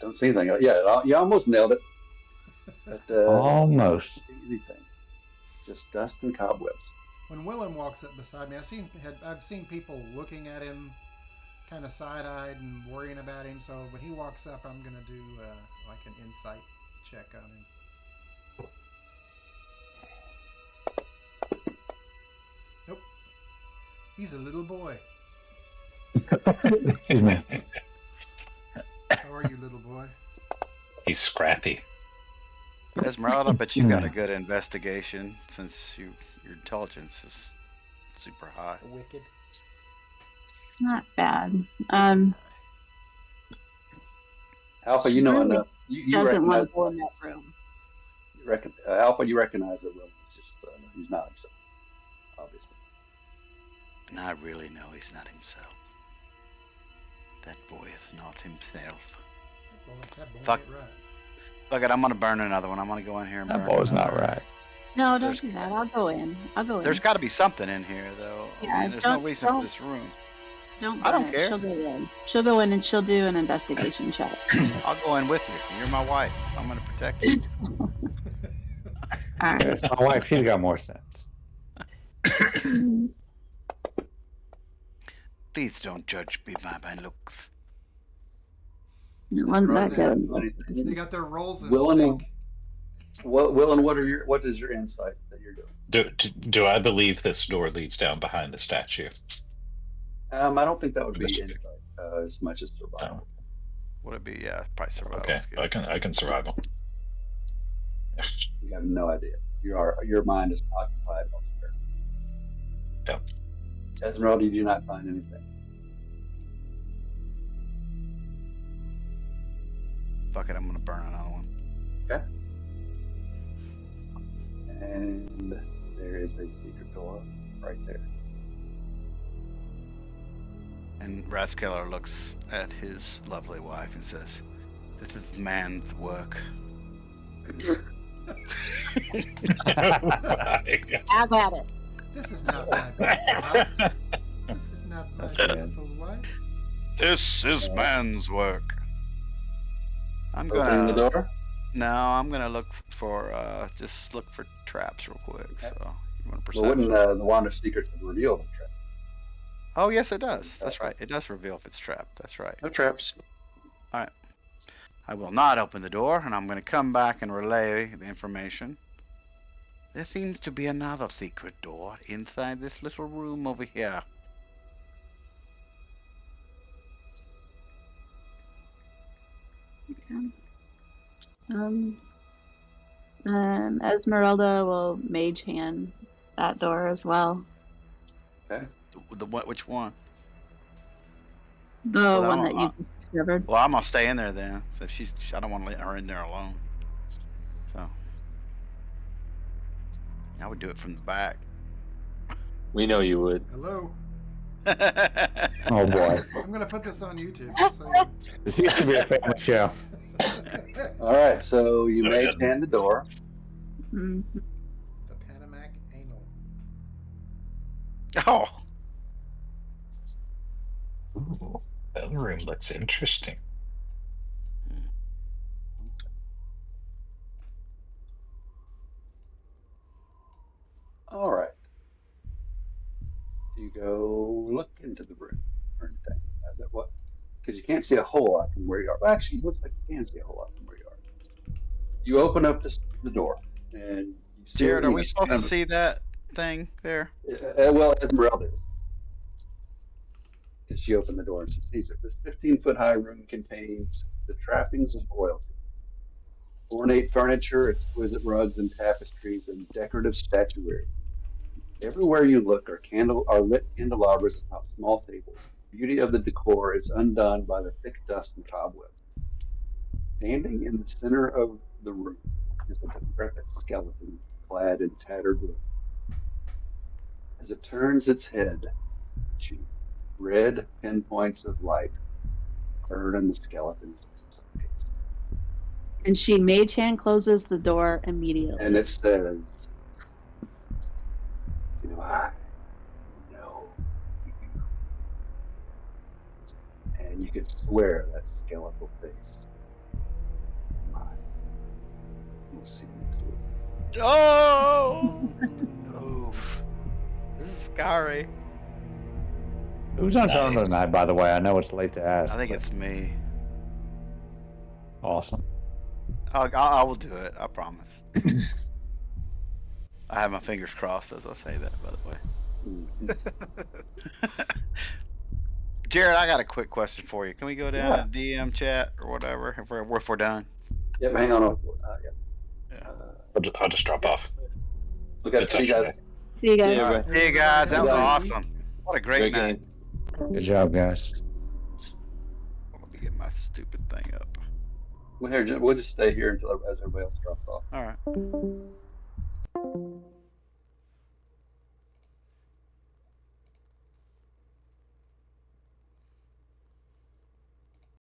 Don't see anything. Yeah, you almost nailed it. But, Almost. easy thing. Just dust and cobwebs. When Willem walks up beside me, I've seen people looking at him, kind of side-eyed and worrying about him. So when he walks up, I'm gonna do like an insight check on him. Nope. He's a little boy. Excuse me. How are you, little boy? He's scrappy. Esmeralda, but you got a good investigation since your intelligence is super high. Wicked. Not bad. Alpha, you know really enough. You Doesn't want recognize. to go in that room. Alpha, you recognize that Will is just he's not himself, obviously. And I really know he's not himself. That boy is not himself. That boy Fuck. ain't right. Look, I'm gonna burn another one. I'm gonna go in here and burn That boy's not another. right. No, don't There's- do that. I'll go in. There's got to be something in here, though. Yeah, I mean, there's no don't- reason for don't- this room. Don't. I don't burn it. care. She'll go in. She'll go in and she'll do an investigation check. I'll go in with you. You're my wife. I'm gonna protect you. All right. Yes, my wife, she's got more sense. Please don't judge me by my looks. It wasn't that good. They got their rolls in Will and sync. Will and what is your insight that you're doing? Do I believe this door leads down behind the statue? I don't think that would be This- insight as much as survival. Would it be? Yeah, probably survival. Okay, skill. I can survival. You have no idea. Your mind is occupied elsewhere. Yeah. Esmeralda, you do not find anything. Fuck it, I'm gonna burn another one. Okay. And there is a secret door right there. And Rathskeller looks at his lovely wife and says, "This is man's work." Have at it. This is not my beautiful house. This is not my That's good. beautiful wife. This is man's work. I'm Opening the gonna. door. No, I'm gonna look for just look for traps real quick. Okay. So you want to Well, wouldn't perception? the Wand of Secrets have revealed the trap? Oh yes, it does. That's right. It does reveal if it's trapped. That's right. No traps. I will not open the door, and I'm going to come back and relay the information. There seems to be another secret door inside this little room over here. Okay. Esmeralda will mage hand that door as well. Okay. Which one? The Well, one that you discovered. Well, I'm gonna stay in there then. So I don't want to let her in there alone. So I would do it from the back. We know you would. Hello. Oh boy, I'm gonna put this on YouTube. Just so you... this used to be a family show. All right, so you mage hand the door. Mhm. The Panamac anal. Oh, Ooh, that room looks interesting. All right. You go look into the room or anything. What? Because you can't see a whole lot from where you are. Well, actually, it looks like you can see a whole lot from where you are. You open up the door, and you see. Jared, are we supposed to see that thing there? Well, Esmeralda is. Because she opened the door and she sees it. This 15-foot high room contains the trappings of royalty. Ornate furniture, exquisite rugs and tapestries, and decorative statuary. Everywhere you look are lit candelabras atop small tables. The beauty of the decor is undone by the thick dust and cobwebs. Standing in the center of the room is a decrepit skeleton clad in tattered robes. As it turns its head, red pinpoints of light burn in the skeleton's face. And she mage hand closes the door immediately. And it says, "Do I know you?" And you can swear that skeletal face. Mine. We'll see next week. Oh, Oof. this is scary. Who's on Nice. tournament tonight, by the way? I know it's late to ask. I think but it's me. awesome. I will do it. I promise. I have my fingers crossed as I say that, by the way. Mhm. Jared, I got a quick question for you. Can we go down Yeah. to DM chat or whatever if we're done? Yep, hang on. Yeah. I'll just drop off. Look at Good see you guys. session, See you guys. Yeah, right. Hey guys, that was Yeah. awesome. What a great night. game. Good job, guys. Let me get my stupid thing up. We'll just stay here until as everybody else drops off. All right.